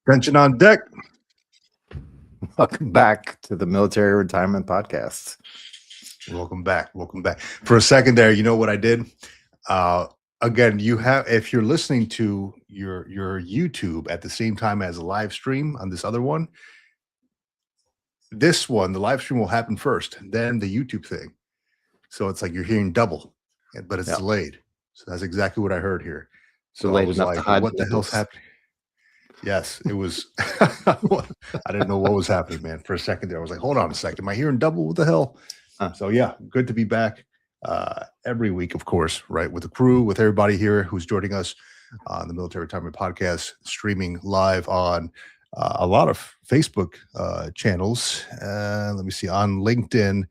Attention on deck. Welcome back to the Military Retirement Podcast. Welcome back. Welcome back. For a second there, you know what I did? Again, you have, if you're listening to your YouTube at the same time as a live stream on this other one, this one, the live stream will happen first, then the YouTube thing. So it's like you're hearing double, but it's delayed. So that's exactly what I heard here. So delayed I was enough like, to hide what the hell's happening? Yes, it was. I didn't know what was happening, man. For a second there, I was like, hold on a second. Am I hearing double? What the hell? So yeah, good to be back every week, of course, right? With the crew, with everybody here who's joining us on the Military Retirement Podcast, streaming live on a lot of Facebook channels. Let me see, on LinkedIn,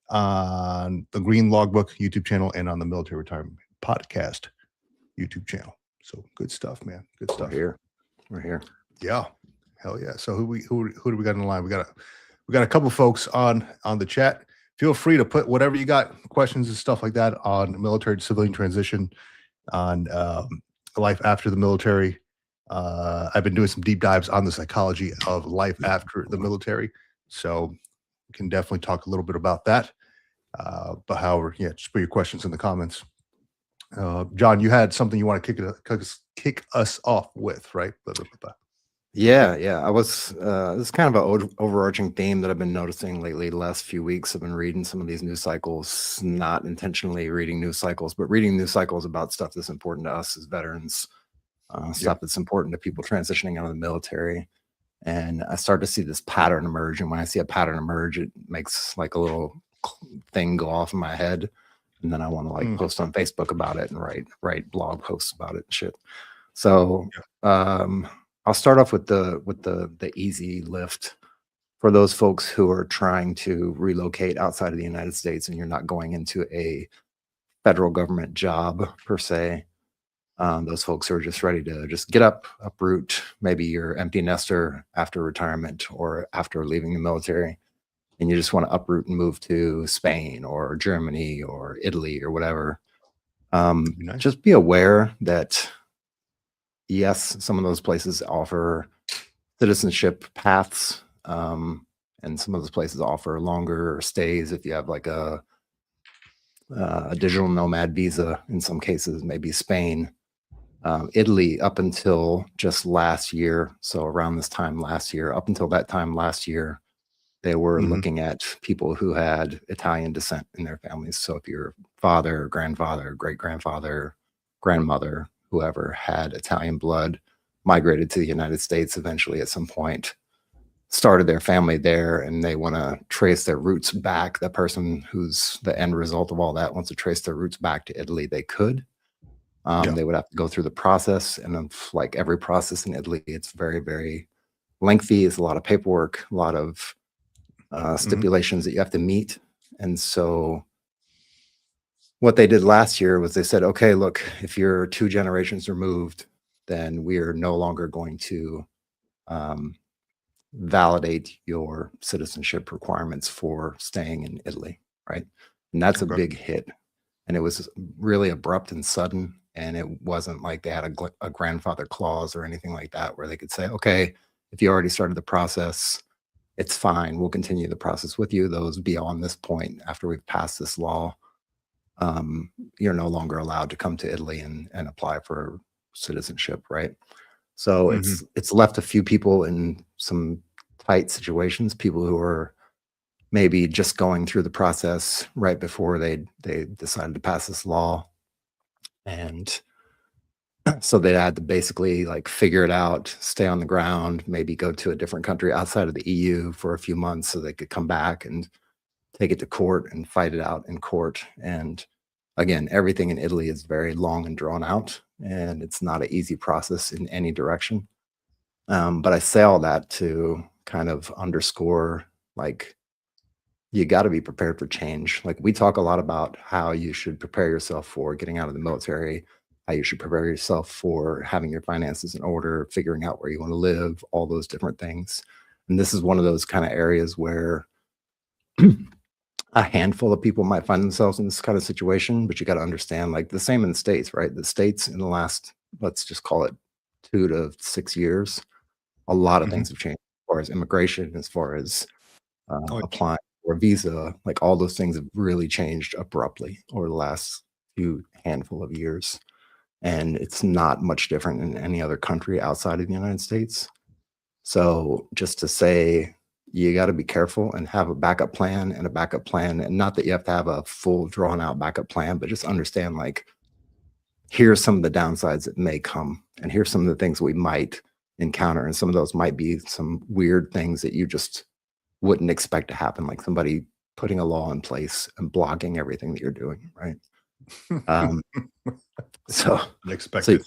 on the Green Logbook YouTube channel, and on the Military Retirement Podcast YouTube channel. So good stuff, man. Good stuff. We're here. Yeah, hell yeah. So who do we got in the line? We got a couple folks on the chat. Feel free to put whatever you got, questions and stuff like that, on military to civilian transition, on life after the military. I've been doing some deep dives on the psychology of life after the military, so we can definitely talk a little bit about that. But however, yeah, just put your questions in the comments. John, you had something you want to kick us off with, right? Yeah. I was. This is kind of an overarching theme that I've been noticing lately. The last few weeks, I've been reading some of these news cycles, not intentionally reading news cycles, but reading news cycles about stuff that's important to us as veterans, stuff that's important to people transitioning out of the military. And I start to see this pattern emerge. And when I see a pattern emerge, it makes like a little thing go off in my head. And then I want to like post on Facebook about it and write blog posts about it and shit. So I'll start off with the easy lift for those folks who are trying to relocate outside of the United States and you're not going into a federal government job per se. Those folks who are just ready to just get up, uproot. Maybe you're empty nester after retirement or after leaving the military, and you just want to uproot and move to Spain or Germany or Italy or whatever. Nice. Just be aware that, yes, some of those places offer citizenship paths, and some of those places offer longer stays if you have like a digital nomad visa. In some cases, maybe Spain. Italy, up until just last year, so around this time last year, up until that time last year, they were looking at people who had Italian descent in their families. So if your father, grandfather, great-grandfather, grandmother, whoever had Italian blood, migrated to the United States eventually at some point, started their family there, and they want to trace their roots back, the person who's the end result of all that wants to trace their roots back to Italy, they could. They would have to go through the process, and like every process in Italy, it's very, very lengthy. It's a lot of paperwork, a lot of stipulations that you have to meet. And so what they did last year was they said, okay, look, if you're 2 generations removed, then we are no longer going to validate your citizenship requirements for staying in Italy, right? And that's a big hit. And it was really abrupt and sudden. And it wasn't like they had a grandfather clause or anything like that where they could say, okay, if you already started the process, it's fine. We'll continue the process with you. Those beyond this point, after we've passed this law, you're no longer allowed to come to Italy and apply for citizenship, right? So it's left a few people in some tight situations, people who are maybe just going through the process right before they decided to pass this law. And so they had to basically like figure it out, stay on the ground, maybe go to a different country outside of the EU for a few months so they could come back and take it to court and fight it out in court. And again, everything in Italy is very long and drawn out. and it's not an easy process in any direction. But I say all that to kind of underscore, like, you got to be prepared for change. Like, we talk a lot about how you should prepare yourself for getting out of the military, how you should prepare yourself for having your finances in order, figuring out where you want to live, all those different things. And this is one of those kind of areas where a handful of people might find themselves in this kind of situation, but you got to understand, like, the same in the States, right? The States in the last, let's just call it 2 to 6 years, a lot of Mhm. things have changed as far as immigration, as far as Oh, applying for a visa. Like, all those things have really changed abruptly over the last few handful of years. And it's not much different in any other country outside of the United States. So just to say, you got to be careful and have a backup plan and a backup plan. And not that you have to have a full drawn out backup plan, but just understand, like, here's some of the downsides that may come, and here's some of the things we might encounter. And some of those might be some weird things that you just wouldn't expect to happen, like somebody putting a law in place and blocking everything that you're doing, right? Um, so, so unexpected.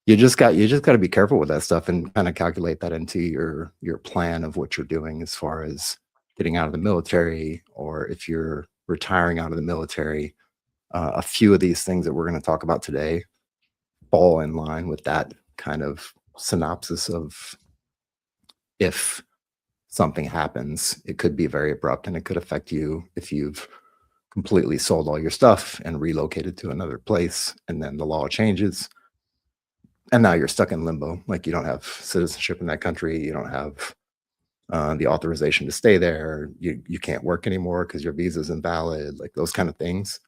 you just got to be careful with that stuff and kind of calculate that into your plan of what you're doing as far as getting out of the military, or if you're retiring out of the military. A few of these things that we're going to talk about today fall in line with that kind of synopsis of, if something happens, it could be very abrupt and it could affect you if you've completely sold all your stuff and relocated to another place, and then the law changes and now you're stuck in limbo. Like, you don't have citizenship in that country, you don't have the authorization to stay there, you can't work anymore because your visa is invalid, like those kind of things.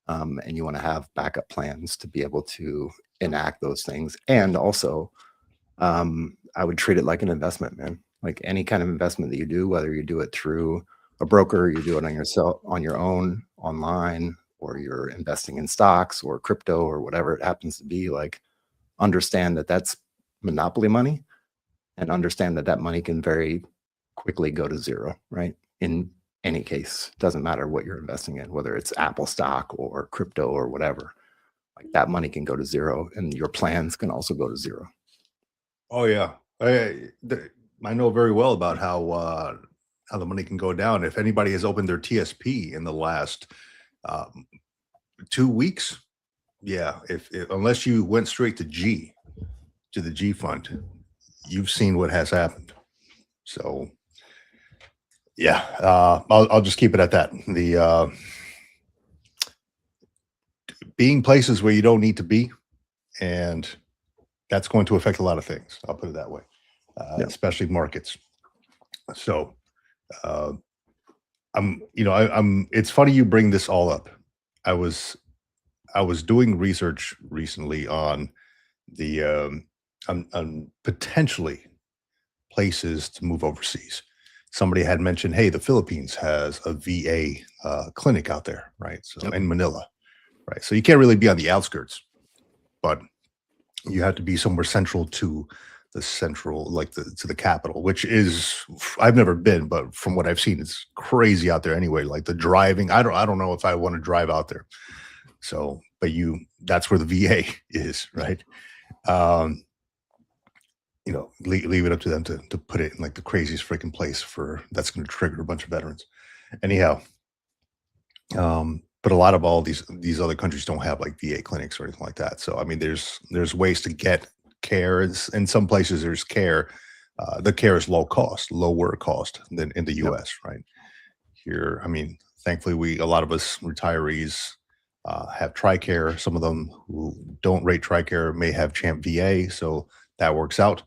And you want to have backup plans to be able to enact those things. And also, I would treat it like an investment, man. Like, any kind of investment that you do, whether you do it through a broker, you do it on yourself, on your own, online, or you're investing in stocks or crypto or whatever it happens to be, like, understand that that's monopoly money, and understand that that money can very quickly go to zero, right? In any case, doesn't matter what you're investing in, whether it's Apple stock or crypto or whatever, like, that money can go to zero, and your plans can also go to zero. Oh yeah, I know very well about how the money can go down. If anybody has opened their TSP in the last 2 weeks, yeah, if unless you went straight to the G fund, you've seen what has happened. So yeah, I'll just keep it at that. The being places where you don't need to be, and that's going to affect a lot of things. I'll put it that way, Yeah. especially markets. So I'm. It's funny you bring this all up. I was doing research recently on the on potentially places to move overseas. Somebody had mentioned, hey, the Philippines has a VA clinic out there, right? So Yep. in Manila, right? So you can't really be on the outskirts, but you have to be somewhere central to the central, like to the capital, which is, I've never been, but from what I've seen, it's crazy out there anyway. Like the driving, I don't know if I want to drive out there. So, but that's where the VA is, right? Leave it up to them to put it in like the craziest freaking place that's going to trigger a bunch of veterans. Anyhow, but a lot of all these other countries don't have like VA clinics or anything like that. So I mean, there's ways to get care. In some places, there's care. The care is lower cost than in the Yep. U.S. Right here. I mean, thankfully, a lot of us retirees have TRICARE. Some of them who don't rate TRICARE may have CHAMP VA, so that works out.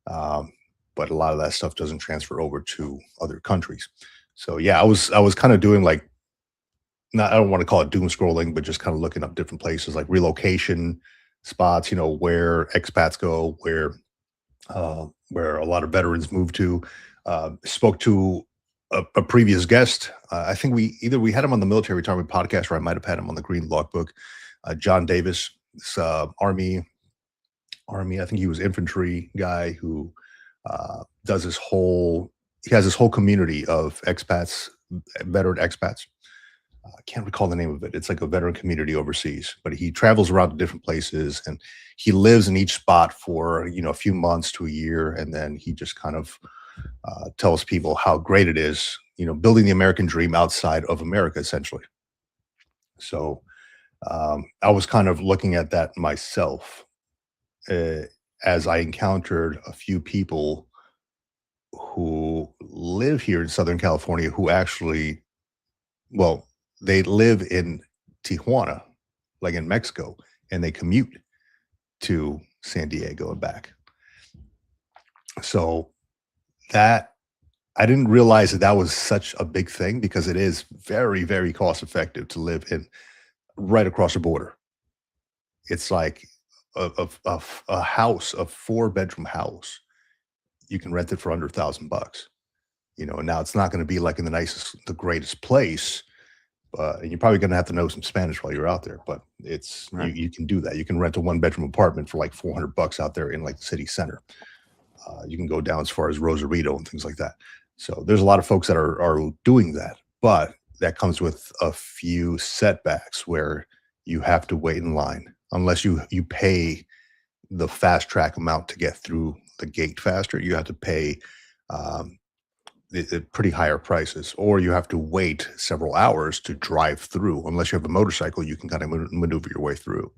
But a lot of that stuff doesn't transfer over to other countries. So yeah, I was kind of doing like, I don't want to call it doom scrolling, but just kind of looking up different places like relocation spots, where expats go, where a lot of veterans move to. Spoke to a previous guest. I think we had him on the military retirement podcast, or I might have had him on the Green Logbook. John Davis, this Army. I think he was infantry guy who does he has this whole community of expats, veteran expats. I can't recall the name of it. It's like a veteran community overseas, but he travels around to different places and he lives in each spot for, a few months to a year. And then he just kind of tells people how great it is, building the American dream outside of America, essentially. So I was kind of looking at that myself uh, as I encountered a few people who live here in Southern California who actually, well, they live in Tijuana, like in Mexico, and they commute to San Diego and back. So that I didn't realize that that was such a big thing because it is very, very cost effective to live in right across the border. It's like a house, a 4-bedroom house. You can rent it for under $1,000. And now it's not going to be like in the greatest place, and you're probably going to have to know some Spanish while you're out there. But it's Right. you can do that. You can rent a 1-bedroom apartment for like $400 out there in like the city center. You can go down as far as Rosarito and things like that. So there's a lot of folks that are doing that, but that comes with a few setbacks where you have to wait in line unless you pay the fast track amount to get through the gate faster. You have to pay um, the pretty higher prices, or you have to wait several hours to drive through. Unless you have a motorcycle, you can kind of maneuver your way through,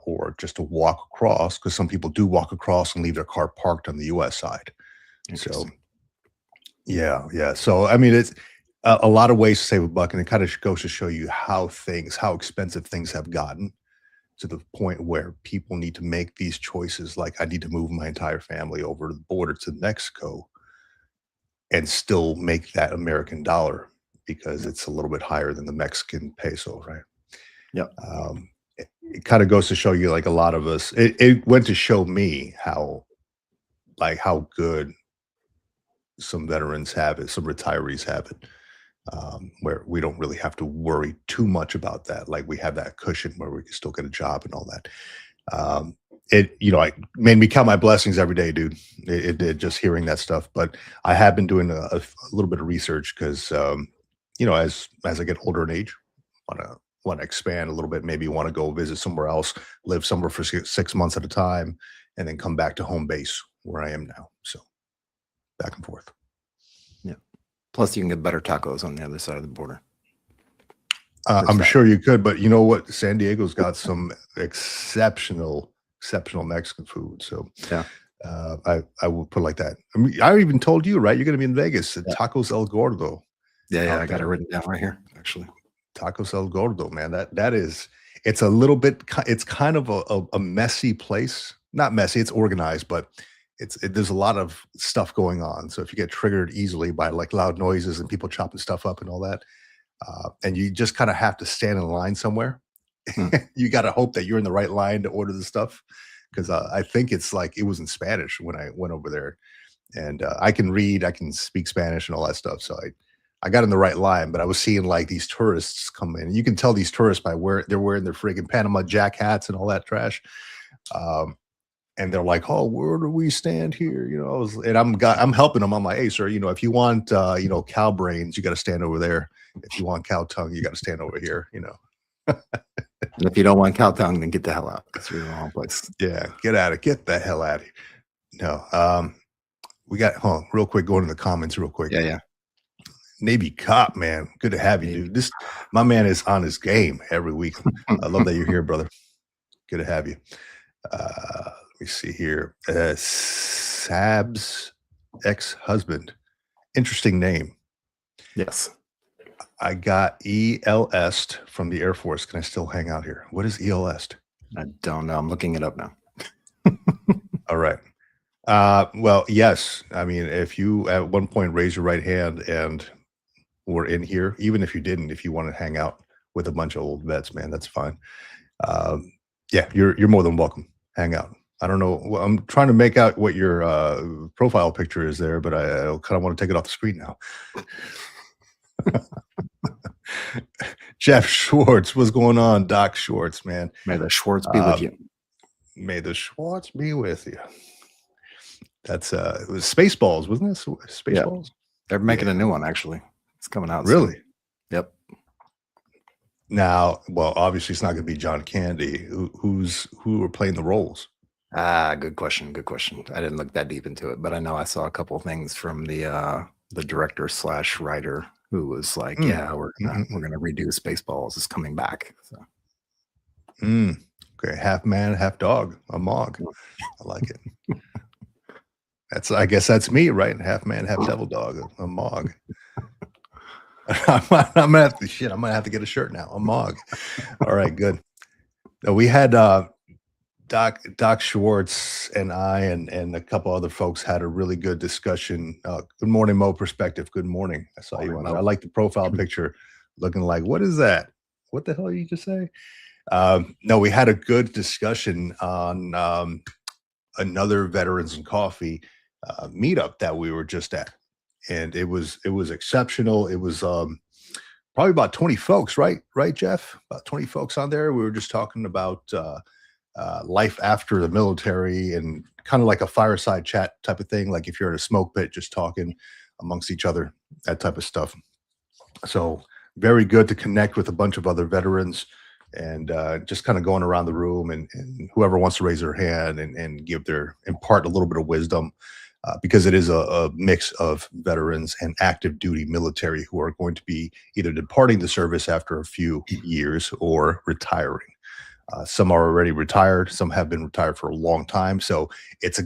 or just to walk across, because some people do walk across and leave their car parked on the U.S. side. So Interesting. yeah, yeah. So I mean, it's a lot of ways to save a buck, and it kind of goes to show you how expensive things have gotten to the point where people need to make these choices. Like, I need to move my entire family over the border to Mexico and still make that American dollar because it's a little bit higher than the Mexican peso, right? Yep. It kind of goes to show you, like, a lot of us. It went to show me how good some veterans have it, some retirees have it, where we don't really have to worry too much about that. Like, we have that cushion where we can still get a job and all that. I made me count my blessings every day, dude. It did, just hearing that stuff. But I have been doing a little bit of research because, as I get older in age, want to expand a little bit. Maybe want to go visit somewhere else, live somewhere for 6 months at a time, and then come back to home base where I am now. So back and forth. Yeah. Plus, you can get better tacos on the other side of the border. I'm sure you could, but you know what? San Diego's got some exceptional Mexican food. So Yeah. I will put it like that. I mean, I even told you, right? You're going to be in Vegas at Yeah. Tacos El Gordo. Yeah. out I got it there. written down right here, actually. Tacos El Gordo, man. That is, it's a little bit, it's kind of a messy place. Not messy, it's organized, but there's a lot of stuff going on. So if you get triggered easily by like loud noises and people chopping stuff up and all that, and you just kind of have to stand in line somewhere. Hmm. You got to hope that you're in the right line to order the stuff, because I think it's like, it was in Spanish when I went over there, and I can read, I can speak Spanish and all that stuff. So I got in the right line, but I was seeing like these tourists come in. You can tell these tourists by where they're wearing their friggin' Panama Jack hats and all that trash. Um, and they're like, "Oh, where do we stand here?" I'm helping them. I'm like, "Hey, sir, if you want, cow brains, you got to stand over there. If you want cow tongue, you got to stand over here." And if you don't want cow tongue, then get the hell out. Because you're in the wrong place. Yeah, get the hell out of here. No, we got, real quick, going to the comments real quick. Yeah. Navy Cop, man, good to have you, Navy. dude. My man is on his game every week. I love that you're here, brother. Good to have you. Let me see here. Sab's ex-husband. Interesting name. Yes. I got ELS from the Air Force. Can I still hang out here? What is ELS? I don't know. I'm looking it up now. All right. Well, yes. I mean, if you at one point raise your right hand and were in here, even if you didn't, if you want to hang out with a bunch of old vets, man, that's fine. Yeah, you're more than welcome. Hang out. I don't know. I'm trying to make out what your profile picture is there, but I kind of want to take it off the screen now. Jeff Schwartz, what's going on? Doc Schwartz, man. May the Schwartz be with you. May the Schwartz be with you. That's it was Spaceballs, wasn't it? Spaceballs. They're making a new one, actually. It's coming out. Really? Soon. Yep. Now, well, obviously it's not going to be John Candy. Who are playing the roles? Good question. Good question. I didn't look that deep into it, but I know I saw a couple things from the director slash writer who was like, Mm, "Yeah, we're gonna redo Spaceballs. It's coming back." So okay, half man, half dog, a Mog. I like it. I guess that's me, right? Half man, half devil dog, a Mog. I'm gonna have to I'm gonna have to get a shirt now. A Mog. All right, good. We had Doc Schwartz and I and a couple other folks had a really good discussion. Good morning, Mo Perspective. Good morning. I saw you Morning, on there. Mo. I like the profile picture, looking like what is that? What the hell did you just say? No, we had a good discussion on another Veterans and Coffee meetup that we were just at, and it was exceptional. It was probably about 20 folks, right? Right, Jeff? About 20 folks on there. We were just talking about life after the military and kind of like a fireside chat type of thing. Like if you're in a smoke pit, just talking amongst each other, that type of stuff. So very good to connect with a bunch of other veterans and just kind of going around the room and whoever wants to raise their hand and impart a little bit of wisdom because it is a mix of veterans and active duty military who are going to be either departing the service after a few years or retiring. Some are already retired. Some have been retired for a long time. So it's a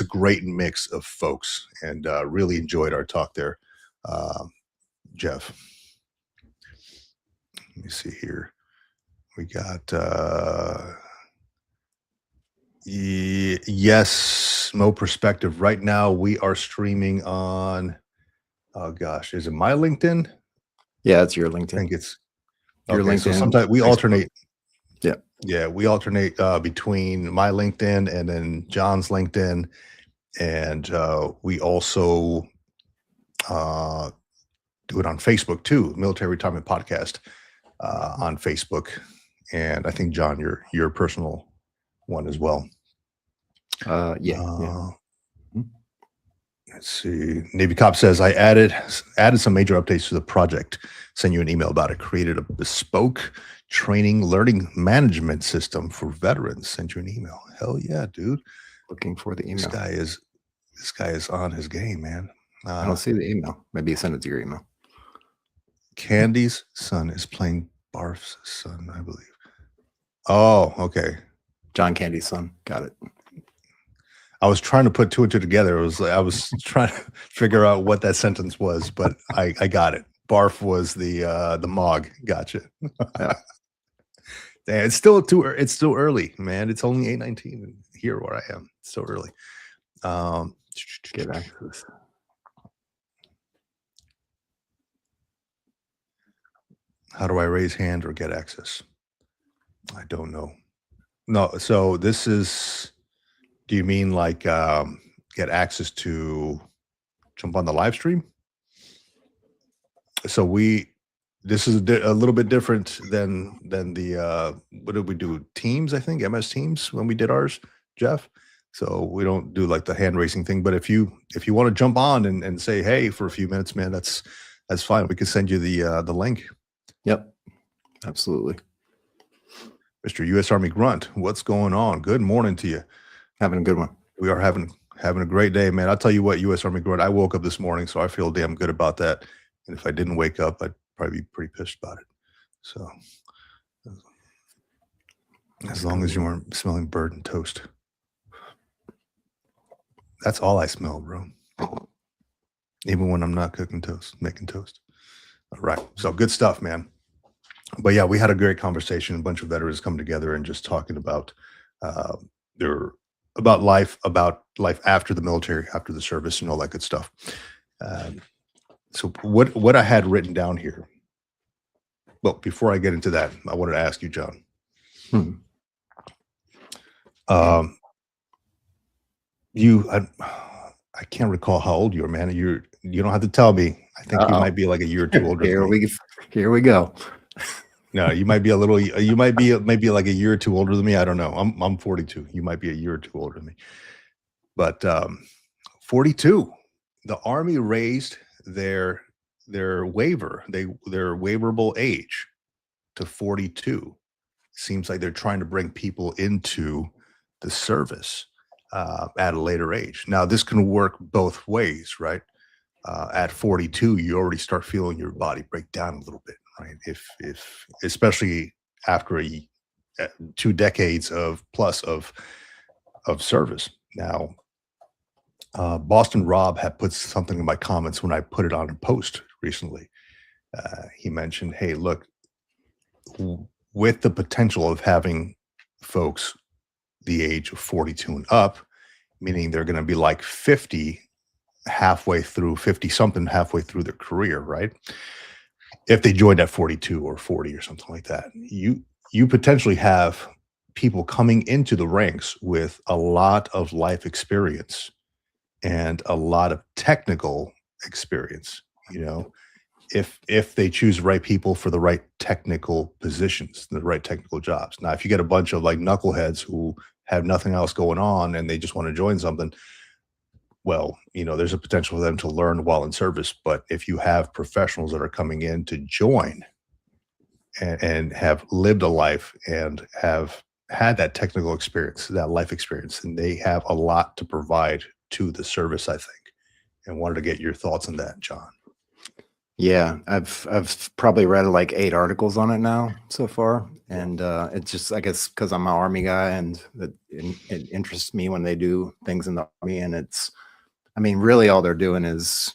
great mix of folks, and really enjoyed our talk there, Jeff. Let me see here. We got yes, Mo Perspective. Right now we are streaming on. Oh gosh, is it my LinkedIn? Yeah, it's your I LinkedIn. think it's Your okay. So LinkedIn, sometimes we Facebook. alternate. Yeah. Yeah, we alternate between my LinkedIn and then John's LinkedIn, and we also do it on Facebook too. Military Retirement Podcast on Facebook, and I think John, your personal one as well. Yeah. Let's see. Navy Cop says I added some major updates to the project. Send you an email about it. Created a bespoke training learning management system for veterans. Sent you an email. Hell yeah, dude. Looking for the This email. guy is on his game, man. I don't see the email. Maybe you send it to your email. Candy's son is playing Barf's son, I believe. Oh, okay. John Candy's son. Got it. I was trying to put two and two together. I was trying to figure out what that sentence was, but I got it. Barf was the Mog. Gotcha. Yeah. Damn, it's still early, man. It's only 8:19 here where I am. It's still early. Get access. How do I raise hand or get access? I don't know. No, so this is, do you mean like get access to jump on the live stream? So this is a little bit different than the what did we do? Teams, I think, MS Teams when we did ours, Jeff. So we don't do like the hand raising thing. But if you want to jump on and say hey for a few minutes, man, that's fine. We can send you the link. Yep. Absolutely. Mr. U.S. Army Grunt, what's going on? Good morning to you. Having a good one. We are having a great day, man. I'll tell you what, U.S. Army Grunt, I woke up this morning, so I feel damn good about that. And if I didn't wake up, I'd probably be pretty pissed about it. So as long as you weren't smelling bird and toast. That's all I smell, bro. Even when I'm not cooking toast, making toast. All right. So good stuff, man. But yeah, we had a great conversation. A bunch of veterans come together and just talking about life after the military, after the service, and all that good stuff. So what I had written down here. Well, before I get into that, I wanted to ask you, John. I can't recall how old you are, man. You don't have to tell me. I think you might be like a year or two older. Here we go. No, you might be a little. You might be maybe like a year or two older than me. I don't know. I'm 42. You might be a year or two older than me. But 42. The Army raised their waiverable age to 42. Seems like they're trying to bring people into the service at a later age. Now, this can work both ways, right? At 42, you already start feeling your body break down a little bit, right? If especially after 2 decades of plus of service. Now, Boston Rob had put something in my comments when I put it on a post recently. He mentioned, "Hey, look, with the potential of having folks the age of 42 and up, meaning they're going to be like 50 halfway through 50 something halfway through their career, right? If they joined at 42 or 40 or something like that, you potentially have people coming into the ranks with a lot of life experience and a lot of technical experience, if they choose the right people for the right technical positions, the right technical jobs. Now, if you get a bunch of like knuckleheads who have nothing else going on and they just want to join something, well, there's a potential for them to learn while in service. But if you have professionals that are coming in to join and have lived a life and have had that technical experience, that life experience, and they have a lot to provide to the service, I think. And wanted to get your thoughts on that, John. Yeah, I've probably read like 8 articles on it now so far, and it's just, I guess, because I'm an Army guy, and it interests me when they do things in the Army, and really all they're doing is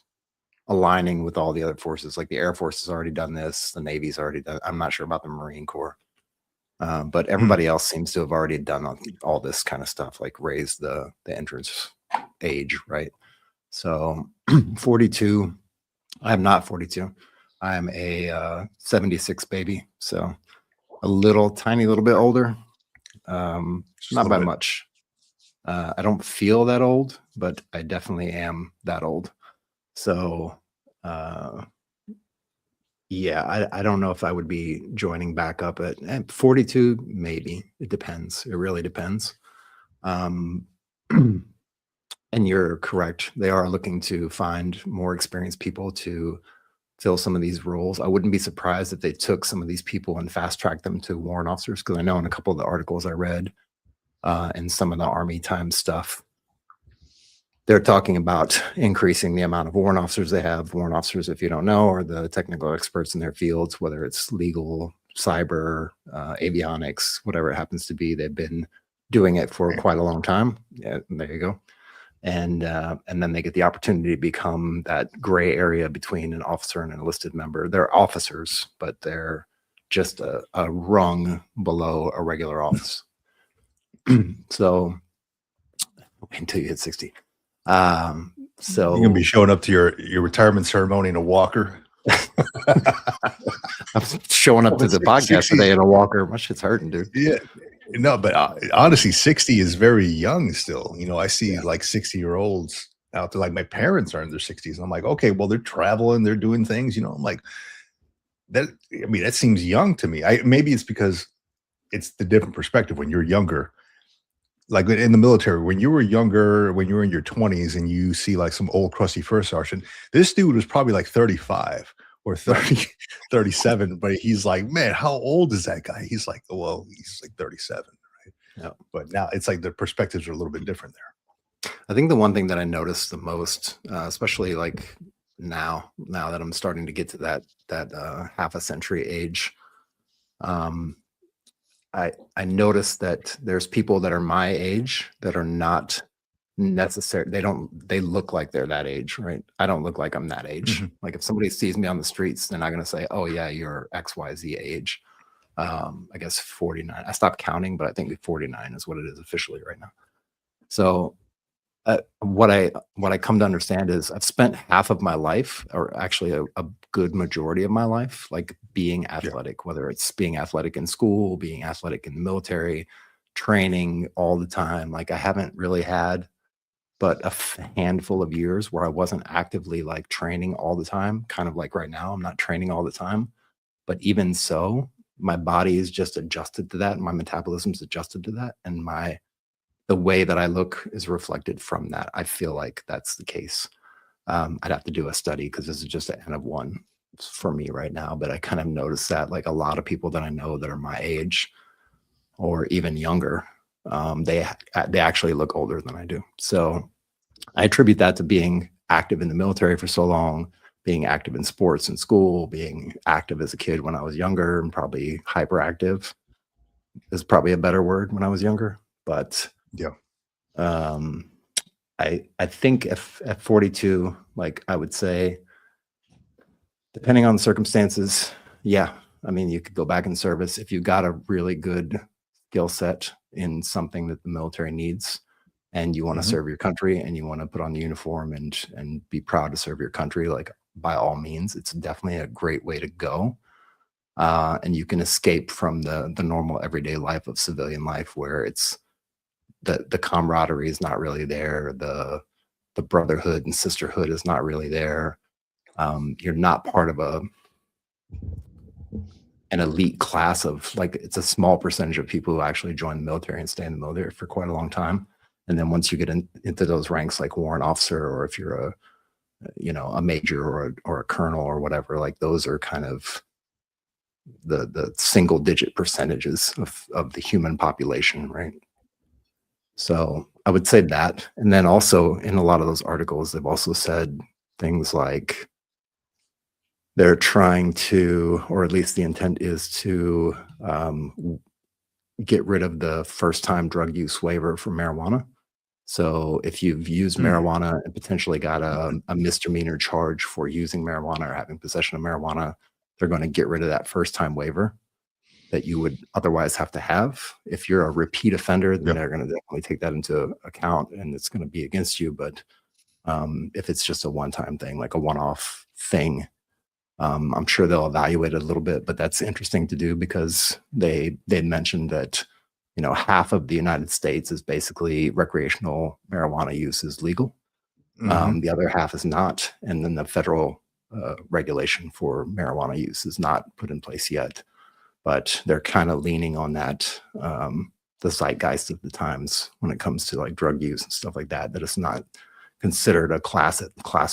aligning with all the other forces. Like the Air Force has already done this, the Navy's already done. I'm not sure about the Marine Corps, but everybody else seems to have already done all this kind of stuff, like raise the entrance age, right? So 42. I am not 42. I am a 76 baby, so a tiny little bit older. Not by much. I don't feel that old, but I definitely am that old. So, yeah, I don't know if I would be joining back up at 42. Maybe it depends. It really depends. And you're correct. They are looking to find more experienced people to fill some of these roles. I wouldn't be surprised if they took some of these people and fast tracked them to warrant officers, because I know in a couple of the articles I read and some of the Army Times stuff, they're talking about increasing the amount of warrant officers they have. Warrant officers, if you don't know, are the technical experts in their fields, whether it's legal, cyber, avionics, whatever it happens to be. They've been doing it for quite a long time. Yeah, there you go. And then they get the opportunity to become that gray area between an officer and an enlisted member. They're officers, but they're just a rung below a regular office. So wait until you hit 60. So you're gonna be showing up to your retirement ceremony in a walker. I'm showing up to the podcast today in a walker. My shit's hurting, dude. Yeah. No, but honestly, 60 is very young still. I see like 60-year-olds out there, like my parents are in their 60s. And I'm like, okay, well, they're traveling, they're doing things, I'm like, that seems young to me. Maybe it's because it's the different perspective when you're younger. Like in the military, when you were younger, when you were in your 20s and you see like some old crusty first sergeant, this dude was probably like 35 or 30, 37, but he's like, man, how old is that guy? He's like, well, he's like 37, right? Yeah. But now it's like the perspectives are a little bit different there. I think the one thing that I noticed the most, especially like now that I'm starting to get to that half a century age, I noticed that there's people that are my age that are not necessary. They look like they're that age, right? I don't look like I'm that age. Like if somebody sees me on the streets, they're not going to say, oh yeah, you're XYZ age. I guess 49. I stopped counting, but I think 49 is what it is officially right now. So what I come to understand is I've spent half of my life, or actually a good majority of my life, like being athletic, whether it's being athletic in school, being athletic in the military, training all the time. Like I haven't really had but a handful of years where I wasn't actively like training all the time, kind of like right now, I'm not training all the time. But even so, my body is just adjusted to that. My metabolism's adjusted to that. And the way that I look is reflected from that. I feel like that's the case. I'd have to do a study because this is just an N of 1 for me right now, but I kind of noticed that like a lot of people that I know that are my age or even younger, they actually look older than I do. So I attribute that to being active in the military for so long, being active in sports in school, being active as a kid when I was younger, and probably hyperactive is probably a better word when I was younger. But Yeah. um, I think if at 42, like I would say, depending on the circumstances, yeah, I mean, you could go back in service if you got a really good skill set in something that the military needs, and you want to Mhm. serve your country and you want to put on the uniform and be proud to serve your country. Like by all means, it's definitely a great way to go. And you can escape from the normal everyday life of civilian life where it's the camaraderie is not really there, the brotherhood and sisterhood is not really there. You're not part of an elite class of, like, it's a small percentage of people who actually join the military and stay in the military for quite a long time. And then once you get into those ranks, like warrant officer, or if you're a major or a colonel or whatever, like those are kind of the single digit percentages of the human population, right? So I would say that. And then also in a lot of those articles, they've also said things like they're trying to, or at least the intent is to get rid of the first time drug use waiver for marijuana. So if you've used marijuana and potentially got a misdemeanor charge for using marijuana or having possession of marijuana, they're going to get rid of that first time waiver that you would otherwise have to have. If you're a repeat offender, then Yep. they're going to definitely take that into account and it's going to be against you. But if it's just a one-time thing, like a one-off thing, I'm sure they'll evaluate it a little bit, but that's interesting to do because they mentioned that, half of the United States is basically recreational marijuana use is legal. Mhm. The other half is not. And then the federal regulation for marijuana use is not put in place yet. But they're kind of leaning on that, the zeitgeist of the times when it comes to like drug use and stuff like that, that it's not considered a class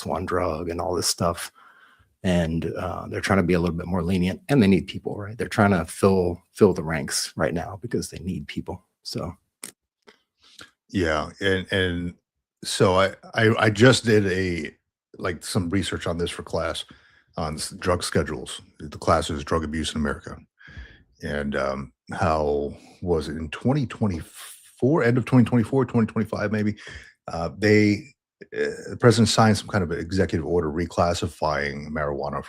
1 drug and all this stuff. And they're trying to be a little bit more lenient, and they need people, right? They're trying to fill the ranks right now because they need people. So Yeah, and so I just did some research on this for class on drug schedules. The class is drug abuse in America, and how was it in 2024, end of 2024, 2025 maybe? The president signed some kind of executive order reclassifying marijuana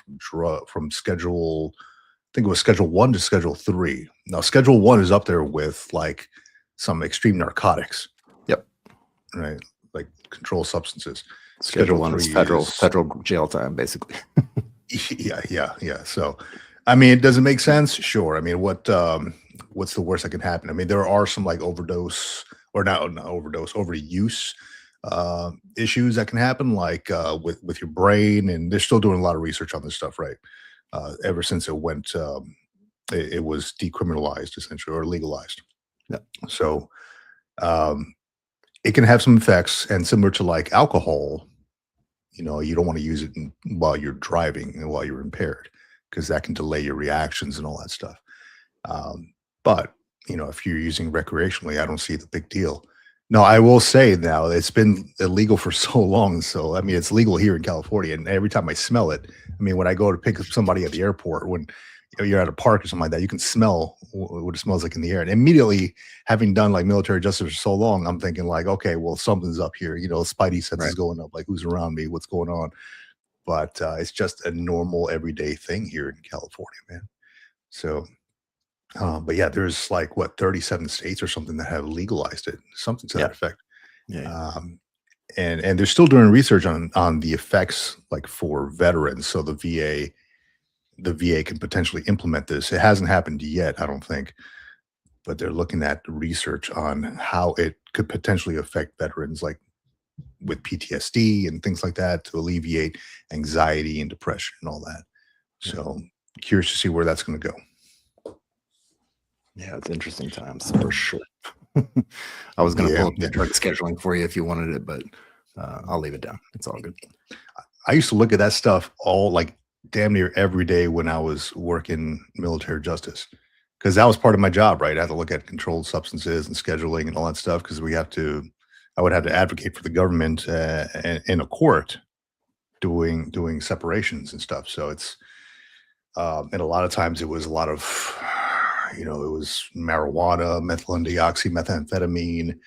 from schedule. I think it was Schedule 1 to Schedule 3. Now, Schedule 1 is up there with like some extreme narcotics. Yep. Right, like controlled substances. Schedule 1 is 3 federal jail time, basically. Yeah. So, I mean, it doesn't make sense. Sure. I mean, what's the worst that can happen? I mean, there are some like overdose or not overdose, overuse issues that can happen, like with your brain, and they're still doing a lot of research on this stuff, right? Ever since it was decriminalized essentially or legalized. Yeah. So it can have some effects, and similar to like alcohol, you don't want to use it while you're driving and while you're impaired, because that can delay your reactions and all that stuff. But if you're using recreationally, I don't see the big deal. No, I will say now it's been illegal for so long. So I mean, it's legal here in California, and every time I smell it, I mean, when I go to pick up somebody at the airport, when you're at a park or something like that, you can smell what it smells like in the air. And immediately, having done like military justice for so long, I'm thinking like, okay, well, something's up here. Spidey sense is going up. Like, who's around me? What's going on? But it's just a normal everyday thing here in California, man. So. But yeah, there's like 37 states or something that have legalized it, something to that effect. Yeah. And they're still doing research on the effects, like for veterans. So the VA can potentially implement this. It hasn't happened yet, I don't think, but they're looking at the research on how it could potentially affect veterans, like with PTSD and things like that, to alleviate anxiety and depression and all that. So curious to see where that's going to go. Yeah, it's interesting times for sure. I was going to pull up the drug scheduling for you if you wanted it, but I'll leave it down. It's all good. I used to look at that stuff all like damn near every day when I was working military justice, because that was part of my job, right? I had to look at controlled substances and scheduling and all that stuff because I would have to advocate for the government in a court doing separations and stuff. So it's and a lot of times it was a lot of, it was marijuana, methylene methamphetamine,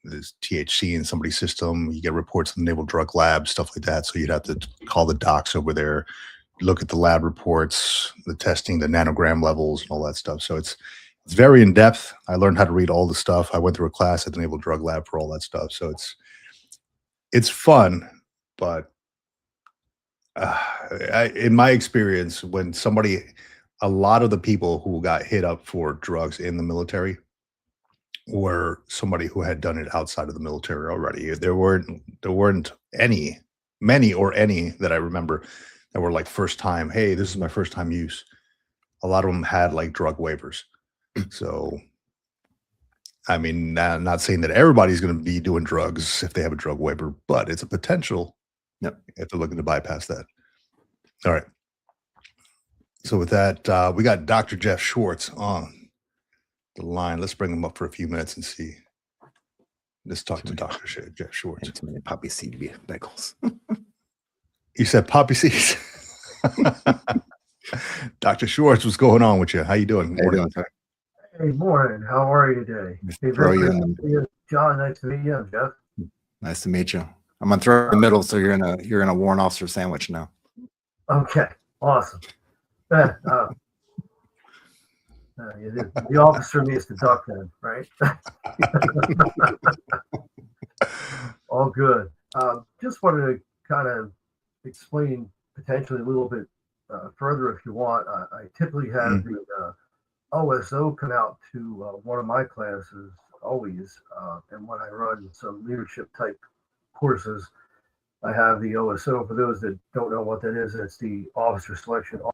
there's THC in somebody's system. You get reports from the Naval Drug Lab, stuff like that. So you'd have to call the docs over there, look at the lab reports, the testing, the nanogram levels, and all that stuff. So it's very in depth. I learned how to read all the stuff. I went through a class at the Naval Drug Lab for all that stuff. So it's fun, but in my experience, a lot of the people who got hit up for drugs in the military were somebody who had done it outside of the military already. There weren't many or any that I remember that were like first time. Hey, this is my first time use. A lot of them had like drug waivers. So, I mean, not saying that everybody's going to be doing drugs if they have a drug waiver, but it's a potential. Yep. If they're looking to bypass that. All right. So with that, we got Dr. Jeff Schwartz on the line. Let's bring him up for a few minutes and see. Let's talk to Dr. Jeff Schwartz. Too many poppy seed bagels. You said poppy seeds. Dr. Schwartz, what's going on with you? How you doing? Morning. Hey, morning. How are you today? Hey, John, nice to meet you. I'm Jeff. Nice to meet you. I'm gonna throw in the middle, so you're in a warrant officer sandwich now. Okay, awesome. The officer needs to duck then, right? All good. Just wanted to kind of explain potentially a little bit further if you want. I typically have the OSO come out to one of my classes always, and when I run some leadership type courses, I have the OSO. For those that don't know what that is, it's the Officer Selection of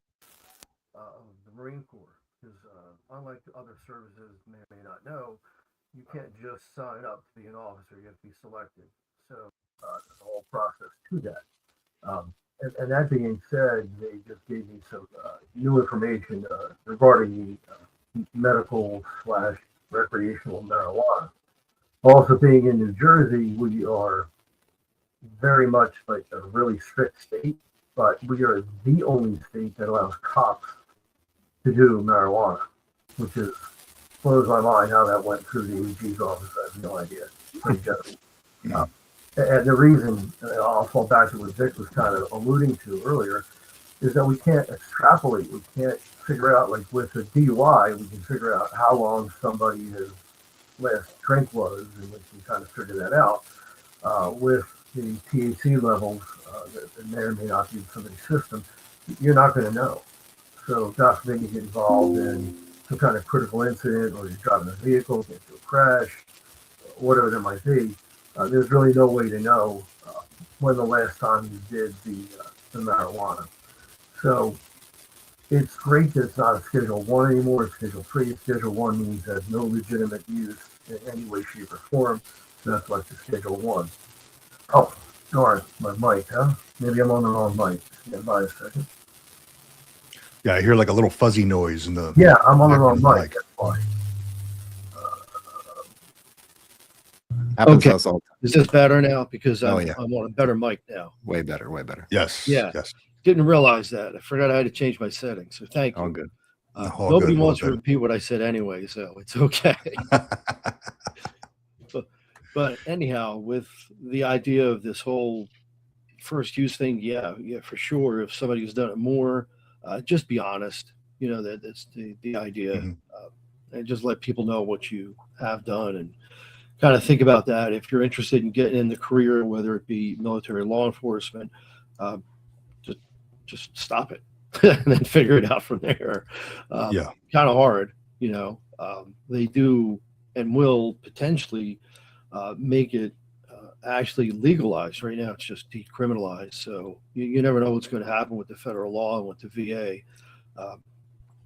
the Marine Corps. Because unlike other services may or may not know, you can't just sign up to be an officer. You have to be selected. So there's a whole process to that. And that being said, they just gave me some new information regarding the medical/recreational marijuana. Also, being in New Jersey, we are very much like a really strict state, but we are the only state that allows cops to do marijuana, which blows my mind how that went through the AG's office. I have no idea. Pretty general. And the reason, I'll fall back to what Vic was kind of alluding to earlier, is that we can't extrapolate. We can't figure out, like with a DUI, we can figure out how long somebody's last drink was, and we can kind of figure that out. With the THC levels that may or may not be in somebody's system, you're not going to know. So God forbid you get involved in some kind of critical incident, or you're driving a vehicle, get into a crash, whatever there might be. There's really no way to know when the last time you did the marijuana. So it's great that it's not a Schedule 1 anymore. It's Schedule 3. Schedule 1 means it has no legitimate use in any way, shape, or form. So that's why it's a Schedule 1. Oh, darn, my mic, huh? Maybe I'm on the wrong mic. Stand by a second. Yeah, I hear like a little fuzzy noise in the. Yeah, I'm on the wrong mic. That's fine. Happens to us all. Is this better now? Because I'm yeah. on a better mic now. Way better, way better. Yes. Yeah. Yes. Didn't realize that. I forgot I had to change my settings. So thank you. All good. Nobody wants to repeat what I said anyway, so it's okay. But anyhow, with the idea of this whole first use thing, yeah, for sure. If somebody has done it more, just be honest. That's the idea, and just let people know what you have done, and kind of think about that. If you're interested in getting in the career, whether it be military, law enforcement, just stop it and then figure it out from there. Kind of hard, they do and will potentially make it actually legalized. Right now, it's just decriminalized. So you never know what's going to happen with the federal law and with the VA.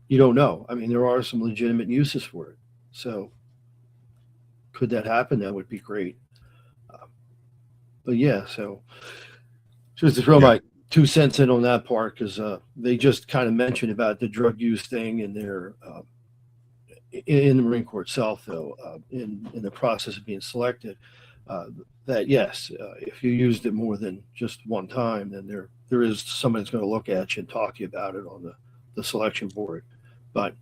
You don't know. I mean, there are some legitimate uses for it. So could that happen? That would be great. But yeah, so just to throw 2 cents in on that part because they just kind of mentioned about the drug use thing in their in the Marine Corps itself, though, in the process of being selected. That yes, if you used it more than just one time, then there is somebody that's going to look at you and talk to you about it on the selection board. But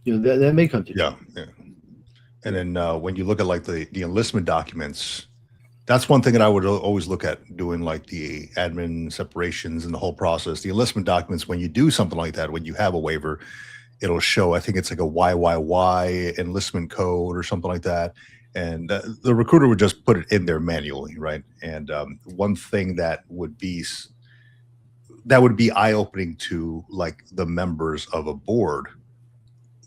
that may come to yeah. And then when you look at like the enlistment documents, that's one thing that I would always look at doing, like the admin separations and the whole process. The enlistment documents, when you do something like that, when you have a waiver, it'll show, I think it's like a YYY enlistment code or something like that. And the recruiter would just put it in there manually, right? And one thing that would be eye-opening to like the members of a board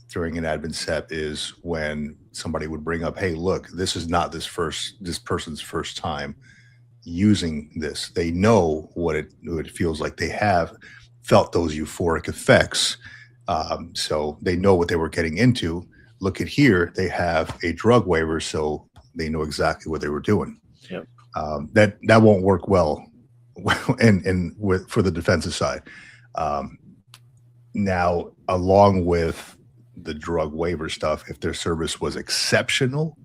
during an admin sep is when somebody would bring up, hey, look, this is not this person's first time using this. They know what it feels like. They have felt those euphoric effects. So they know what they were getting into. Look at here, they have a drug waiver, so they know exactly what they were doing. Yep. That won't work well and for the defensive side. Now, along with the drug waiver stuff, if their service was exceptional,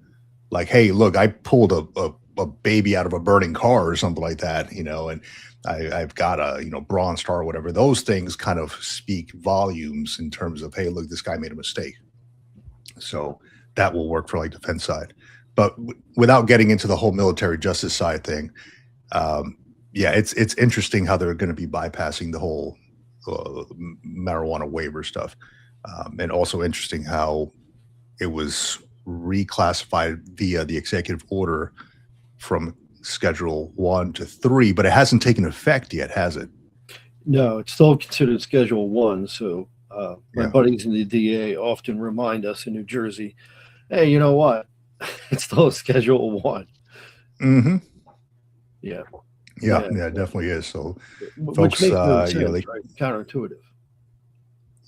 like, hey, look, I pulled a baby out of a burning car or something like that, and I've got a Bronze Star or whatever, those things kind of speak volumes in terms of, hey, look, this guy made a mistake. So that will work for like defense side. But without getting into the whole military justice side thing, it's interesting how they're going to be bypassing the whole marijuana waiver stuff. And also interesting how it was reclassified via the executive order from Schedule 1 to 3, but it hasn't taken effect yet, has it? No, it's still considered Schedule 1. So my buddies in the DA often remind us in New Jersey, hey, you know what? It's still Schedule 1. Mm-hmm. Yeah. Yeah, it definitely is. So Which folks, makes no sense, right? Counterintuitive.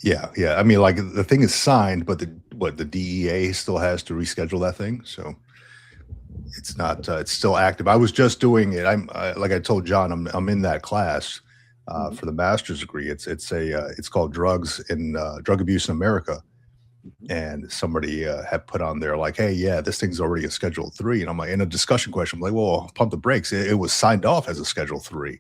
Yeah. I mean, like the thing is signed, but the DEA still has to reschedule that thing. So it's not, it's still active. I was just doing it. Like I told John, I'm in that class for the master's degree. It's called Drug Abuse in America. And somebody had put on there like, hey, yeah, this thing's already a Schedule 3. And I'm like, in a discussion question, I'm like, well, pump the brakes. It was signed off as a Schedule 3.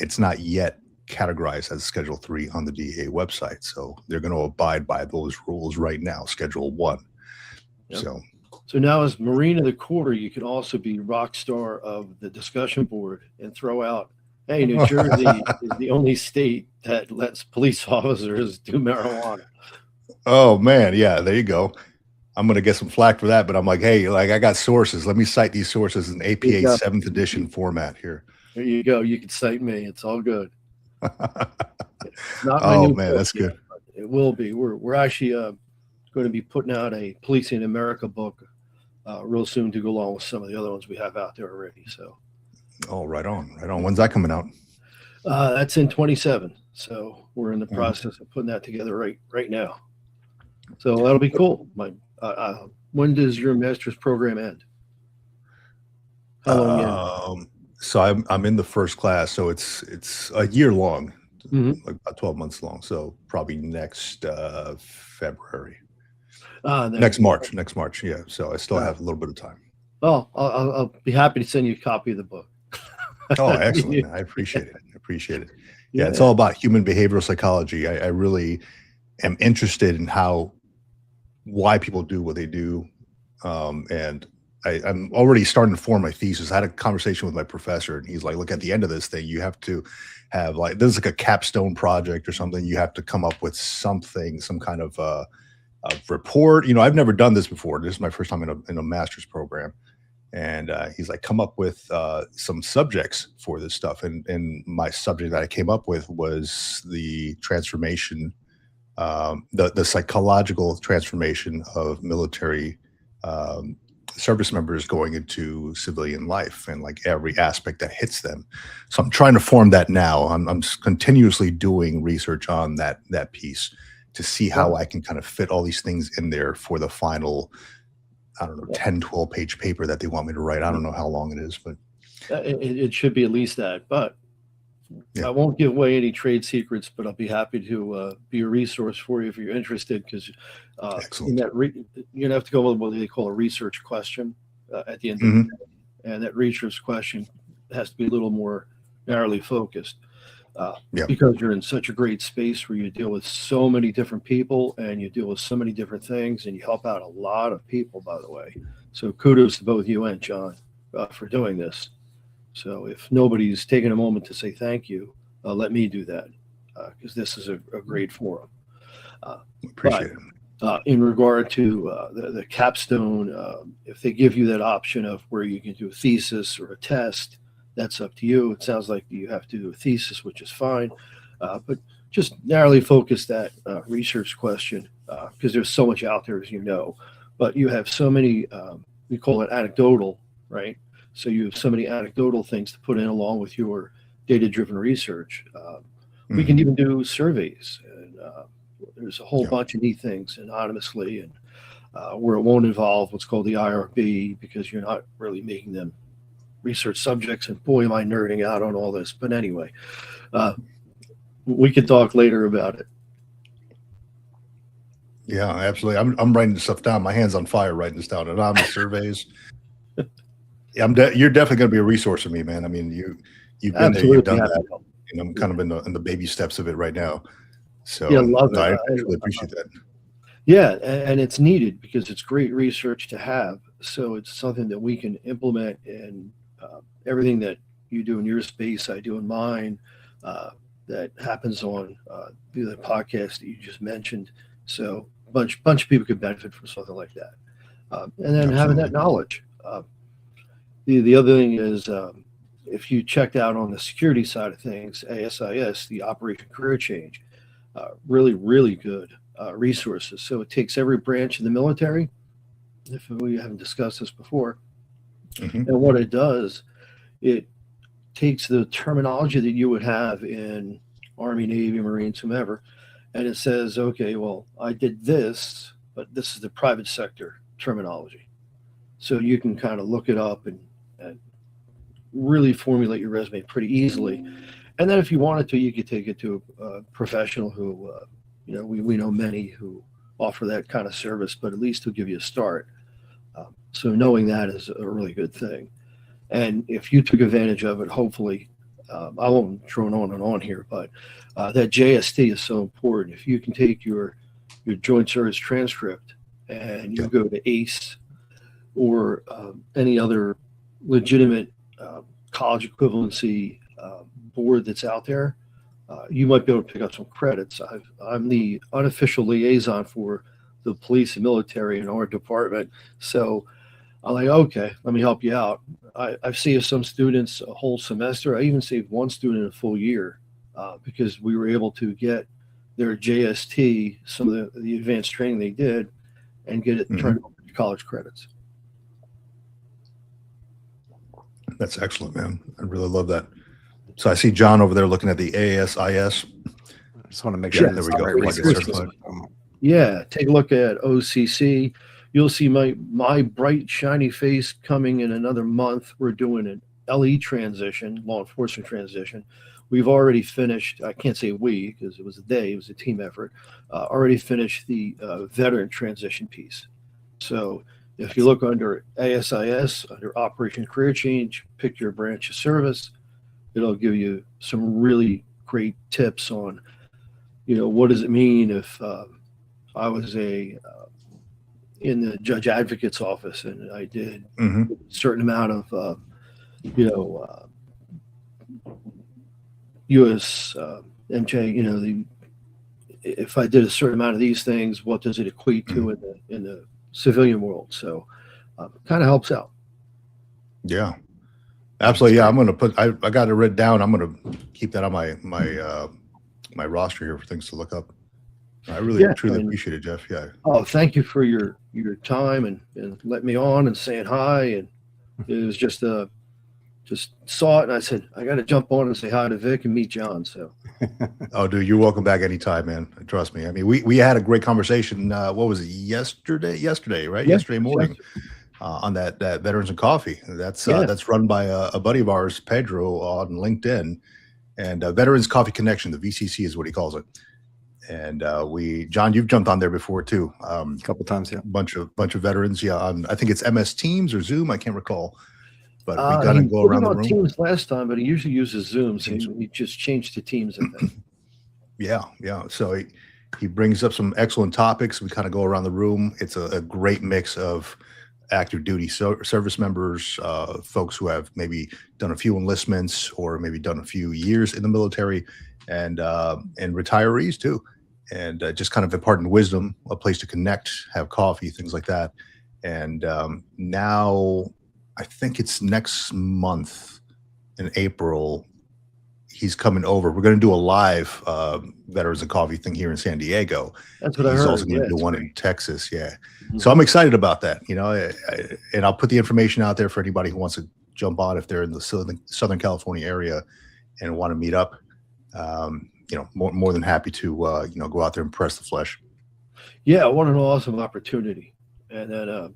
It's not yet categorized as Schedule 3 on the DEA website. So they're going to abide by those rules right now, Schedule 1. Yep. So now as Marine of the Quarter, you can also be rock star of the discussion board and throw out, hey, New Jersey is the only state that lets police officers do marijuana. Oh, man. Yeah, there you go. I'm going to get some flack for that, but I'm like, hey, like I got sources. Let me cite these sources in APA 7th edition format here. There you go. You can cite me. It's all good. Oh, man, that's good. It will be. We're actually going to be putting out a Policing in America book real soon to go along with some of the other ones we have out there already. So. Oh, right on. When's that coming out? That's in 27. So we're in the process of putting that together right now. So that'll be cool. When does your master's program end? How long? So I'm in the first class, so it's a year long, like about 12 months long. So probably next February, next March. Yeah. So I still have a little bit of time. Well, I'll be happy to send you a copy of the book. Oh, excellent! I appreciate it. Yeah, it's all about human behavioral psychology. I really am interested in why people do what they do, and I'm already starting to form my thesis. I had a conversation with my professor, and he's like, look, at the end of this thing, you have to have this is like a capstone project or something. You have to come up with something, some kind of report. I've never done this before. This is my first time in a master's program. And he's like, come up with some subjects for this stuff. And my subject that I came up with was the transformation, the psychological transformation of military service members going into civilian life and like every aspect that hits them. So I'm trying to form that now. I'm continuously doing research on that piece to see how I can kind of fit all these things in there for the final, 10, 12 page paper that they want me to write. I don't know how long it is, but it should be at least that. But Yeah. I won't give away any trade secrets, but I'll be happy to be a resource for you if you're interested. Because in Excellent. that you have to go with what they call a research question at the end of Mhm. the day, and that research question has to be a little more narrowly focused. Yeah. Because you're in such a great space where you deal with so many different people and you deal with so many different things, and you help out a lot of people, by the way. So kudos to both you and John for doing this. So if nobody's taken a moment to say thank you, let me do that, because this is a great forum. Appreciate it. In regard to the capstone, if they give you that option of where you can do a thesis or a test, that's up to you. It sounds like you have to do a thesis, which is fine, but just narrowly focus that research question, because there's so much out there, as you know, but you have so many, we call it anecdotal, right? So you have so many anecdotal things to put in along with your data-driven research. We can even do surveys, and there's a whole bunch of neat things anonymously, and where it won't involve what's called the IRB, because you're not really making them research subjects. And boy, am I nerding out on all this. But anyway, we could talk later about it. Yeah, absolutely. I'm writing this stuff down. My hand's on fire writing this down. Anonymous surveys. You're definitely going to be a resource for me, man. I mean, you've been there, you've done that, and I'm kind of in the baby steps of it right now. So yeah, love it. I really appreciate that. Yeah, and it's needed because it's great research to have. So it's something that we can implement in everything that you do in your space, I do in mine. That happens on the podcast that you just mentioned. So a bunch of people could benefit from something like that, and then having that knowledge. The other thing is, if you checked out on the security side of things, ASIS, the Operation Career Change, really, really good resources. So it takes every branch of the military, if we haven't discussed this before, and what it does, it takes the terminology that you would have in Army, Navy, Marines, whomever, and it says, okay, well, I did this, but this is the private sector terminology. So you can kind of look it up and really formulate your resume pretty easily. And then if you wanted to, you could take it to a professional who, we know many who offer that kind of service, but at least to give you a start. So knowing that is a really good thing. And if you took advantage of it, hopefully, I won't drone on and on here, but that JST is so important. If you can take your joint service transcript and you go to ACE or any other legitimate college equivalency board that's out there, you might be able to pick up some credits. I'm the unofficial liaison for the police and military in our department. So I'm like, okay, let me help you out. I've saved some students a whole semester. I even saved one student a full year because we were able to get their JST, some of the advanced training they did, and get it turned over to college credits. That's excellent, man. I really love that. So I see John over there looking at the ASIS. I just want to make sure. There we go. Yeah, take a look at OCC. You'll see my bright, shiny face coming in another month. We're doing an LE transition, law enforcement transition. We've already finished, I can't say we, because it was a team effort, already finished the veteran transition piece. So if you look under ASIS, under Operation Career Change, pick your branch of service. It'll give you some really great tips on, what does it mean if I was in the judge advocate's office and I did a certain amount of, U.S. MJ, if I did a certain amount of these things, what does it equate to in the civilian world? So kind of helps out. Yeah, absolutely. Yeah, I'm going to put, I got it written down. I'm going to keep that on my roster here for things to look up. I really truly appreciate it, Jeff. Yeah. Oh, thank you for your time and letting me on and saying hi. And it was just saw it and I said, I got to jump on and say hi to Vic and meet John. So. Oh, dude, you're welcome back anytime, man. Trust me. I mean, we had a great conversation. What was it? Yesterday, right? Yeah, yesterday morning on that Veterans and Coffee. That's run by a buddy of ours, Pedro, on LinkedIn. and Veterans Coffee Connection, the VCC is what he calls it. And John, you've jumped on there before too. A couple times, yeah. Bunch of veterans, yeah. I think it's MS Teams or Zoom, I can't recall. But we gotta go around the room. Teams last time, but he usually uses Zoom, so he just changed to Teams, I think. Yeah. So he brings up some excellent topics. We kind of go around the room. It's a great mix of active duty service members, folks who have maybe done a few enlistments or maybe done a few years in the military, and retirees too, and just kind of imparting wisdom, a place to connect, have coffee, things like that. And now I think it's next month in April, he's coming over. We're going to do a live Veterans and Coffee thing here in San Diego. That's what I heard. He's also going to do one in Texas. Yeah. Mm-hmm. So I'm excited about that, and I'll put the information out there for anybody who wants to jump on if they're in the Southern California area and want to meet up. More than happy to, go out there and press the flesh. Yeah. What an awesome opportunity. And then,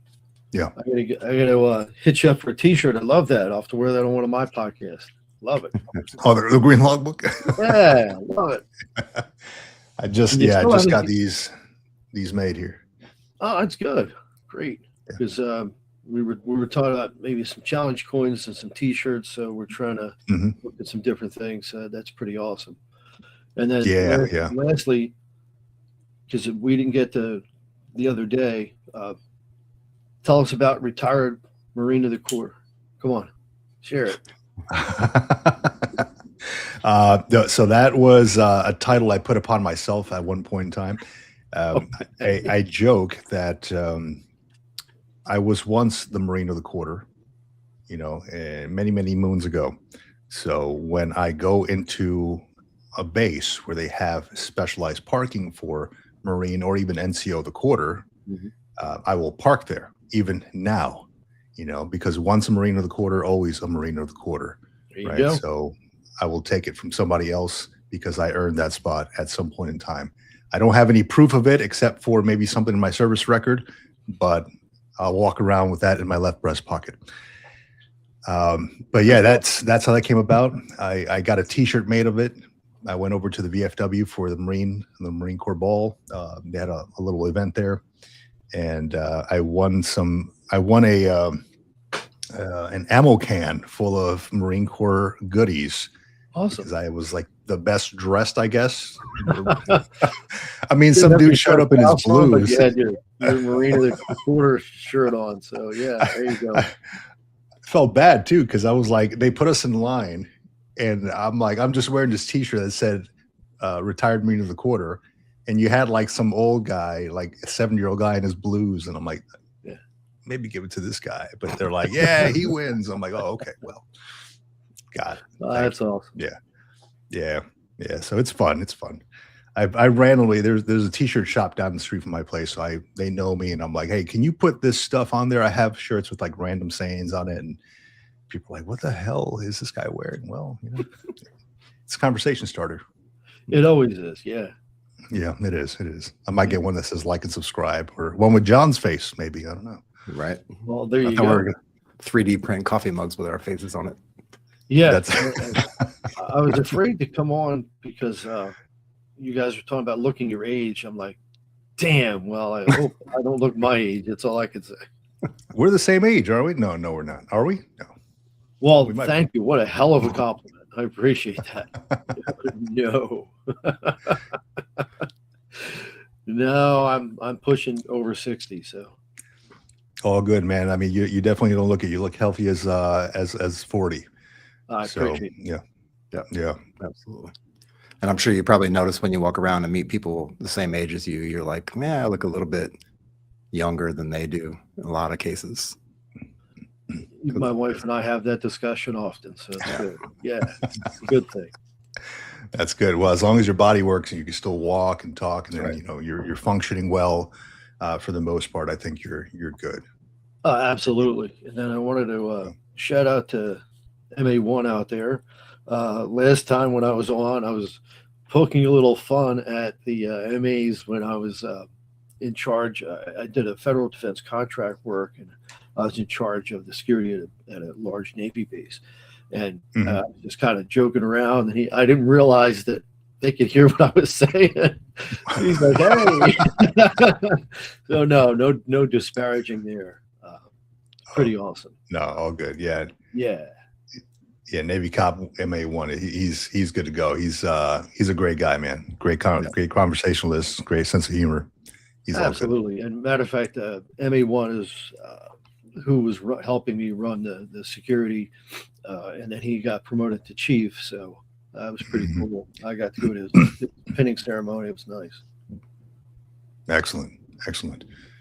yeah, I gotta hit you up for a T-shirt. I love that. I'll have to wear that on one of my podcasts. Love it. Oh, the green logbook. Yeah, love it. I just got these made here. Oh, that's good. Great. Because we were talking about maybe some challenge coins and some T-shirts. So we're trying to look at some different things. That's pretty awesome. And then lastly, because we didn't get to the other day. Tell us about retired Marine of the Corps. Come on, share it. So that was a title I put upon myself at one point in time. I joke that I was once the Marine of the Quarter, many, many moons ago. So when I go into a base where they have specialized parking for Marine or even NCO the Quarter, I will park there. Even now, because once a Marine of the Quarter, always a Marine of the Quarter, right? Go. So I will take it from somebody else because I earned that spot at some point in time. I don't have any proof of it except for maybe something in my service record, but I'll walk around with that in my left breast pocket. But yeah, that's how that came about. I got a T-shirt made of it. I went over to the VFW for the Marine Corps Ball. They had a little event there. And I won an ammo can full of Marine Corps goodies. Awesome. Because I was like the best dressed, I guess. I mean, some dude showed up in his blues. You had your Marine of the Quarter shirt on. So yeah, there you go. I felt bad too, because I was like, they put us in line and I'm like, I'm just wearing this T-shirt that said retired Marine of the Quarter. And you had like some old guy, like a 7-year-old guy in his blues. And I'm like, maybe give it to this guy. But they're like, yeah, he wins. I'm like, oh, okay, well, got it. That's awesome. Yeah. So it's fun. I randomly, there's a T-shirt shop down the street from my place. So they know me and I'm like, hey, can you put this stuff on there? I have shirts with like random sayings on it. And people are like, what the hell is this guy wearing? Well, it's a conversation starter. It always is. Yeah. Yeah, it is. I might get one that says like and subscribe, or one with John's face, maybe. I don't know. Right. Well, there you go. 3D print coffee mugs with our faces on it. Yeah. I was afraid to come on because you guys were talking about looking your age. I'm like, damn, well, I hope I don't look my age. That's all I can say. We're the same age, are we? No, we're not. Are we? No. Well, thank you. What a hell of a compliment. I appreciate that. No. No, I'm pushing over 60, so. All good, man. I mean, you definitely don't look it. You look healthy as 40. I appreciate it. Yeah, absolutely. And I'm sure you probably notice when you walk around and meet people the same age as you, you're like, man, I look a little bit younger than they do in a lot of cases. My wife and I have that discussion often, so it's good. Yeah, it's a good thing. That's good. Well, as long as your body works and you can still walk and talk, and then, you're functioning well, for the most part, I think you're good. Absolutely. And then I wanted to shout out to MA1 out there. Last time when I was on, I was poking a little fun at the MAs when I was in charge. I did a federal defense contract work, and I was in charge of the security at a large Navy base. and just kind of joking around. And I didn't realize that they could hear what I was saying. He's like, "Hey," so no disparaging there. Pretty awesome. No, all good. Yeah. Yeah. Navy Cop MA1. He's good to go. He's a great guy, man. Great conversationalist. Great sense of humor. He's absolutely. And matter of fact, MA1 is who was helping me run the security, and then he got promoted to chief. So that was pretty cool. I got to go to his pinning ceremony. It was nice. Excellent.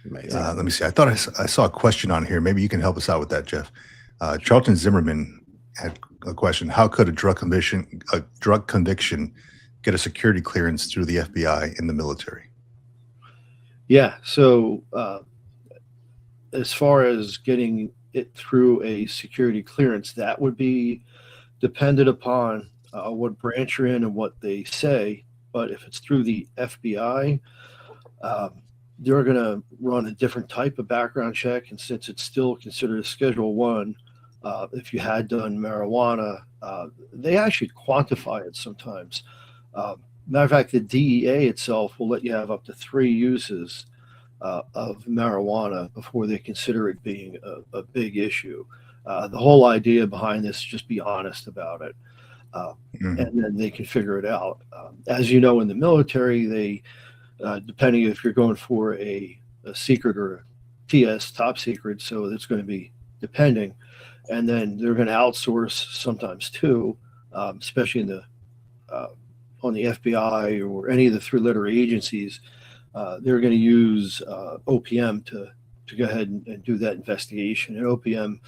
Let me see. I thought I saw a question on here. Maybe you can help us out with that, Jeff. Charlton Zimmerman had a question. How could a drug conviction get a security clearance through the FBI in the military? Yeah. So as far as getting it through a security clearance, that would be dependent upon what branch you're in and what they say. But if it's through the FBI, they're going to run a different type of background check. And since it's still considered a Schedule 1, if you had done marijuana, they actually quantify it sometimes. Matter of fact, the DEA itself will let you have up to 3 uses of marijuana before they consider it being a big issue. The whole idea behind this is just be honest about it. And then they can figure it out. As you know, in the military, they depending if you're going for a secret or a TS, top secret, so it's going to be depending. And then they're going to outsource sometimes too, especially in the on the FBI or any of the 3-letter agencies. They're going to use OPM to go ahead and do that investigation. And OPM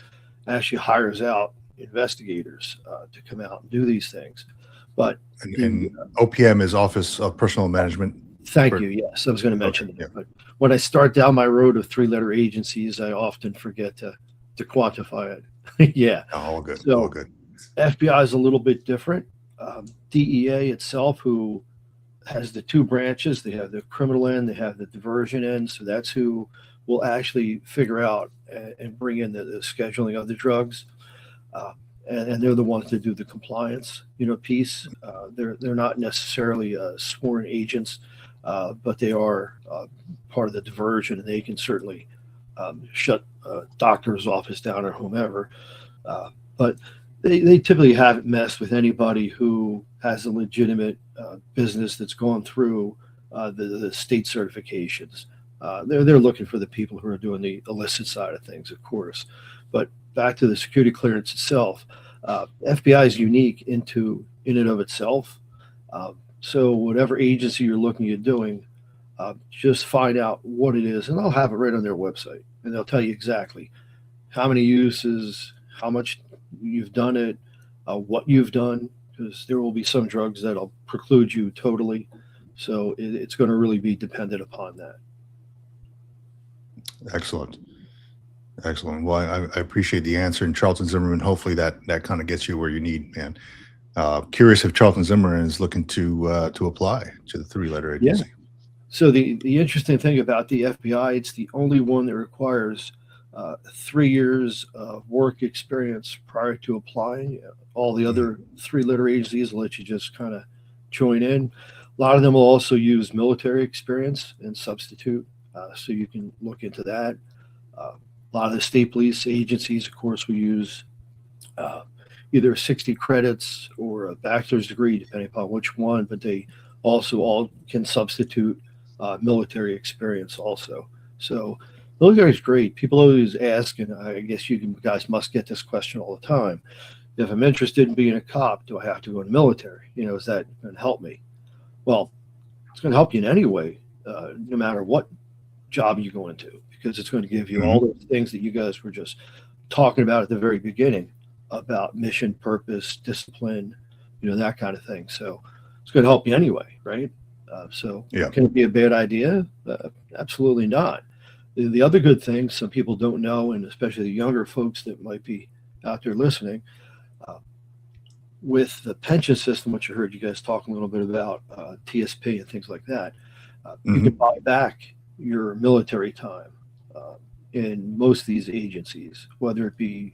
actually hires out investigators to come out and do these things. But and OPM is Office of Personnel Management. Thank you. Yes, I was going to mention that. But when I start down my road of 3-letter agencies, I often forget to quantify it. Yeah. All good. So, all good. FBI is a little bit different. DEA itself, who has the 2 branches, they have the criminal end, they have the diversion end. So that's who will actually figure out and bring in the scheduling of the drugs. And they're the ones that do the compliance, piece. They're not necessarily sworn agents, but they are part of the diversion, and they can certainly shut a doctor's office down or whomever. But they typically haven't messed with anybody who has a legitimate business that's gone through the state certifications. They're looking for the people who are doing the illicit side of things, of course. But back to the security clearance itself, FBI is unique in and of itself. So whatever agency you're looking at doing, just find out what it is, and they'll have it right on their website, and they'll tell you exactly how many uses, how much you've done it, what you've done, because there will be some drugs that'll preclude you totally. So it's going to really be dependent upon that. Excellent. Well, I appreciate the answer. And Charlton Zimmerman, hopefully that kind of gets you where you need, man. Curious if Charlton Zimmerman is looking to apply to the 3-letter agency. Yeah. So the interesting thing about the FBI, it's the only one that requires 3 years of work experience prior to applying. All the other 3-letter agencies will let you just kind of join in. A lot of them will also use military experience and substitute, so you can look into that. A lot of the state police agencies, of course, will use either 60 credits or a bachelor's degree, depending upon which one, but they also all can substitute military experience also. So military is great. People always ask, and I guess you guys must get this question all the time. If I'm interested in being a cop, do I have to go in the military? Is that going to help me? Well, it's going to help you in any way, no matter what job you go into, because it's going to give you all those things that you guys were just talking about at the very beginning about mission, purpose, discipline, that kind of thing. So it's going to help you anyway, right? Can it be a bad idea? Absolutely not. The other good thing some people don't know, and especially the younger folks that might be out there listening, with the pension system, which I heard you guys talk a little bit about, TSP and things like that, you can buy back your military time in most of these agencies, whether it be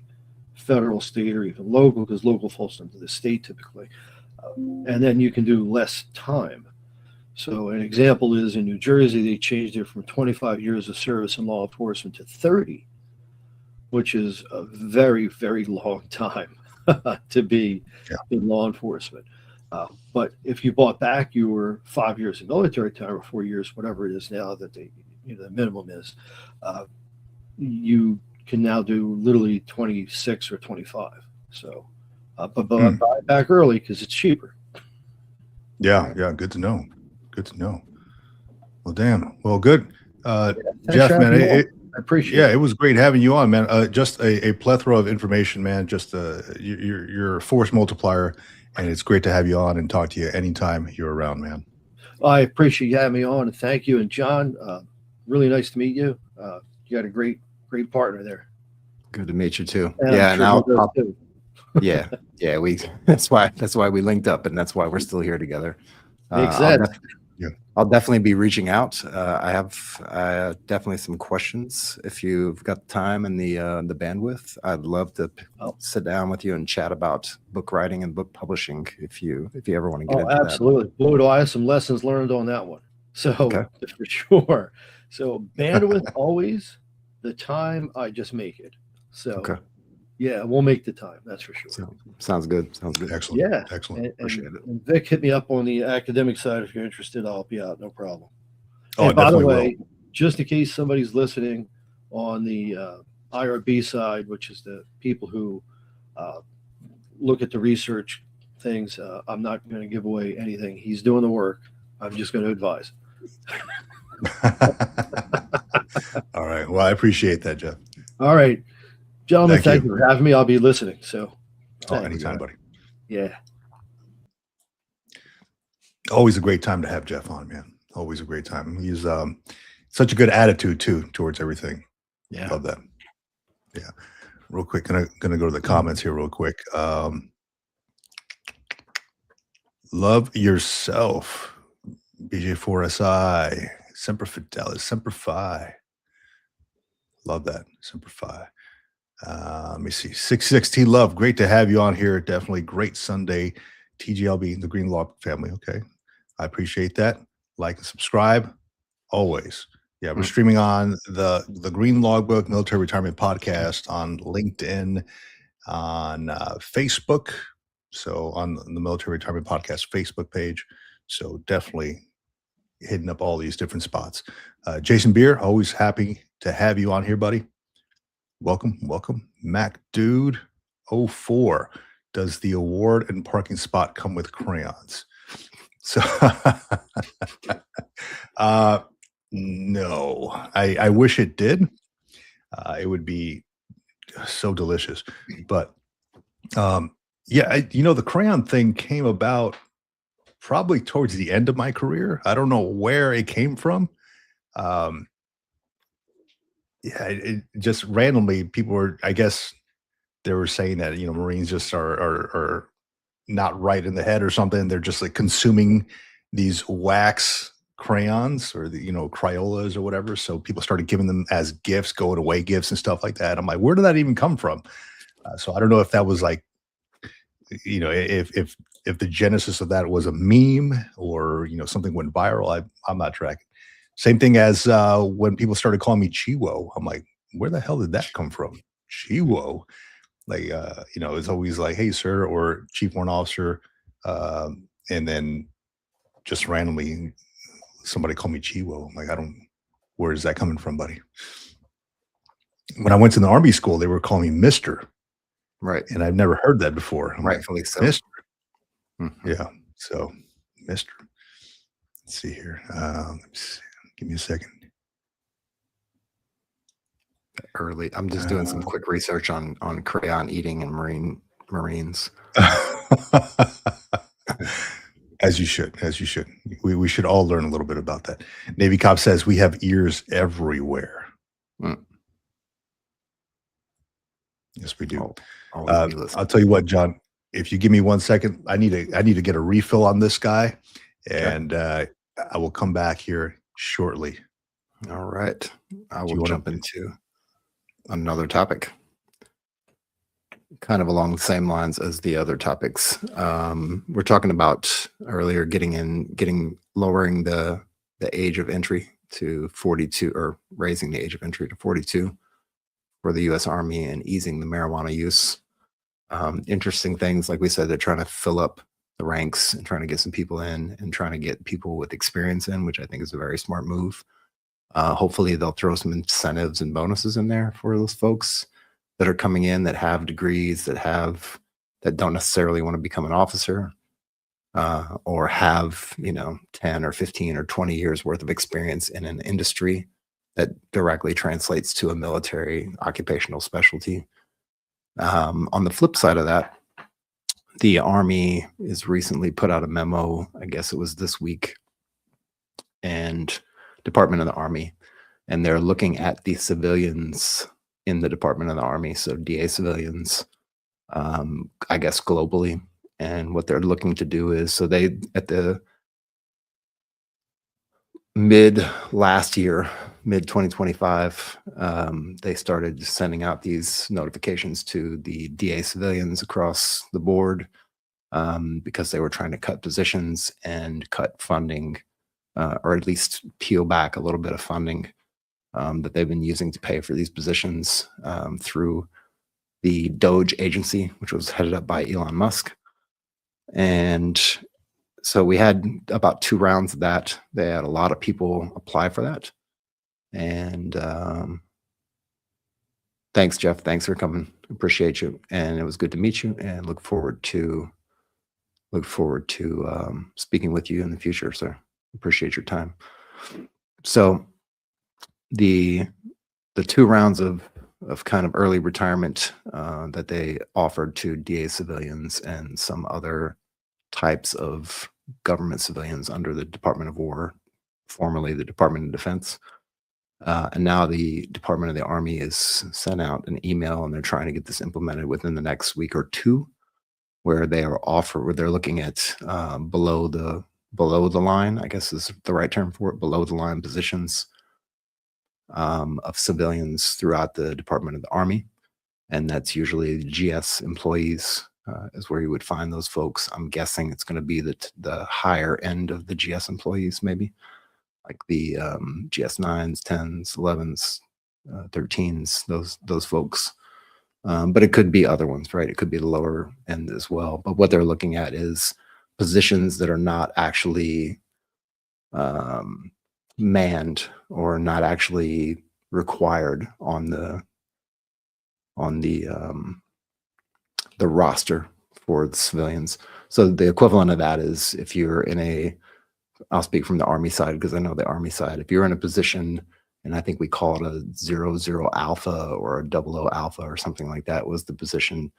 federal, state, or even local, because local falls under the state typically. And then you can do less time. So an example is in New Jersey, they changed it from 25 years of service in law enforcement to 30, which is a very, very long time to be in law enforcement. But if you bought back your 5 years of military time or 4 years, whatever it is now that the minimum is, you can now do literally 26 or 25. So, but buy it back early because it's cheaper. Yeah. Good to know. Good to know. Well, damn. Well, good. Jeff, man, I appreciate it. Yeah, it was great having you on, man. Just a plethora of information, man. Just you're a force multiplier, and it's great to have you on and talk to you anytime you're around, man. I appreciate you having me on, and thank you. And John, really nice to meet you. You got a great partner there. Good to meet you too. And yeah, sure yeah. We that's why we linked up, and that's why we're still here together. Exactly. I'll definitely be reaching out. I have definitely some questions. If you've got the time and the bandwidth, I'd love to sit down with you and chat about book writing and book publishing. If you ever want to get into absolutely. Boy, do I have some lessons learned on that one. So for sure. So bandwidth always. The time, I just make it. So yeah, we'll make the time. That's for sure. Sounds good. Excellent. Yeah, excellent. Appreciate it. And Vic, hit me up on the academic side if you're interested. I'll help you out. No problem. Oh, and by the definitely way, just in case somebody's listening on the IRB side, which is the people who look at the research things, I'm not going to give away anything. He's doing the work. I'm just going to advise. All right. Well, I appreciate that, Jeff. All right. Gentlemen, Thank thank you for having me. I'll be listening. So, anytime, buddy. Yeah. Always a great time to have Jeff on, man. Always a great time. He's such a good attitude too towards everything. Yeah, love that. Yeah. Real quick, gonna go to the comments here real quick. Love yourself, BJ4SI, Semper Fidelis, Semper Fi. Love that, Semper Fi. Let me see. 616 Love, great to have you on here. Definitely great Sunday. TGLB, the Green Law family. Okay. I appreciate that. Like and subscribe. Always. Yeah, we're streaming on the Green Logbook Military Retirement Podcast on LinkedIn, on Facebook. So on the Military Retirement Podcast Facebook page. So definitely hitting up all these different spots. Jason Beer, always happy to have you on here, buddy. Welcome. Mac Dude 04. Does the award and parking spot come with crayons? So no, I wish it did. It would be so delicious. But the crayon thing came about probably towards the end of my career. I don't know where it came from. It just randomly people were, I guess they were saying that, Marines just are not right in the head or something. They're just like consuming these wax crayons or the, Crayolas or whatever. So people started giving them as gifts, going away gifts and stuff like that. I'm like, where did that even come from? So I don't know if that was like, if the genesis of that was a meme or, something went viral. I'm not tracking. Same thing as when people started calling me Chiwo. I'm like, where the hell did that come from? Chiwo. Like, it's always like, hey, sir, or Chief Warrant Officer. And then just randomly somebody called me Chiwo. I'm like, where is that coming from, buddy? When I went to the Army school, they were calling me Mr. Right. And I've never heard that before. I'm Rightfully like, so. Mr. Mm-hmm. Yeah. So, Mr. Let's see here. Let me see. Give me a second. Early. I'm just doing some quick research on crayon eating and Marines. As you should. We should all learn a little bit about that. Navy Cop says we have ears everywhere. Yes, we do. I'll tell you what, John. If you give me 1 second, I need to get a refill on this guy, and I will come back here shortly. All right. I will jump into another topic. kind of along the same lines as the other topics. We're talking about earlier lowering the age of entry to 42, or raising the age of entry to 42 for the U.S. Army, and easing the marijuana use. Interesting things, like we said, they're trying to fill up the ranks and trying to get some people in and trying to get people with experience in, which I think is a very smart move. Hopefully they'll throw some incentives and bonuses in there for those folks that are coming in that have degrees, that don't necessarily want to become an officer, or have 10 or 15 or 20 years worth of experience in an industry that directly translates to a military occupational specialty. On the flip side of that, the Army has recently put out a memo, I guess it was this week, and Department of the Army, and they're looking at the civilians in the Department of the Army, so DA civilians, I guess globally. And what they're looking to do is, so they, at the mid 2025, they started sending out these notifications to the DA civilians across the board, because they were trying to cut positions and cut funding, or at least peel back a little bit of funding that they've been using to pay for these positions through the Doge agency, which was headed up by Elon Musk. And so we had about 2 rounds of that. They had a lot of people apply for that. And thanks, Jeff. Thanks for coming. Appreciate you. And it was good to meet you, and look forward to speaking with you in the future, sir. Appreciate your time. So the 2 rounds of kind of early retirement that they offered to DA civilians and some other types of government civilians under the Department of War, formerly the Department of Defense. And now the Department of the Army has sent out an email, and they're trying to get this implemented within the next week or 2, where they're looking at below the line, I guess is the right term for it, below the line positions of civilians throughout the Department of the Army. And that's usually GS employees, is where you would find those folks. I'm guessing it's going to be the higher end of the GS employees, maybe like the GS 9s, 10s, 11s, 13s, those folks. But it could be other ones, right? It could be the lower end as well. But what they're looking at is positions that are not actually manned, or not actually required on the roster for the civilians. So the equivalent of that is, if you're in I'll speak from the Army side because I know the Army side. If you're in a position, and I think we call it a 00 Alpha or a 00 Alpha or something like that was the position,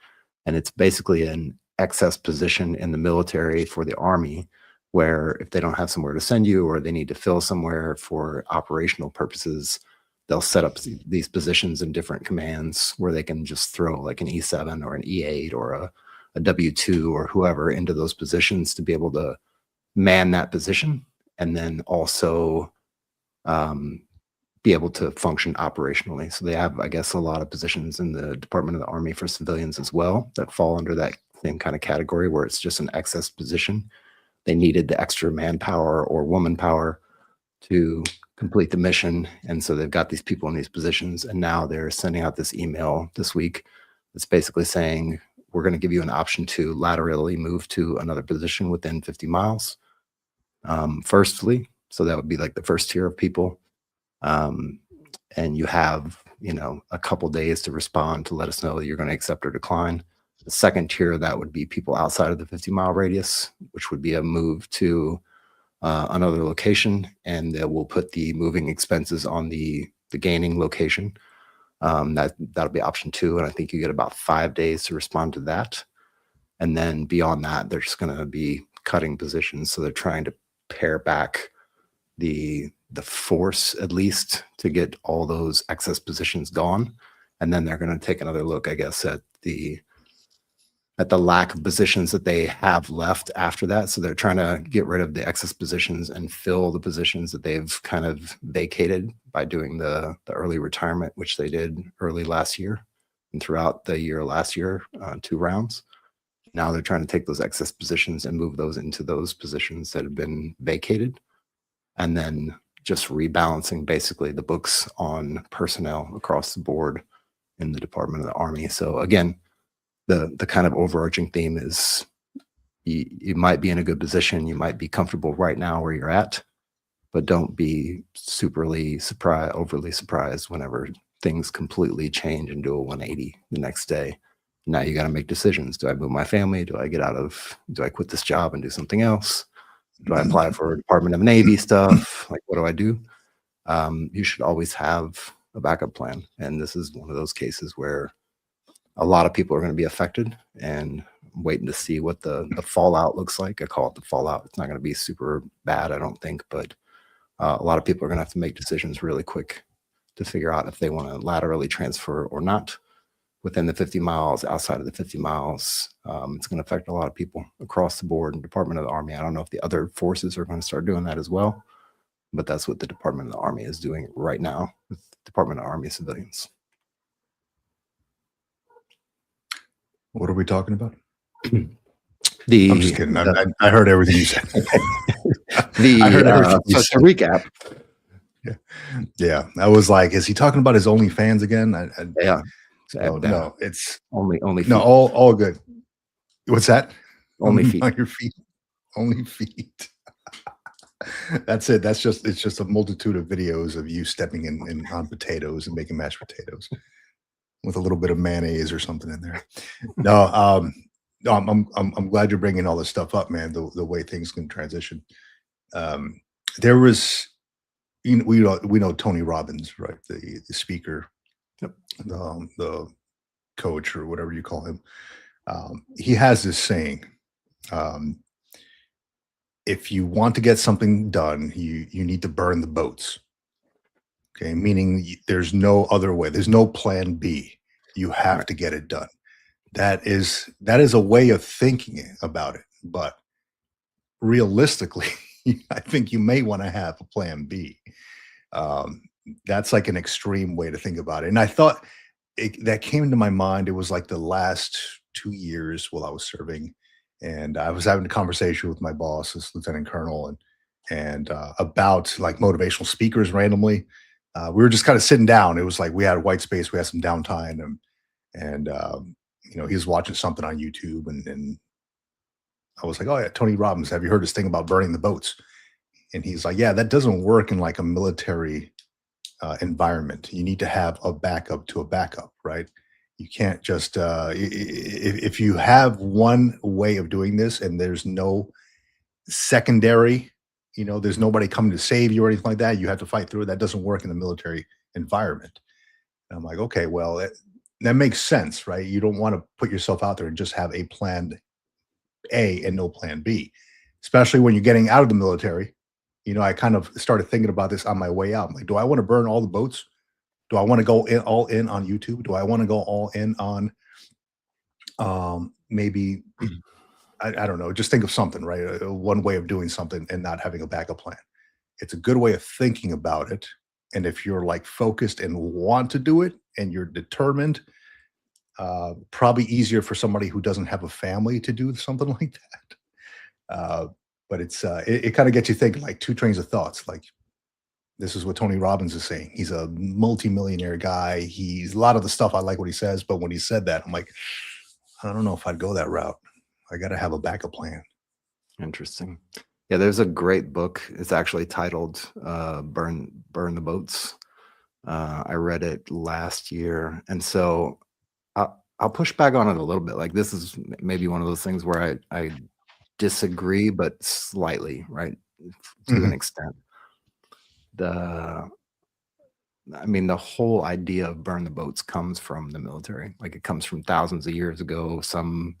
and it's basically an excess position in the military for the Army, where if they don't have somewhere to send you, or they need to fill somewhere for operational purposes, they'll set up these positions in different commands where they can just throw like an E7 or an E8 or a W2 or whoever into those positions to be able to man that position, and then also be able to function operationally. So they have, I guess, a lot of positions in the Department of the Army for civilians as well that fall under that same kind of category, where it's just an excess position. They needed the extra manpower or woman power to complete the mission. And so they've got these people in these positions, and now they're sending out this email this week that's basically saying, we're going to give you an option to laterally move to another position within 50 miles. Firstly, so that would be like the first tier of people. And you have, a couple days to respond to let us know that you're going to accept or decline. The second tier, that would be people outside of the 50-mile radius, which would be a move to another location, and that will put the moving expenses on the gaining location. That'll be option 2, and I think you get about 5 days to respond to that. And then beyond that, they're just going to be cutting positions. So they're trying to pare back the force, at least, to get all those excess positions gone. And then they're going to take another look, I guess, at the lack of positions that they have left after that. So they're trying to get rid of the excess positions and fill the positions that they've kind of vacated by doing the early retirement, which they did early last year and throughout the year last year, 2 rounds. Now they're trying to take those excess positions and move those into those positions that have been vacated, and then just rebalancing basically the books on personnel across the board in the Department of the Army. So again, the kind of overarching theme is you might be in a good position, you might be comfortable right now where you're at, but don't be overly surprised whenever things completely change and do a 180 the next day. Now you got to make decisions. Do I move my family? Do I quit this job and do something else? Do I apply for Department of Navy stuff? Like, what do I do? You should always have a backup plan. And this is one of those cases where a lot of people are going to be affected, and I'm waiting to see what the fallout looks like. I call it the fallout. It's not going to be super bad, I don't think, but a lot of people are going to have to make decisions really quick to figure out if they want to laterally transfer or not within the 50 miles, outside of the 50 miles. It's going to affect a lot of people across the board in Department of the Army. I don't know if the other forces are going to start doing that as well, but that's what the Department of the Army is doing right now with Department of Army civilians. What are we talking about? I'm just kidding. I heard everything you said. I heard everything you said. To recap. Yeah. I was like, is he talking about his OnlyFans again? Yeah. No, it's only feet. No, all good. What's that? Only feet. On your feet. Only feet. That's it. It's just a multitude of videos of you stepping in on potatoes and making mashed potatoes with a little bit of mayonnaise or something in there. No, I'm glad you're bringing all this stuff up, man. The way things can transition. There was, we know Tony Robbins, right? The speaker, yep. The coach or whatever you call him. He has this saying: if you want to get something done, you need to burn the boats. Okay, meaning there's no other way. There's no plan B. You have to get it done. That is a way of thinking about it. But realistically, I think you may want to have a plan B. That's like an extreme way to think about it. And I thought that came into my mind. It was like the last 2 years while I was serving, and I was having a conversation with my boss, this lieutenant colonel, and about like motivational speakers randomly. We were just kind of sitting down. It was like we had a white space, we had some downtime, and he was watching something on YouTube, and I was like, oh yeah, Tony Robbins, have you heard this thing about burning the boats? And he's like, yeah, that doesn't work in like a military environment. You need to have a backup to a backup, right? You can't just, if you have one way of doing this and there's no secondary, there's nobody coming to save you or anything like that, you have to fight through it. That doesn't work in the military environment. And I'm like, okay, well, that makes sense, right? You don't want to put yourself out there and just have a plan A and no plan B, especially when you're getting out of the military. I kind of started thinking about this on my way out. I'm like, do I want to burn all the boats? Do I want to go all in on YouTube? Do I want to go all in on maybe, I don't know, just think of something, right? One way of doing something and not having a backup plan. It's a good way of thinking about it. And if you're like focused and want to do it and you're determined, probably easier for somebody who doesn't have a family to do something like that. But it kind of gets you thinking, like two trains of thoughts. Like, this is what Tony Robbins is saying. He's a multimillionaire guy. He's a lot of the stuff, I like what he says, but when he said that, I'm like, I don't know if I'd go that route. I got to have a backup plan. Interesting. Yeah, there's a great book. It's actually titled Burn the Boats. I read it last year. And so I'll push back on it a little bit. Like, this is maybe one of those things where I disagree, but slightly, right? To an extent. The whole idea of burn the boats comes from the military. Like, it comes from thousands of years ago, some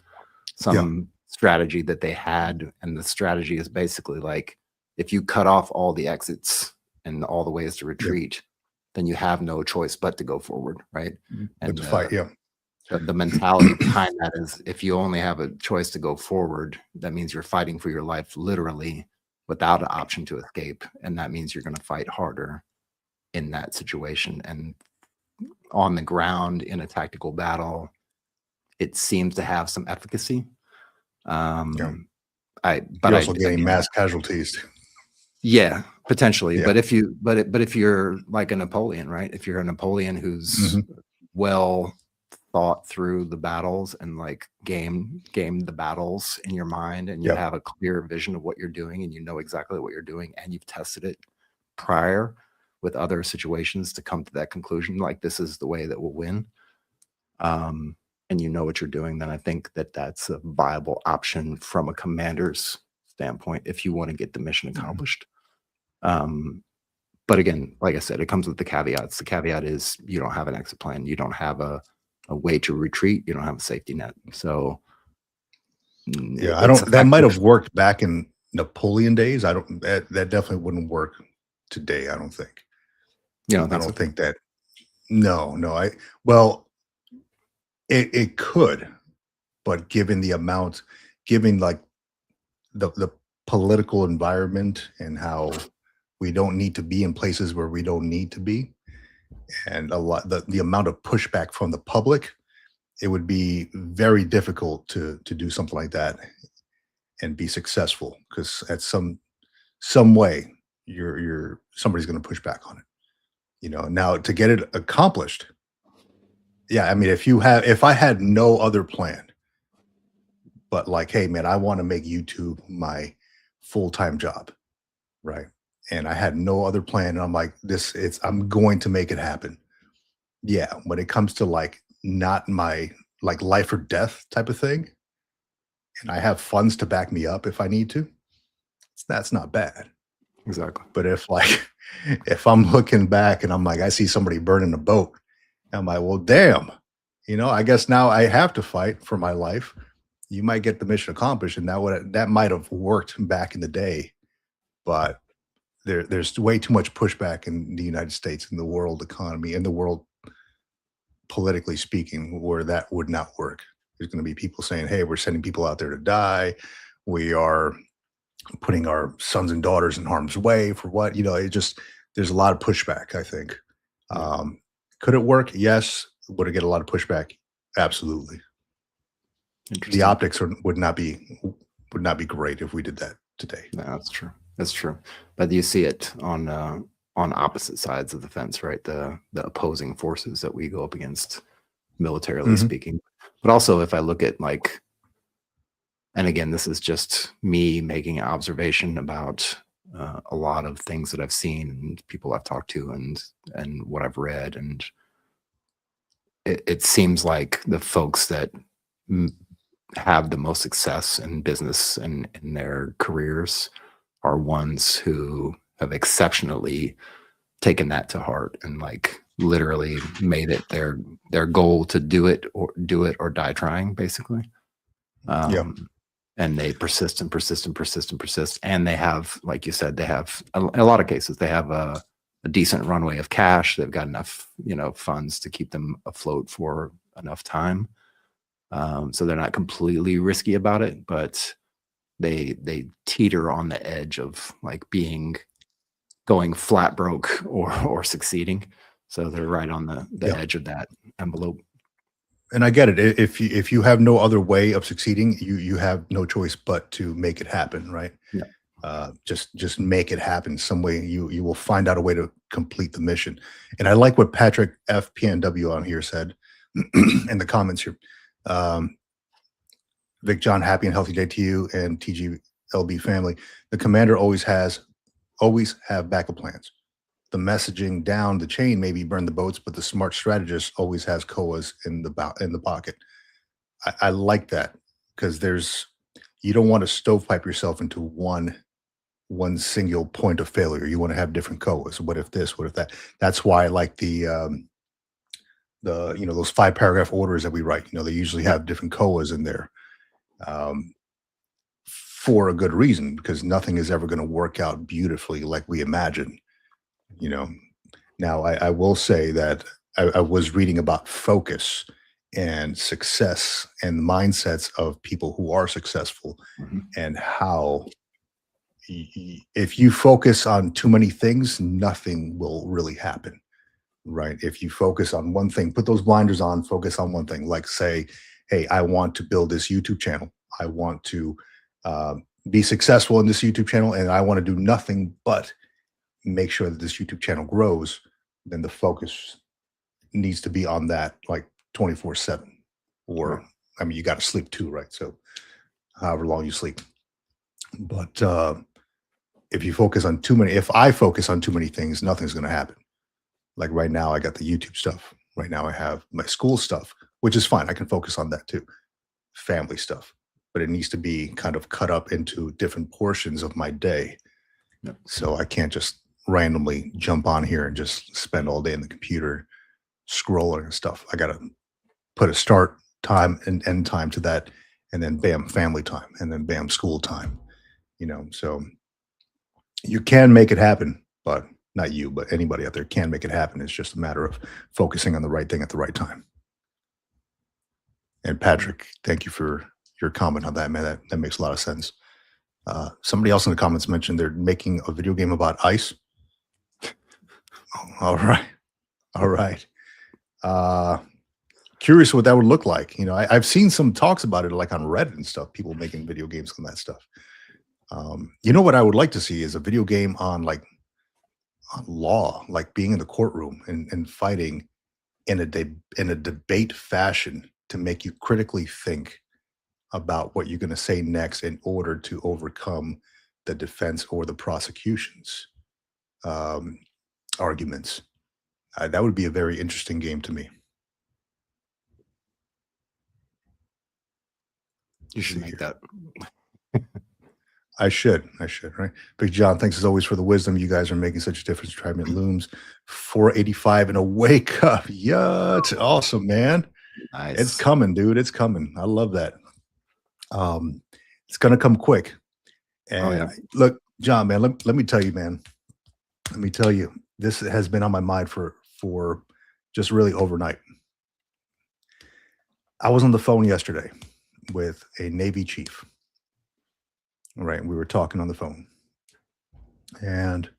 strategy that they had. And the strategy is basically like, if you cut off all the exits and all the ways to retreat, then you have no choice but to go forward, right? And fight, the mentality behind that is, if you only have a choice to go forward, that means you're fighting for your life literally without an option to escape. And that means you're going to fight harder in that situation. And on the ground in a tactical battle, it seems to have some efficacy. Yeah. But you're also getting again, mass casualties. yeah, potentially. Yeah. But if you're like a Napoleon, right? If you're a Napoleon who's well thought through the battles and like game the battles in your mind, and you have a clear vision of what you're doing, and you know exactly what you're doing, and you've tested it prior with other situations to come to that conclusion, like this is the way that will win, and you know what you're doing, then I think that that's a viable option from a commander's standpoint if you want to get the mission accomplished. But again, like I said, it comes with the caveats. The caveat is you don't have an exit plan. You don't have a way to retreat. You don't have a safety net. So that might have worked back in Napoleon days. That definitely wouldn't work today, I don't think. I don't think that. No. It could, but given like the political environment and how we don't need to be in places where we don't need to be, and the amount of pushback from the public, it would be very difficult to do something like that and be successful, because at some way somebody's going to push back on it. Now to get it accomplished, I mean, if I had no other plan, but like, hey man, I want to make YouTube my full-time job, right? And I had no other plan, and I'm like, I'm going to make it happen. Yeah, when it comes to like not my like life or death type of thing, and I have funds to back me up if I need to, that's not bad. Exactly. But if I'm looking back and I'm like, I see somebody burning a boat, I'm like, well, damn, I guess now I have to fight for my life. You might get the mission accomplished, and that might have worked back in the day, but there's way too much pushback in the United States, in the world economy, in the world politically speaking, where that would not work. There's going to be people saying, hey, we're sending people out there to die. We are putting our sons and daughters in harm's way for what? There's a lot of pushback, I think. Could it work? Yes. Would it get a lot of pushback? Absolutely. The optics would not be great if we did that today. No, that's true. That's true. But you see it on opposite sides of the fence, right? The opposing forces that we go up against, militarily speaking. But also, if I look at like, and again, this is just me making an observation about a lot of things that I've seen and people I've talked to and what I've read, and it seems like the folks that have the most success in business and in their careers are ones who have exceptionally taken that to heart and like literally made it their goal to do it or die trying, basically. And they persist and persist and persist and persist. And they have, like you said, they have in a lot of cases, they have a decent runway of cash. They've got enough, funds to keep them afloat for enough time. So they're not completely risky about it, but they teeter on the edge of like going flat broke or succeeding. So they're right on the edge of that envelope. And I get it. If you have no other way of succeeding, you have no choice but to make it happen, right? Yeah. Just make it happen some way. You will find out a way to complete the mission. And I like what Patrick FPNW on here said in the comments here. Vic John, happy and healthy day to you and TGLB family. The commander always have backup plans. The messaging down the chain maybe burn the boats, but the smart strategist always has COAs in the pocket. I like that, because you don't want to stovepipe yourself into one single point of failure. You want to have different COAs. What if this? What if that? That's why I like the those 5-paragraph orders that we write. They usually have different COAs in there for a good reason, because nothing is ever going to work out beautifully like we imagine. Now I will say that I was reading about focus and success and mindsets of people who are successful, and how if you focus on too many things, nothing will really happen. right? If you focus on one thing, put those blinders on, focus on one thing. Like say, hey, I want to build this YouTube channel. I want to be successful in this YouTube channel, and I want to do nothing but make sure that this YouTube channel grows. Then the focus needs to be on that, like 24/7. Or, Right. I mean, you got to sleep too, right? So, however long you sleep. But if you focus on too many, if I focus on too many things, nothing's going to happen. Like right now, I got the YouTube stuff. Right now, I have my school stuff, which is fine. I can focus on that too. Family stuff, but it needs to be kind of cut up into different portions of my day. Yep. So I can't just randomly jump on here and just spend all day in the computer scrolling and stuff. I got to put a start time and end time to that, and then bam, family time, and then bam, school time. So you can make it happen, but not you, but anybody out there can make it happen. It's just a matter of focusing on the right thing at the right time. And Patrick, thank you for your comment on that, man. That makes a lot of sense. Somebody else in the comments mentioned they're making a video game about ice. All right. Curious what that would look like. I've seen some talks about it, like on Reddit and stuff, people making video games on that stuff. What I would like to see is a video game on on law, like being in the courtroom and fighting in a debate fashion to make you critically think about what you're going to say next in order to overcome the defense or the prosecution's arguments. That would be a very interesting game to me. You should make that. I should, right? Big John, thanks as always for the wisdom. You guys are making such a difference. Tribement looms 485 and a wake up. Yeah, it's awesome, man. Nice. It's coming, dude. It's coming. I love that. It's gonna come quick. And look, John, man, let me tell you, man. Let me tell you, this has been on my mind for just really overnight. I was on the phone yesterday with a Navy chief. Right, we were talking on the phone, and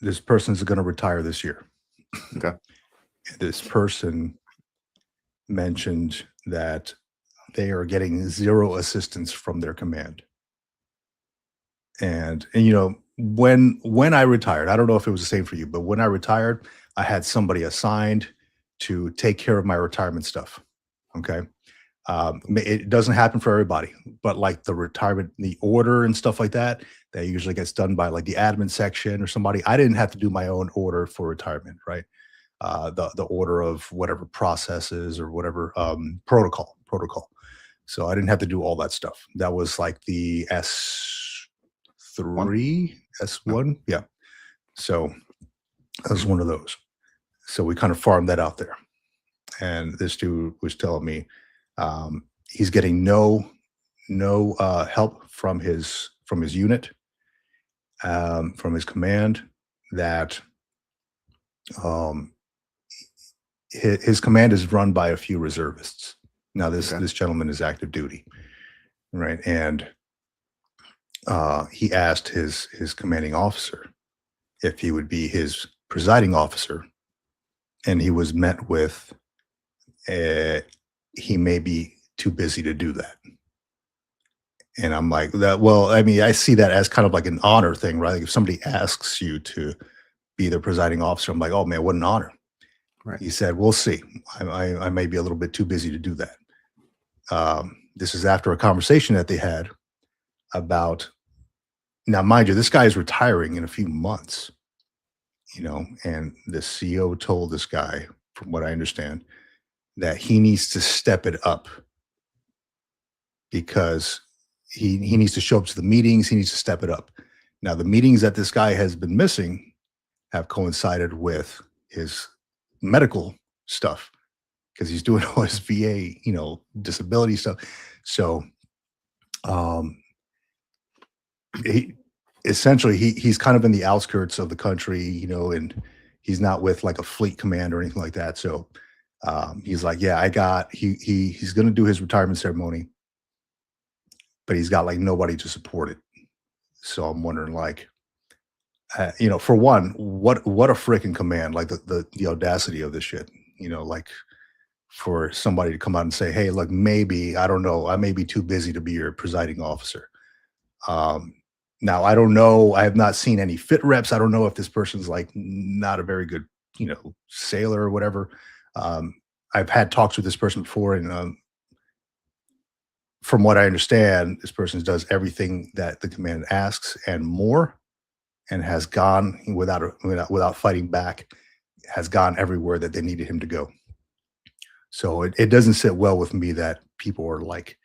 this person's going to retire this year. Okay. This person mentioned that they are getting zero assistance from their command. And when I retired, I don't know if it was the same for you, but when I retired, I had somebody assigned to take care of my retirement stuff. Okay. It doesn't happen for everybody, but like the retirement, the order and stuff like that usually gets done by like the admin section or somebody. I didn't have to do my own order for retirement, right? The order of whatever processes or whatever protocol. So I didn't have to do all that stuff. That was like the S1. Yeah. So that was one of those. So we kind of farmed that out there. And this dude was telling me, he's getting no help from his unit, from his command. That his command is run by a few reservists. Now this gentleman is active duty, right? And he asked his commanding officer if he would be his presiding officer, and he was met with he may be too busy to do that. And I'm like, well, I mean, I see that as kind of like an honor thing, right? Like if somebody asks you to be the presiding officer, I'm like, oh man, what an honor. Right. He said, we'll see. I may be a little bit too busy to do that. This is after a conversation that they had about, now mind you, this guy is retiring in a few months, and the CEO told this guy, from what I understand, that he needs to step it up because he needs to show up to the meetings. He needs to step it up. Now, the meetings that this guy has been missing have coincided with his medical stuff because he's doing all his VA, disability stuff. So, he's kind of in the outskirts of the country, and he's not with like a fleet command or anything like that. So, he's like, yeah, he's going to do his retirement ceremony, but he's got like nobody to support it. So I'm wondering, like, For one, what a freaking command! Like the audacity of this shit. Like for somebody to come out and say, "Hey, look, maybe I don't know, I may be too busy to be your presiding officer." Um, Now I don't know. I have not seen any fit reps. I don't know if this person's like not a very good, sailor or whatever. Um, I've had talks with this person before, and from what I understand, this person does everything that the command asks and more, and has gone without fighting back, has gone everywhere that they needed him to go. So it doesn't sit well with me that people are like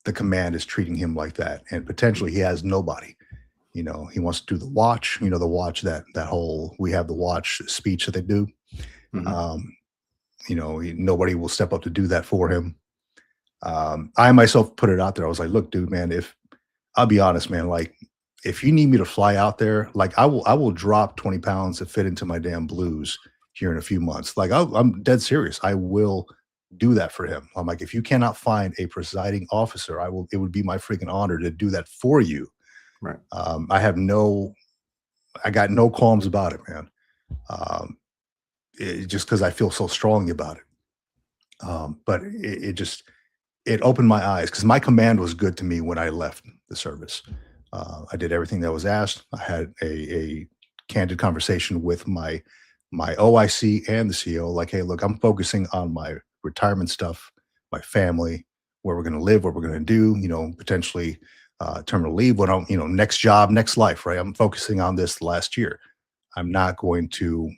the command is treating him like that, and potentially he has nobody. He wants to do the watch. The watch that whole "we have the watch" speech that they do. Mhm. Nobody will step up to do that for him. I myself put it out there. I was like, look, dude, man, if I'll be honest, man, like if you need me to fly out there, like I will drop 20 pounds to fit into my damn blues here in a few months. Like I'm dead serious. I will do that for him. I'm like, if you cannot find a presiding officer, it would be my freaking honor to do that for you. Right. I got no qualms about it, man. Just because I feel so strongly about it. But it opened my eyes because my command was good to me when I left the service. I did everything that was asked. I had a candid conversation with my OIC and the CO. Like, hey, look, I'm focusing on my retirement stuff, my family, where we're going to live, what we're going to do. Potentially terminal leave. What next job, next life. Right. I'm focusing on this last year. I'm not going to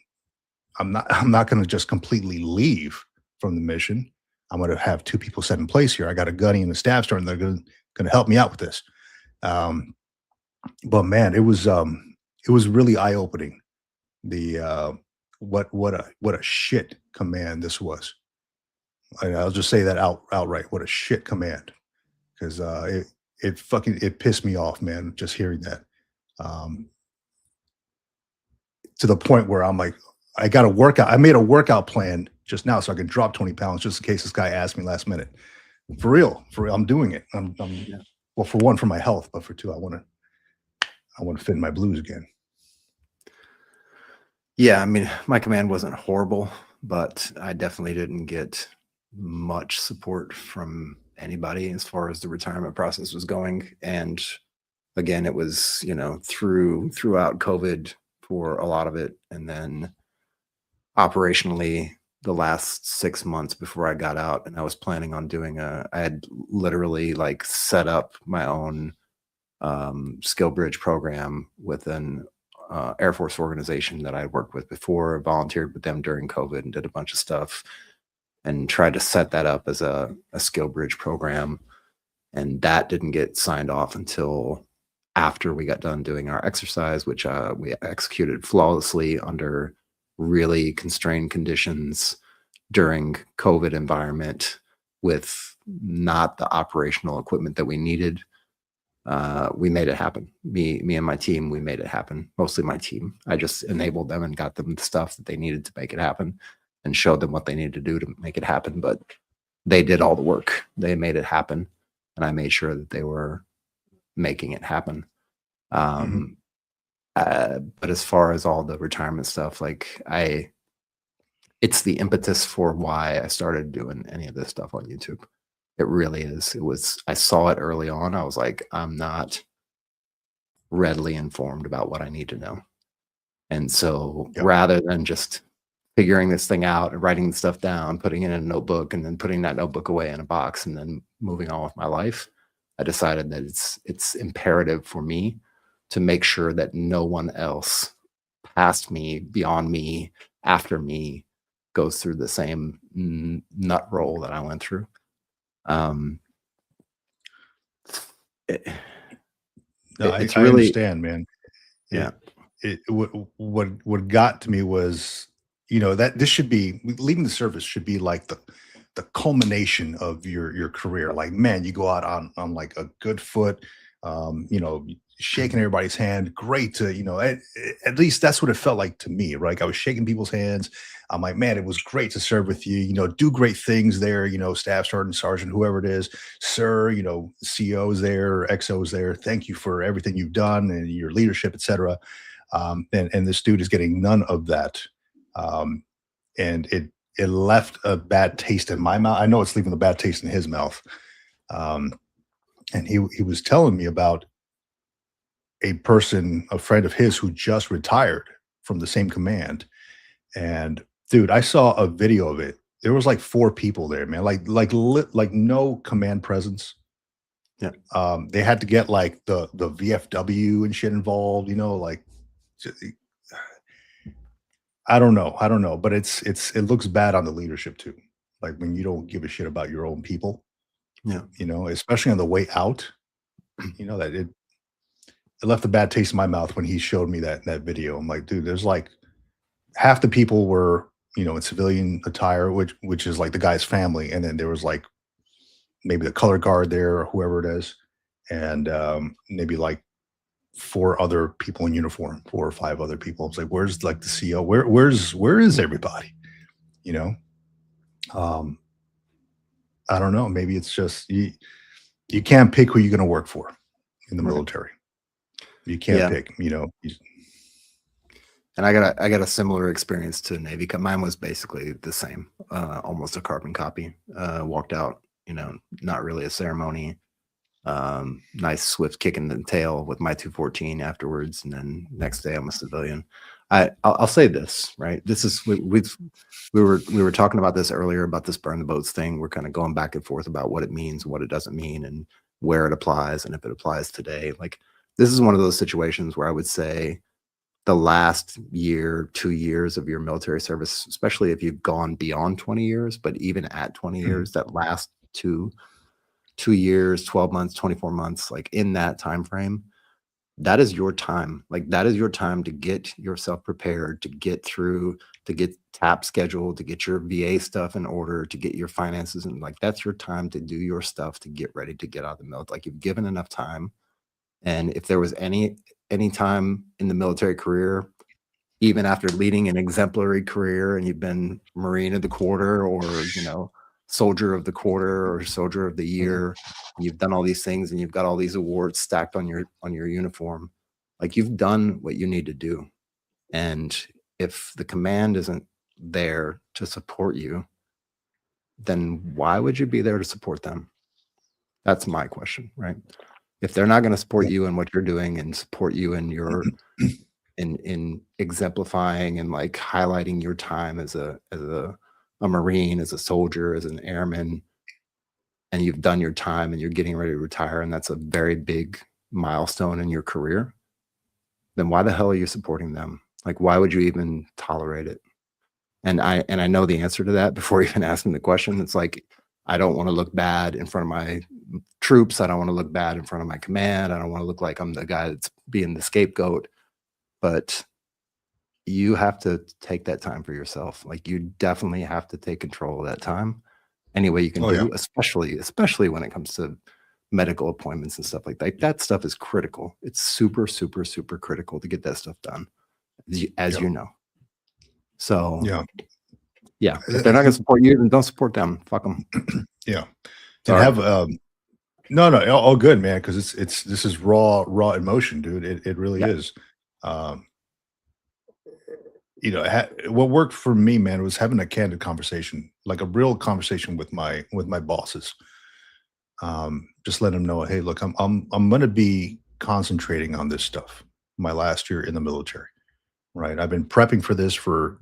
just completely leave from the mission. I'm going to have two people set in place here. I got a gunny and a staff sergeant. They're going to help me out with this. But man, it was really eye opening. What a shit command this was. And I'll just say that outright. What a shit command, because it pissed me off, man. Just hearing that, to the point where I'm like, I got a workout. I made a workout plan just now so I can drop 20 pounds just in case this guy asked me last minute. For real, I'm doing it. Well, for one, for my health, but for two, I want to fit in my blues again. Yeah, I mean, my command wasn't horrible, but I definitely didn't get much support from anybody as far as the retirement process was going. And again, it was, throughout COVID for a lot of it. And then operationally the last 6 months before I got out, and I was planning on doing I had literally like set up my own skill bridge program with an Air Force organization that I worked with before, volunteered with them during COVID and did a bunch of stuff and tried to set that up as a skill bridge program. And that didn't get signed off until after we got done doing our exercise, which we executed flawlessly under really constrained conditions during COVID environment with not the operational equipment that we needed. We made it happen. Me and my team, we made it happen. Mostly my team. I just enabled them and got them the stuff that they needed to make it happen and showed them what they needed to do to make it happen. But they did all the work. They made it happen. And I made sure that they were making it happen. But as far as all the retirement stuff, like it's the impetus for why I started doing any of this stuff on YouTube. It really is. I saw it early on. I was like, I'm not readily informed about what I need to know. And so rather than just figuring this thing out and writing stuff down, putting it in a notebook and then putting that notebook away in a box and then moving on with my life, I decided that it's imperative for me to make sure that no one else past me, beyond me, after me goes through the same nut roll that I went through. I understand, man. Yeah. What got to me was, that this should be, leaving the service should be like the culmination of your career. Like, man, you go out on like a good foot, shaking everybody's hand. Great to, at least that's what it felt like to me, right? I was shaking people's hands. I'm like, man, it was great to serve with you, do great things there, staff sergeant, whoever it is, sir, CO's there, XO's there. Thank you for everything you've done and your leadership, etc. And this dude is getting none of that. And it left a bad taste in my mouth. I know it's leaving a bad taste in his mouth. And he was telling me about a friend of his who just retired from the same command. And dude, I saw a video of it. There was like 4 people there, man. Like no command presence. Yeah. They had to get like the VFW and shit involved, like I don't know, but it looks bad on the leadership too. Like when you don't give a shit about your own people. Yeah. Especially on the way out, that it left a bad taste in my mouth when he showed me that video. I'm like, dude, there's like half the people were, in civilian attire, which is like the guy's family. And then there was like maybe the color guard there or whoever it is. And maybe like 4 other people in uniform, 4 or 5 other people. I was like, where's like the CO? Where is everybody? I don't know. Maybe it's just you can't pick who you're going to work for in the military. You can't pick, And I got a similar experience to Navy. Mine was basically the same, almost a carbon copy. Walked out, not really a ceremony. Nice swift kick in the tail with my 214 afterwards, and then next day I'm a civilian. I'll say this, right? This is we were talking about this earlier about this burn the boats thing. We're kind of going back and forth about what it means, what it doesn't mean, and where it applies, and if it applies today. Like this is one of those situations where I would say the last year, 2 years of your military service, especially if you've gone beyond 20 years, but even at 20 years, that last 2 years, 12 months, 24 months, like in that time frame, that is your time. Like that is your time to get yourself prepared, to get through, to get TAP scheduled, to get your VA stuff in order, to get your finances, and like that's your time to do your stuff, to get ready to get out of the military. Like you've given enough time. And if there was any time in the military career, even after leading an exemplary career, and you've been Marine of the Quarter or Soldier of the Quarter or Soldier of the Year, you've done all these things and you've got all these awards stacked on your uniform, like you've done what you need to do. And if the command isn't there to support you, then why would you be there to support them? That's my question, right? If they're not going to support you in what you're doing and support you in your in exemplifying and like highlighting your time as a Marine, as a soldier, as an airman, and you've done your time and you're getting ready to retire, and that's a very big milestone in your career, then why the hell are you supporting them? Like, why would you even tolerate it? And I know the answer to that before even asking the question. It's like, I don't want to look bad in front of my troops. I don't want to look bad in front of my command. I don't want to look like I'm the guy that's being the scapegoat. But you have to take that time for yourself. Like you definitely have to take control of that time any way you can do, especially when it comes to medical appointments and stuff like that. That stuff is critical. It's super, super, super critical to get that stuff done, as you know. So yeah, if they're not going to support you, then don't support them. Fuck them. Yeah. To have no, all good, man. Because this is raw emotion, dude. It really is. What worked for me, man, was having a candid conversation, like a real conversation with my bosses. Just let them know, hey, look, I'm going to be concentrating on this stuff my last year in the military, right? I've been prepping for this for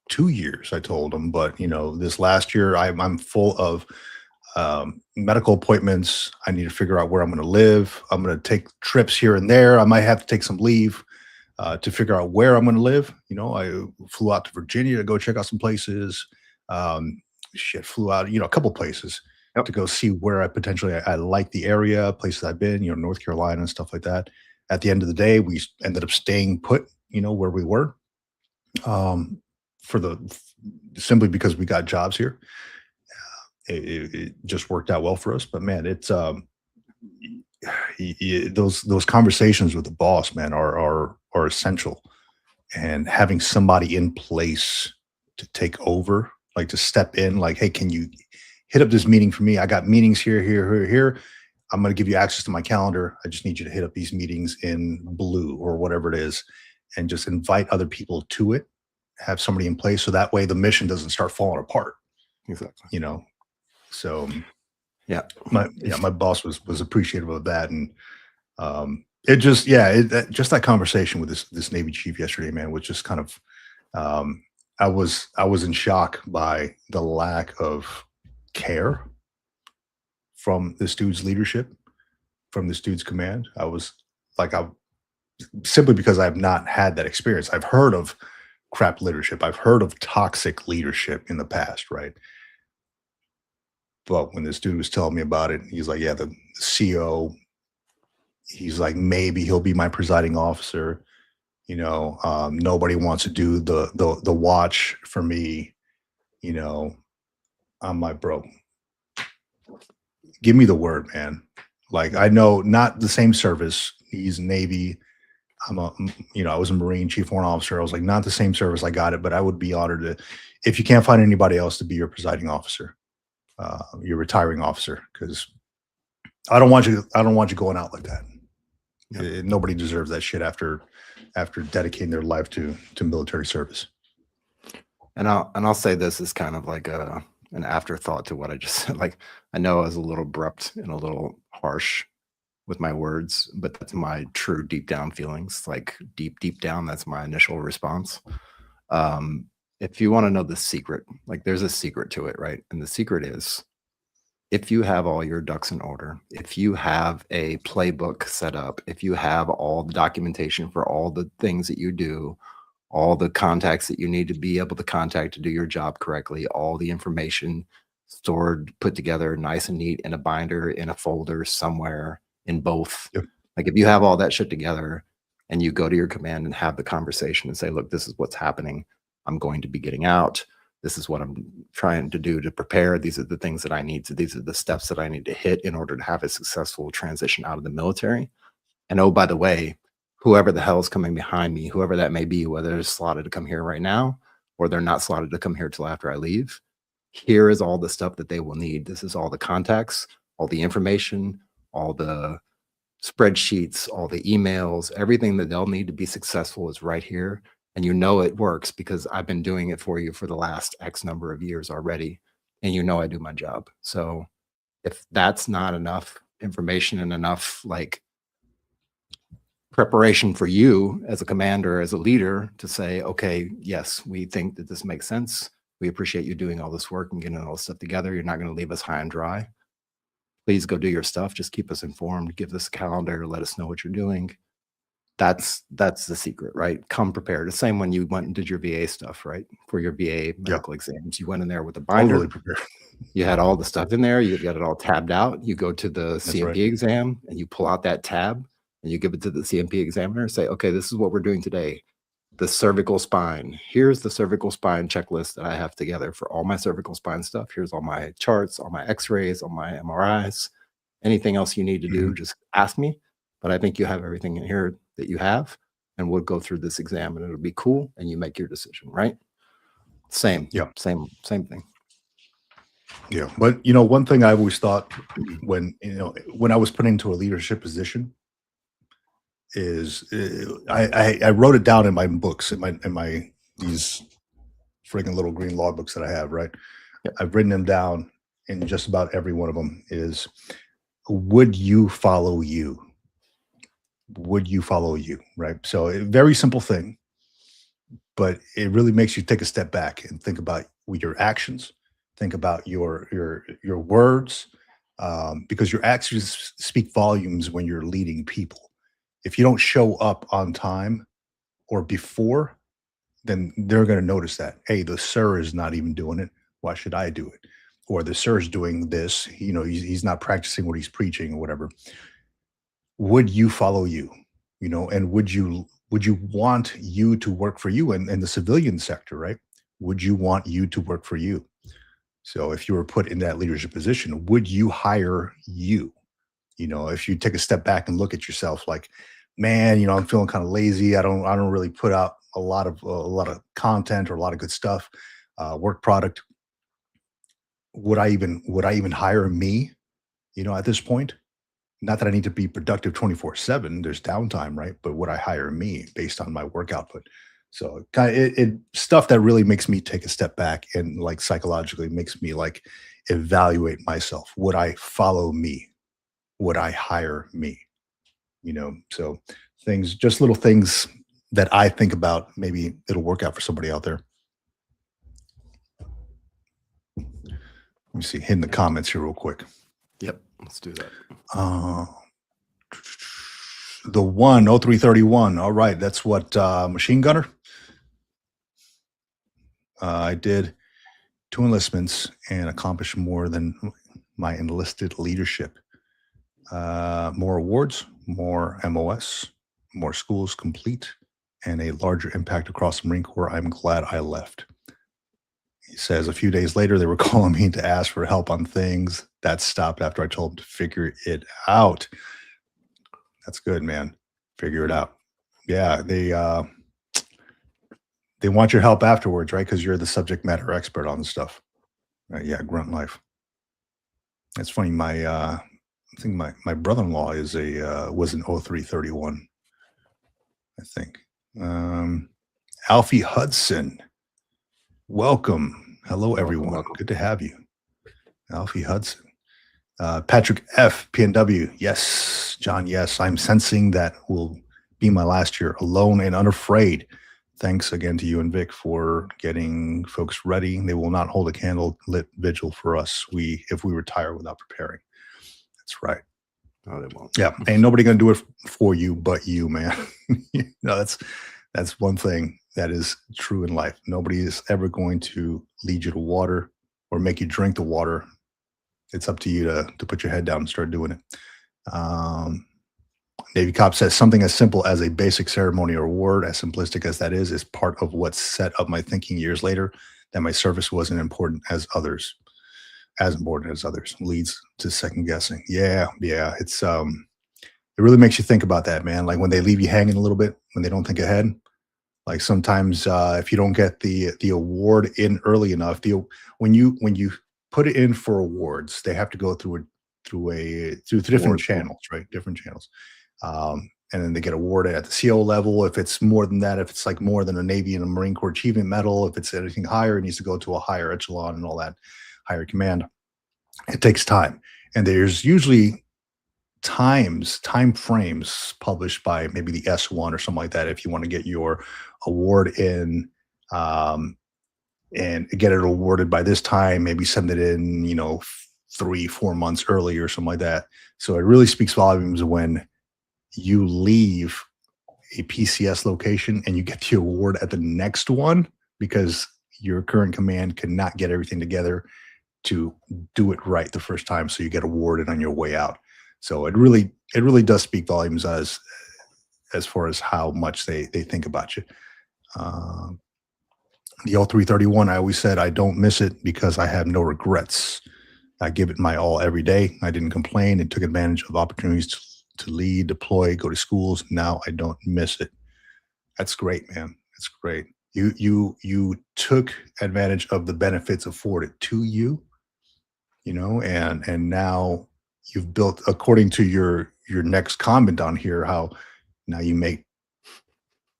2 years, I told them, but this last year I'm full of medical appointments. I need to figure out where I'm going to live. I'm going to take trips here and there. I might have to take some leave to figure out where I'm going to live. I flew out to Virginia to go check out some places. Flew out, a couple places to go see where I like the area, places I've been, North Carolina and stuff like that. At the end of the day, we ended up staying put, where we were, simply because we got jobs here. It just worked out well for us. But man, it's those conversations with the boss, man, are essential. And having somebody in place to take over, like to step in, like, hey, can you hit up this meeting for me? I got meetings here. I'm going to give you access to my calendar. I just need you to hit up these meetings in blue or whatever it is. and just invite other people to it, have somebody in place. So that way the mission doesn't start falling apart, Exactly. you know? So Yeah. my boss was appreciative of that. And, it just, just that conversation with this Navy chief yesterday, man, was just kind of, I was in shock by the lack of care from this dude's leadership, from this dude's command. I was like, simply because I've not had that experience. I've heard of crap leadership. I've heard of toxic leadership in the past, right? But when this dude was telling me about it, he's like, yeah, the CO, he's like, maybe he'll be my presiding officer. You know, nobody wants to do the watch for me. You know, I'm like, bro, give me the word, man. Like, I know not the same service. He's Navy. I was a Marine, chief warrant officer. I was like, not the same service. I got it, but I would be honored to, if you can't find anybody else to be your presiding officer, your retiring officer, because I don't want you going out like that. Nobody deserves that shit after dedicating their life to military service. And I'll say this is kind of like an afterthought to what I just said. Like, I know I was a little abrupt and a little harsh with my words, but that's my true deep down feelings. Like deep down, that's my initial response. If you want to know the secret, like there's a secret to it, right? And the secret is, if you have all your ducks in order, if you have a playbook set up, if you have all the documentation for all the things that you do, all the contacts that you need to be able to contact to do your job correctly, all the information stored, put together nice and neat in a binder, in a folder somewhere, in both. Yep. Like if you have all that shit together and you go to your command and have the conversation and say, look, this is what's happening. I'm going to be getting out. This is what I'm trying to do to prepare. These are the things that I need to, these are the steps that I need to hit in order to have a successful transition out of the military. And oh, by the way, whoever the hell is coming behind me, whoever that may be, whether they're slotted to come here right now, or they're not slotted to come here till after I leave, here is all the stuff that they will need. This is all the contacts, all the information, all the spreadsheets, all the emails, everything that they'll need to be successful is right here. And you know it works because I've been doing it for you for the last X number of years already. And you know I do my job. So if that's not enough information and enough like preparation for you as a commander, as a leader to say, okay, yes, we think that this makes sense. We appreciate you doing all this work and getting all this stuff together. You're not going to leave us high and dry. Please go do your stuff. Just keep us informed. Give us a calendar. Let us know what you're doing. That's the secret, right? Come prepared. The same when you went and did your VA stuff, right? For your VA medical exams, you went in there with a binder. Totally prepared. You had all the stuff in there. You got it all tabbed out. You go to the CMP exam and you pull out that tab and you give it to the CMP examiner and say, okay, this is what we're doing today. The cervical spine. Here's the cervical spine checklist that I have together for all my cervical spine stuff. Here's all my charts, all my x-rays, all my MRIs. Anything else you need to do, just ask me. But I think you have everything in here that you have, and we'll go through this exam and it'll be cool and you make your decision, right? Same thing. Yeah. But you know, one thing I always thought when I was put into a leadership position is I wrote it down in my books, in my these freaking little green log books that I have, right? Yep. I've written them down, and just about every one of them is, would you follow you? Would you follow you? Right. So a very simple thing, but it really makes you take a step back and think about your actions, think about your words, because your actions speak volumes when you're leading people. If you don't show up on time or before, then they're going to notice that, hey, the sir is not even doing it. Why should I do it? Or the sir is doing this, he's not practicing what he's preaching or whatever. Would you follow you? And would you want you to work for you in the civilian sector, right? Would you want you to work for you? So if you were put in that leadership position, would you hire you? If you take a step back and look at yourself like, man, I'm feeling kind of lazy. I don't really put out a lot of content or a lot of good stuff, work product. Would I even hire me, at this point? not that I need to be productive 24/7. There's downtime, right? But would I hire me based on my work output? So it stuff that really makes me take a step back and like psychologically makes me like evaluate myself. Would I follow me? Would I hire me? So things, just little things that I think about. Maybe it'll work out for somebody out there. Let me see, hit in the comments here real quick. Yep, let's do that. The 0331. All right, that's what machine gunner. I did 2 enlistments and accomplished more than my enlisted leadership. More awards, more MOS, more schools complete, and a larger impact across the Marine Corps. I'm glad I left. He says a few days later, they were calling me to ask for help on things. That stopped after I told them to figure it out. That's good, man. Figure it out. Yeah, they want your help afterwards, right? Because you're the subject matter expert on the stuff. Yeah, grunt life. That's funny. I think my brother-in-law was an 0331. I think. Alfie Hudson. Welcome. Hello, everyone. Welcome. Good to have you. Alfie Hudson. Patrick F. PNW. Yes. John, yes. I'm sensing that will be my last year alone and unafraid. Thanks again to you and Vic for getting folks ready. They will not hold a candle-lit vigil for us if we retire without preparing. That's right. No, they won't. Yeah. Ain't nobody going to do it for you but you, man. That's one thing that is true in life. Nobody is ever going to lead you to water or make you drink the water. It's up to you to put your head down and start doing it. Navy Cop says something as simple as a basic ceremony or award, as simplistic as that is part of what set up my thinking years later that my service wasn't important as important as others, leads to second guessing. Yeah. It's it really makes you think about that, man. Like when they leave you hanging a little bit, when they don't think ahead. Like sometimes if you don't get the award in early enough, when you put it in for awards, they have to go through different channels, right? Different channels. And then they get awarded at the CO level. If it's more than that, if it's like more than a Navy and a Marine Corps Achievement Medal, if it's anything higher, it needs to go to a higher echelon and all that, higher command. It takes time. And there's usually time frames published by maybe the S1 or something like that if you want to get your award in and get it awarded by this time, maybe send it in 3-4 months early or something like that. So it really speaks volumes when you leave a PCS location and you get the award at the next one because your current command cannot get everything together to do it right the first time. So you get awarded on your way out. So it really does speak volumes as far as how much they think about you. The 0331, I always said I don't miss it because I have no regrets. I give it my all every day. I didn't complain and took advantage of opportunities to lead, deploy, go to schools. Now I don't miss it. That's great, man. That's great. You took advantage of the benefits afforded to you, and now you've built, according to your next comment on here, how now you make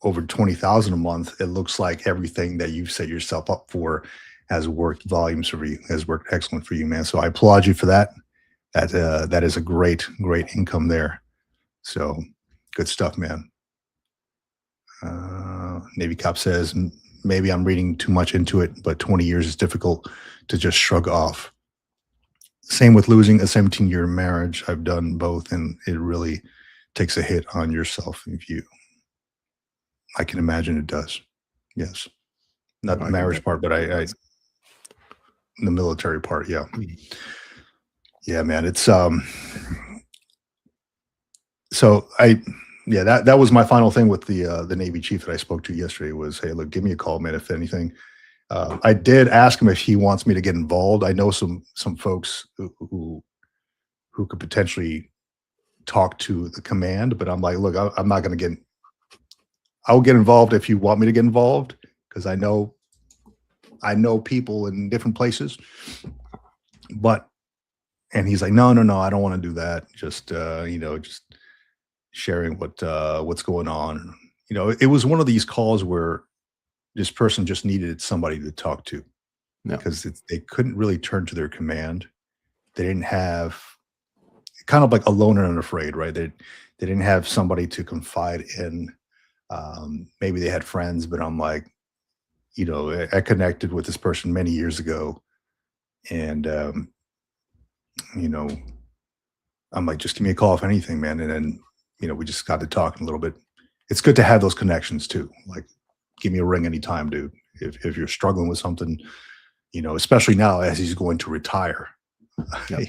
over 20,000 a month. It looks like everything that you've set yourself up for has worked volumes for you, has worked excellent for you, man. So I applaud you for that. That is a great income there. So good stuff, man. Navy Cop says, maybe I'm reading too much into it, but 20 years is difficult to just shrug off. Same with losing a 17-year marriage. I've done both, and it really takes a hit on yourself. I can imagine it does. Yes. Not the marriage part, but the military part. Yeah. Yeah, man. It's, so that was my final thing with the Navy chief that I spoke to yesterday was, hey, look, give me a call, man, if anything. I did ask him if he wants me to get involved. I know some folks who could potentially talk to the command, but I'm like, look, I'm not going to get, I'll get involved if you want me to get involved, because I know people in different places, but And he's like, no, I don't want to do that. Just, just sharing what's going on. It was one of these calls where this person just needed somebody to talk to Yeah. because they couldn't really turn to their command. They didn't have, kind of like alone and unafraid, right? They didn't have somebody to confide in. Maybe they had friends, but I'm like, I connected with this person many years ago, and I'm like, just give me a call if anything, man. And then we just got to talking a little bit. It's good to have those connections too. Like, give me a ring anytime, dude. If you're struggling with something, especially now as he's going to retire.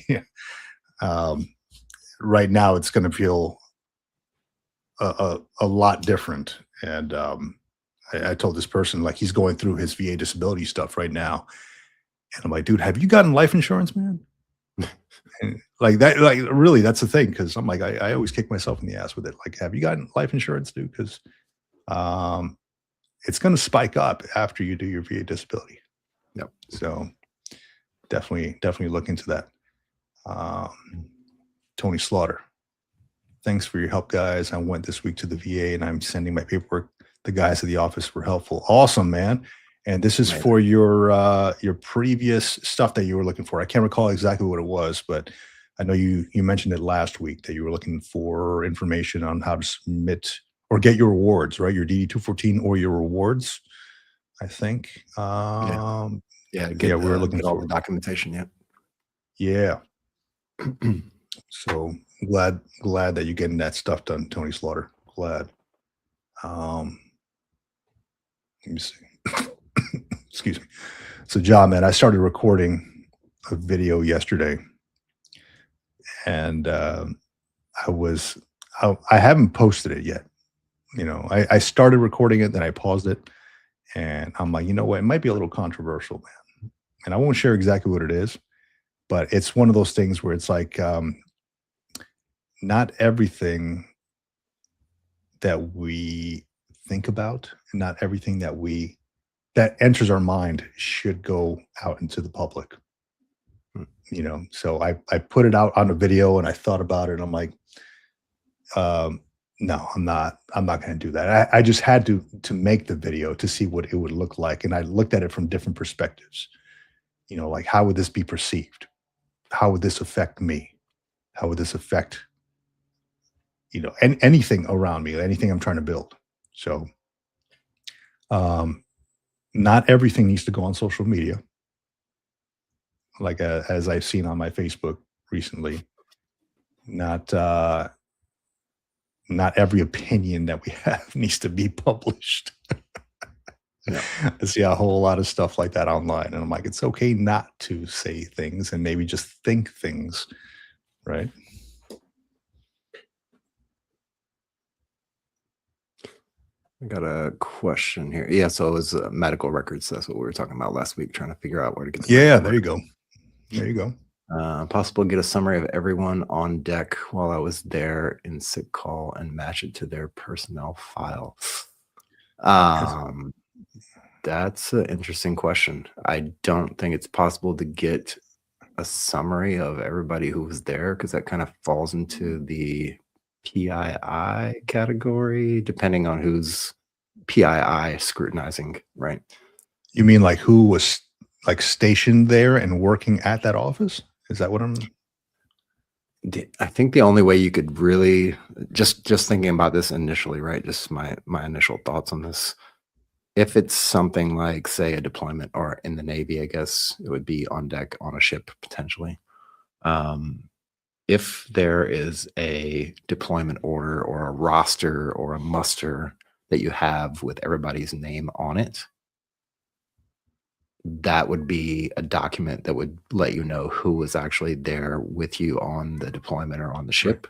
Yep. Right now, it's going to feel a lot different. And I told this person, like, he's going through his VA disability stuff right now, and I'm like, dude, have you gotten life insurance, man? And like that, like really, that's the thing. Because I'm like, I always kick myself in the ass with it. Like, have you gotten life insurance, dude? Because it's going to spike up after you do your VA disability. Yep. So definitely look into that. Tony Slaughter, thanks for your help, guys. I went this week to the VA and I'm sending my paperwork. The guys at the office were helpful. Awesome, man. And this is for your previous stuff that you were looking for. I can't recall exactly what it was, but I know you mentioned it last week that you were looking for information on how to submit or get your rewards, right? Your DD-214 or your rewards, I think. We were looking at all the documentation. Yeah. So glad that you're getting that stuff done, Tony Slaughter. Glad. Let me see. Excuse me. So, John, man, I started recording a video yesterday, and I haven't posted it yet. I started recording it, then I paused it, and I'm like, you know what? It might be a little controversial, man. And I won't share exactly what it is, but it's one of those things where it's like, not everything that we think about, and not everything that enters our mind should go out into the public. So I put it out on a video and I thought about it. And I'm like, no, I'm not going to do that. I just had to make the video to see what it would look like. And I looked at it from different perspectives, like, how would this be perceived? How would this affect me? How would this affect, anything around me, anything I'm trying to build? So, not everything needs to go on social media. Like, as I've seen on my Facebook recently, not every opinion that we have needs to be published. I see a whole lot of stuff like that online, and I'm like, it's okay not to say things and maybe just think things, right? I got a question here. Yeah, so it was medical records. That's what we were talking about last week, trying to figure out where to get. There you go. There you go. Possible to get a summary of everyone on deck while I was there in sick call and match it to their personnel file. That's an interesting question. I don't think it's possible to get a summary of everybody who was there, because that kind of falls into the PII category, depending on who's PII scrutinizing, right? You mean like who was like stationed there and working at that office? Is that what I'm? I think the only way you could really just thinking about this initially, right? Just my initial thoughts on this. If it's something like, say, a deployment, or in the Navy, I guess it would be on deck on a ship potentially. If there is a deployment order or a roster or a muster that you have with everybody's name on it, that would be a document that would let you know who was actually there with you on the deployment or on the ship.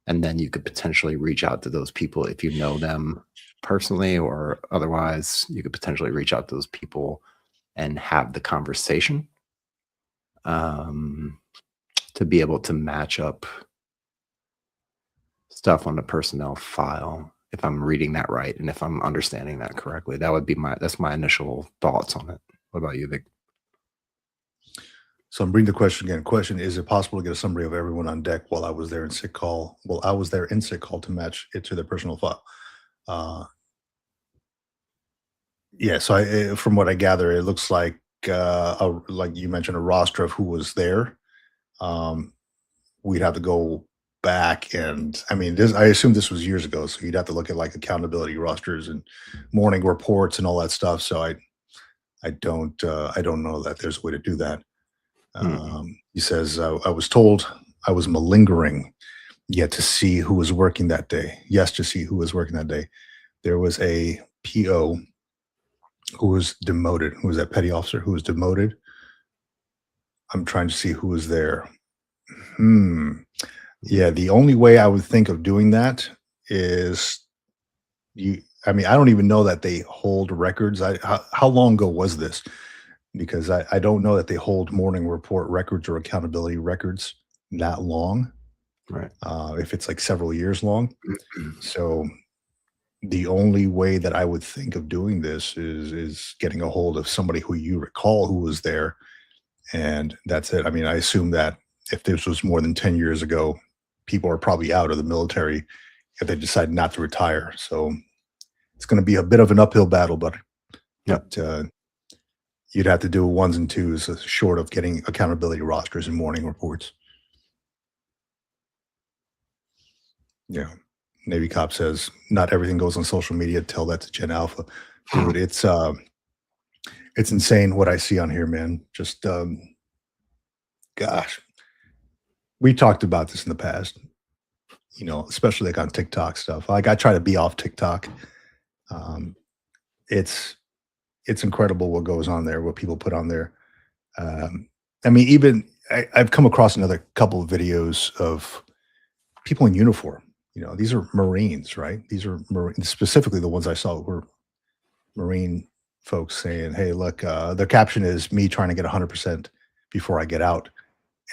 And then you could potentially reach out to those people if you know them personally, or otherwise you could potentially reach out to those people and have the conversation to be able to match up stuff on the personnel file, if I'm reading that right and if I'm understanding that correctly. That would be that's my initial thoughts on it. What about you, Vic? So I'm reading the question again. Question: is it possible to get a summary of everyone on deck while I was there in sick call? Well, I was there in sick call to match it to their personal file. Yeah. So from what I gather, it looks like like you mentioned, a roster of who was there. We'd have to go back, and I mean, this. I assume this was years ago, so you'd have to look at like accountability rosters and morning reports and all that stuff. So I don't know that there's a way to do that. He says, I was told I was malingering, yet to see who was working that day. Yes, to see who was working that day. There was a PO who was demoted. Who was that petty officer who was demoted? I'm trying to see who was there. Yeah, the only way I would think of doing that is I mean, I don't even know that they hold records. How long ago was this? Because I don't know that they hold morning report records or accountability records that long. Right. If it's like several years long. So the only way that I would think of doing this is getting a hold of somebody who you recall who was there. And that's it. I mean, I assume that if this was more than 10 years ago, people are probably out of the military if they decide not to retire. So it's going to be a bit of an uphill battle, but you'd have to do ones and twos short of getting accountability rosters and morning reports. Yeah. Navy Cop says, not everything goes on social media. Tell that to Gen Alpha. Dude, it's insane what I see on here, man. Just, gosh, we talked about this in the past, especially like on TikTok stuff. Like I try to be off TikTok. It's incredible what goes on there, what people put on there. I mean, even I've come across another couple of videos of people in uniform. These are Marines, right? These are Marines, specifically the ones I saw were Marine folks saying, hey, look, their caption is me trying to get 100% before I get out.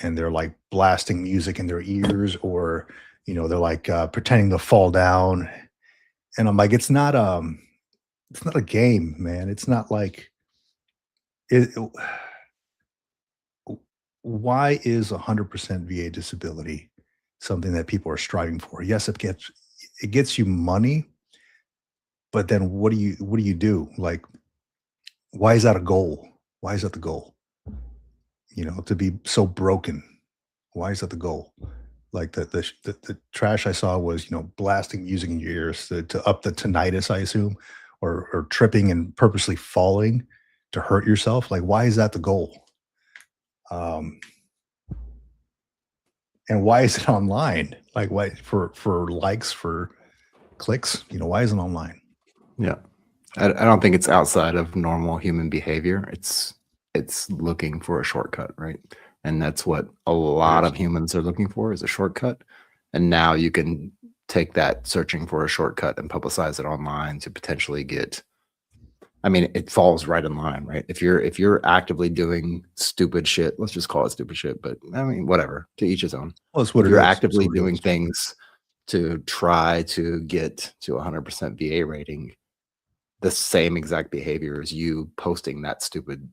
And they're like blasting music in their ears, or, they're like pretending to fall down. And I'm like, it's not a game, man. It's not like why is 100% VA disability something that people are striving for? Yes, it gets you money, but then what do you do? Like, why is that a goal? Why is that the goal? To be so broken. Why is that the goal? Like the trash I saw was, blasting music in your ears to up the tinnitus, I assume, or tripping and purposely falling to hurt yourself. Like, why is that the goal? And why is it online? Like, why for likes, for clicks? Why is it online? Yeah, I don't think it's outside of normal human behavior. It's looking for a shortcut, right? And that's what a lot of humans are looking for, is a shortcut. And now you can take that searching for a shortcut and publicize it online to potentially get, I mean, it falls right in line, right? If you're actively doing stupid shit, let's just call it stupid shit, but I mean, whatever, to each his own. Well, it's what you're actively doing things to try to get to 100% VA rating, the same exact behavior as you posting that stupid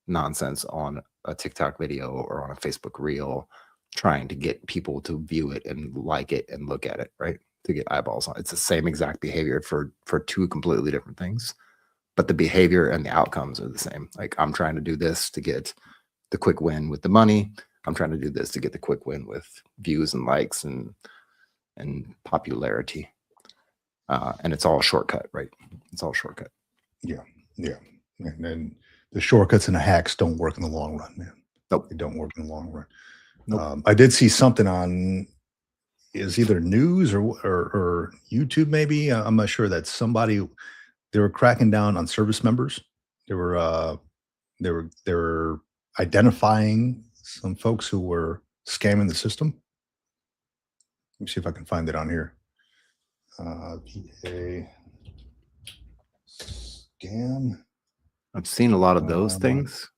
nonsense on a TikTok video or on a Facebook reel, trying to get people to view it and like it and look at it, right? To get eyeballs on it. It's the same exact behavior for two completely different things, but the behavior and the outcomes are the same. Like, I'm trying to do this to get the quick win with the money. I'm trying to do this to get the quick win with views and likes and popularity. And it's all a shortcut, right? It's all a shortcut. Yeah. And then the shortcuts and the hacks don't work in the long run, man. Nope. They don't work in the long run. Nope. I did see something on, is either news or YouTube maybe. I'm not sure, that they were cracking down on service members. They were identifying some folks who were scamming the system. Let me see if I can find it on here. PA scam. I've seen a lot of those things.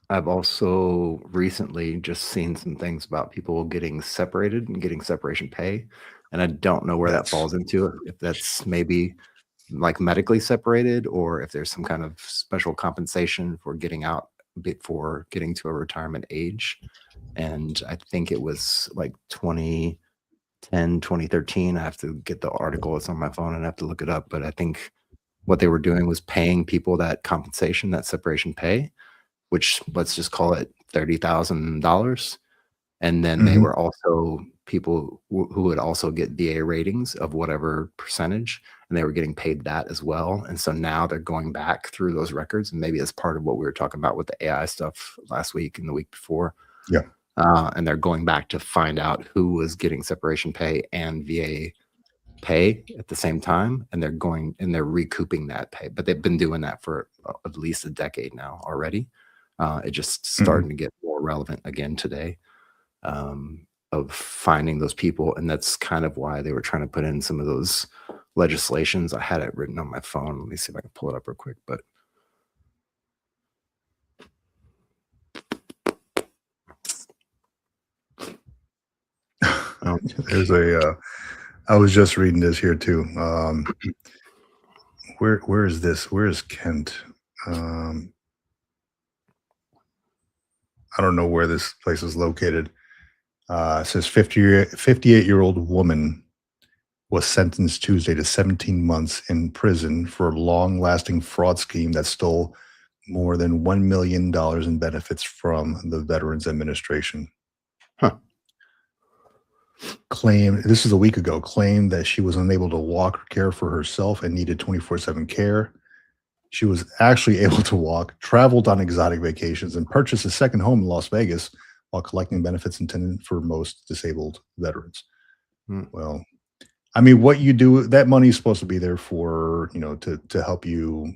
I've also recently just seen some things about people getting separated and getting separation pay. And I don't know where that falls into it. If that's maybe like medically separated, or if there's some kind of special compensation for getting out before getting to a retirement age. And I think it was like 2010, 2013. I have to get the article. It's on my phone and I have to look it up. But I think what they were doing was paying people that compensation, that separation pay, which let's just call it $30,000. And then they were also people who would also get VA ratings of whatever percentage, and they were getting paid that as well. And so now they're going back through those records, and maybe as part of what we were talking about with the AI stuff last week and the week before. Yeah. And they're going back to find out who was getting separation pay and VA pay at the same time, and they're recouping that pay. But they've been doing that for at least a decade now already. It just starting to get more relevant again today. Of finding those people, and that's kind of why they were trying to put in some of those legislations. I had it written on my phone. Let me see if I can pull it up real quick. But there's I was just reading this here too. Where is this? Where is Kent? I don't know where this place is located. It says 58-year-old woman was sentenced Tuesday to 17 months in prison for a long-lasting fraud scheme that stole more than $1 million in benefits from the Veterans Administration. This is a week ago, claimed that she was unable to walk or care for herself and needed 24/7 care. She was actually able to walk, traveled on exotic vacations, and purchased a second home in Las Vegas while collecting benefits intended for most disabled veterans. Well, I mean, what you do, that money is supposed to be there for, to help you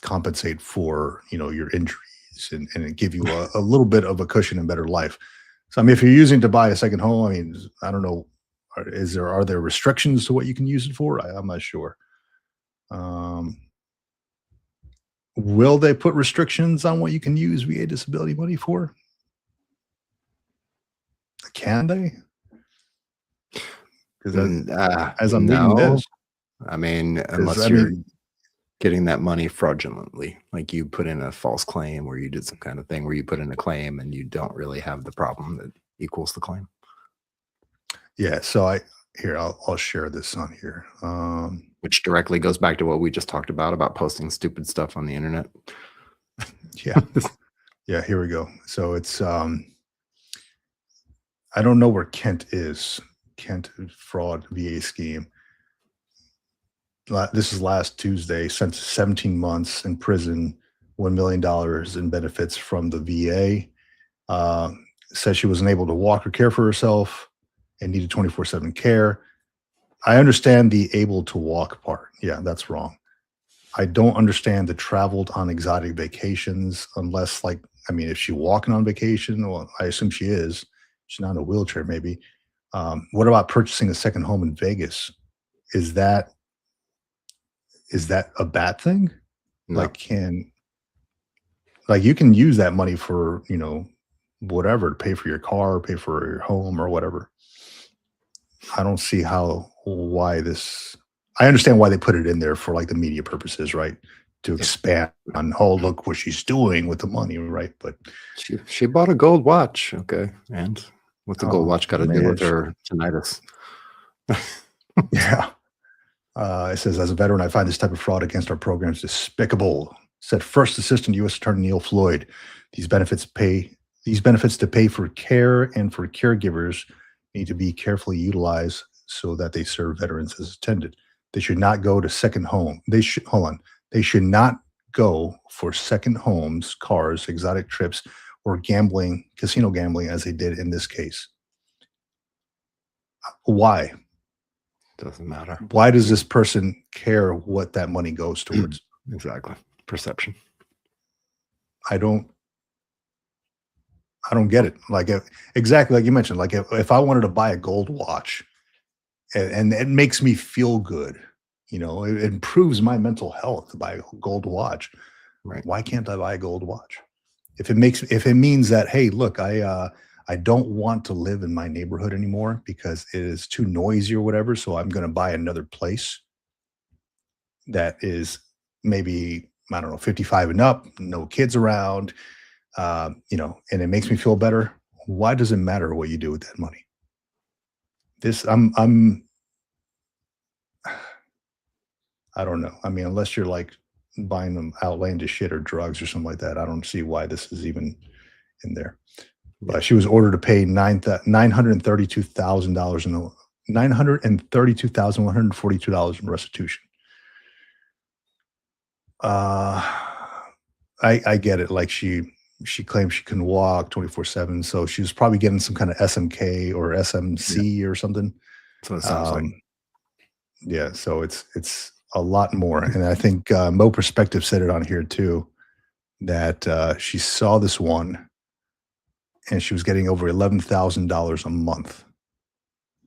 compensate for, your injuries and give you a little bit of a cushion and better life. So, I mean, if you're using it to buy a second home, I mean, I don't know, are there restrictions to what you can use it for? I'm not sure. Will they put restrictions on what you can use VA disability money for? Can they? Because as I'm reading this, I mean, unless you're getting that money fraudulently, like you put in a false claim or you did some kind of thing where you put in a claim and you don't really have the problem that equals the claim. Yeah. So I'll share this on here. Which directly goes back to what we just talked about posting stupid stuff on the internet. Yeah. Yeah. Here we go. So it's, I don't know where Kent is. Kent fraud VA scheme. This is last Tuesday, sentenced 17 months in prison, $1 million in benefits from the VA. Says she was unable to walk or care for herself and needed 24/7 care. I understand the able to walk part. Yeah, that's wrong. I don't understand the traveled on exotic vacations unless, if she's walking on vacation, well, I assume she is. She's not in a wheelchair, maybe. What about purchasing a second home in Vegas? Is that a bad thing? No. You can use that money for, whatever, to pay for your car, pay for your home or whatever. I don't see why this, I understand why they put it in there for the media purposes, right? To expand on, look what she's doing with the money, right? But she bought a gold watch. Okay. And what's a gold watch got to do with her tinnitus? Yeah. It says, as a veteran, I find this type of fraud against our programs despicable, said First Assistant U.S. Attorney Neil Floyd. These benefits to pay for care and for caregivers need to be carefully utilized so that they serve veterans as intended. They should not go to second home. They should not go for second homes, cars, exotic trips, or casino gambling as they did in this case. Why? Doesn't matter. Why does this person care what that money goes towards? Exactly. Perception. I don't get it. Exactly like you mentioned, if I wanted to buy a gold watch and it makes me feel good, it improves my mental health to buy a gold watch. Right. Why can't I buy a gold watch? If it means that, hey, look, I don't want to live in my neighborhood anymore because it is too noisy or whatever. So I'm going to buy another place that is maybe, I don't know, 55 and up, no kids around, you know, and it makes me feel better. Why does it matter what you do with that money? I don't know. I mean, unless you're like buying them outlandish shit or drugs or something like that, I don't see why this is even in there. But she was ordered to pay $932,000 in $932,142 in restitution. I get it. Like she claims she couldn't walk 24/7, so she was probably getting some kind of SMK or SMC or something. That's what it sounds like. Yeah, so it's a lot more, and I think Mo Perspective said it on here too, that she saw this one, and she was getting over $11,000 a month.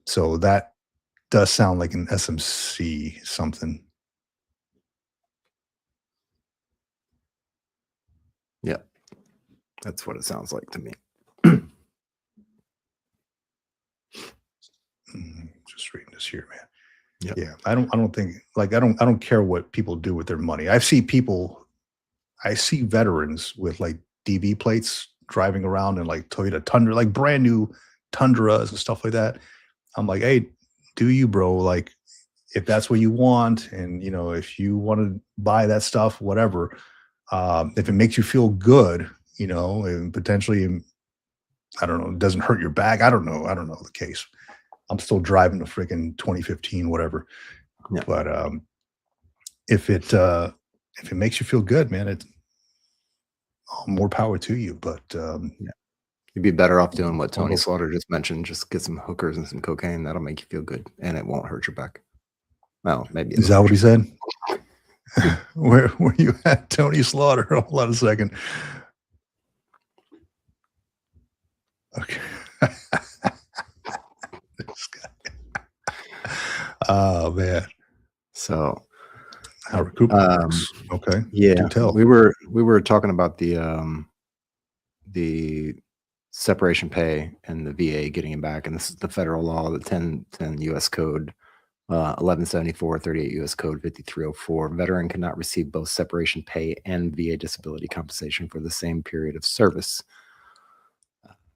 So that does sound like an SMC something. Yeah, that's what it sounds like to me. Just reading this here, man. Yep. Yeah, I don't think, like, I don't care what people do with their money. I see veterans with like DV plates driving around in like Toyota Tundra, like brand new Tundras and stuff like that. I'm like, hey, do you, bro? Like, if that's what you want, and you know, if you want to buy that stuff, whatever, if it makes you feel good, you know, and potentially, I don't know, it doesn't hurt your back. I don't know the case. I'm still driving a freaking 2015, whatever. Yeah. But if it makes you feel good, man, it's more power to you. But you'd be better off doing what Tony Slaughter just mentioned. Just get some hookers and some cocaine. That'll make you feel good, and it won't hurt your back. Well, maybe. Is that what he said? Where were you at, Tony Slaughter? Hold on a second. Okay. This guy. Oh man. So how recouping works. Okay. Yeah. Tell. We were talking about the separation pay and the VA getting it back, and this is the federal law, the 10 U.S. Code 1174, 38 U.S. Code 5304. Veteran cannot receive both separation pay and VA disability compensation for the same period of service.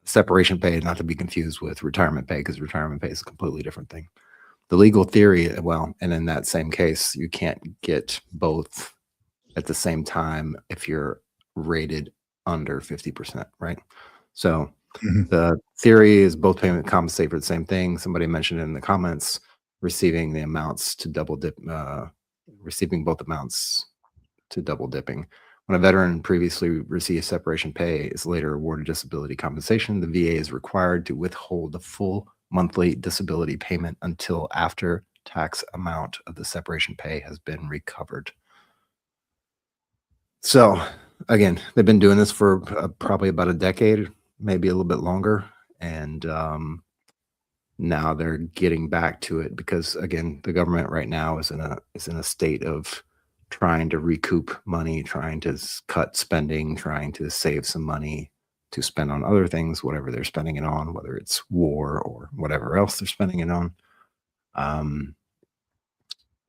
Separation pay, not to be confused with retirement pay, because retirement pay is a completely different thing. The legal theory, well, and in that same case, you can't get both at the same time if you're rated under 50%, right? So the theory is both payment compensate for the same thing. Somebody mentioned in the comments, receiving the amounts to double dip, receiving both amounts to double dipping. When a veteran previously received separation pay is later awarded disability compensation, the VA is required to withhold the full monthly disability payment until after tax amount of the separation pay has been recovered. So again, they've been doing this for probably about a decade, maybe a little bit longer. And now they're getting back to it because, again, the government right now is in a state of trying to recoup money, trying to cut spending, trying to save some money to spend on other things, whatever they're spending it on, whether it's war or whatever else they're spending it on.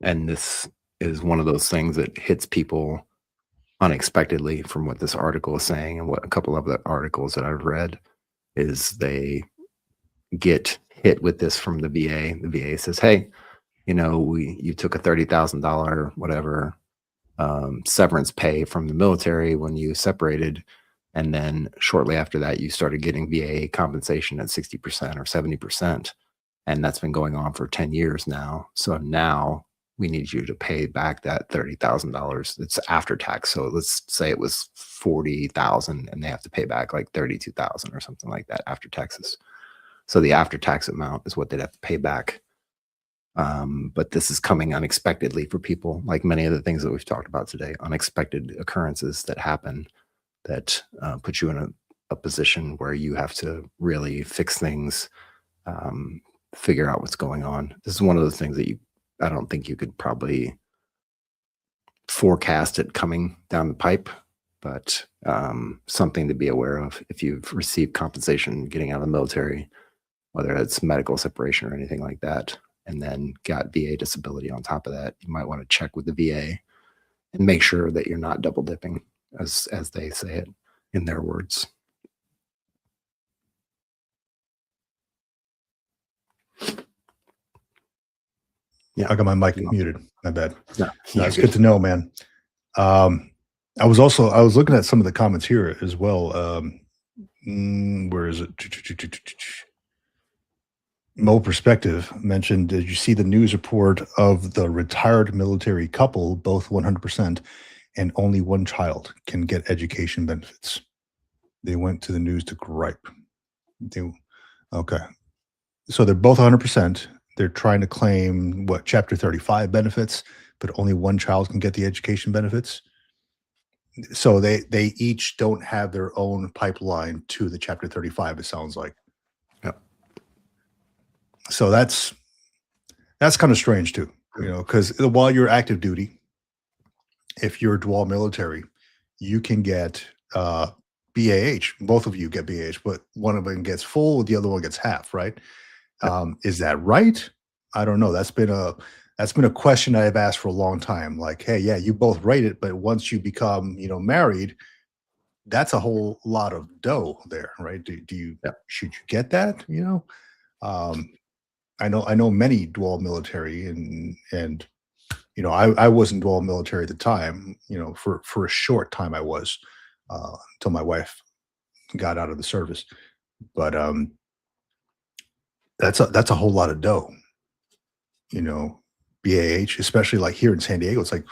And this is one of those things that hits people unexpectedly, from what this article is saying, and what a couple of the articles that I've read is they get hit with this from the VA. The VA says, hey, you know, you took a $30,000 whatever severance pay from the military when you separated, and then shortly after that you started getting VA compensation at 60% or 70%, and that's been going on for 10 years now. So now we need you to pay back that $30,000. It's after tax. So let's say it was $40,000 and they have to pay back like $32,000 or something like that after taxes. So the after tax amount is what they'd have to pay back. But this is coming unexpectedly for people, like many of the things that we've talked about today, unexpected occurrences that happen that put you in a position where you have to really fix things, figure out what's going on. This is one of those things that I don't think you could probably forecast it coming down the pipe, but something to be aware of if you've received compensation getting out of the military, whether it's medical separation or anything like that, and then got VA disability on top of that. You might want to check with the VA and make sure that you're not double dipping, as they say it. in their words. Yeah, I got my mic muted. My bad. No, That's good to know, man. I was looking at some of the comments here as well. Where is it? Mo Perspective mentioned, did you see the news report of the retired military couple, both 100%, and only one child can get education benefits? They went to the news to gripe. Okay. So they're both 100%. They're trying to claim Chapter 35 benefits, but only one child can get the education benefits. So they each don't have their own pipeline to the Chapter 35, it sounds like. Yep. So that's kind of strange too, because while you're active duty, if you're dual military, you can get BAH. Both of you get BAH, but one of them gets full, the other one gets half, right? Is that right? I don't know. That's been a question I've asked for a long time. Like, hey, yeah, you both rate it, but once you become, married, that's a whole lot of dough there, right? Should you get that? I know many dual military, and I wasn't dual military at the time. For a short time I was, until my wife got out of the service, but that's a whole lot of dough, BAH, especially like here in San Diego, it's like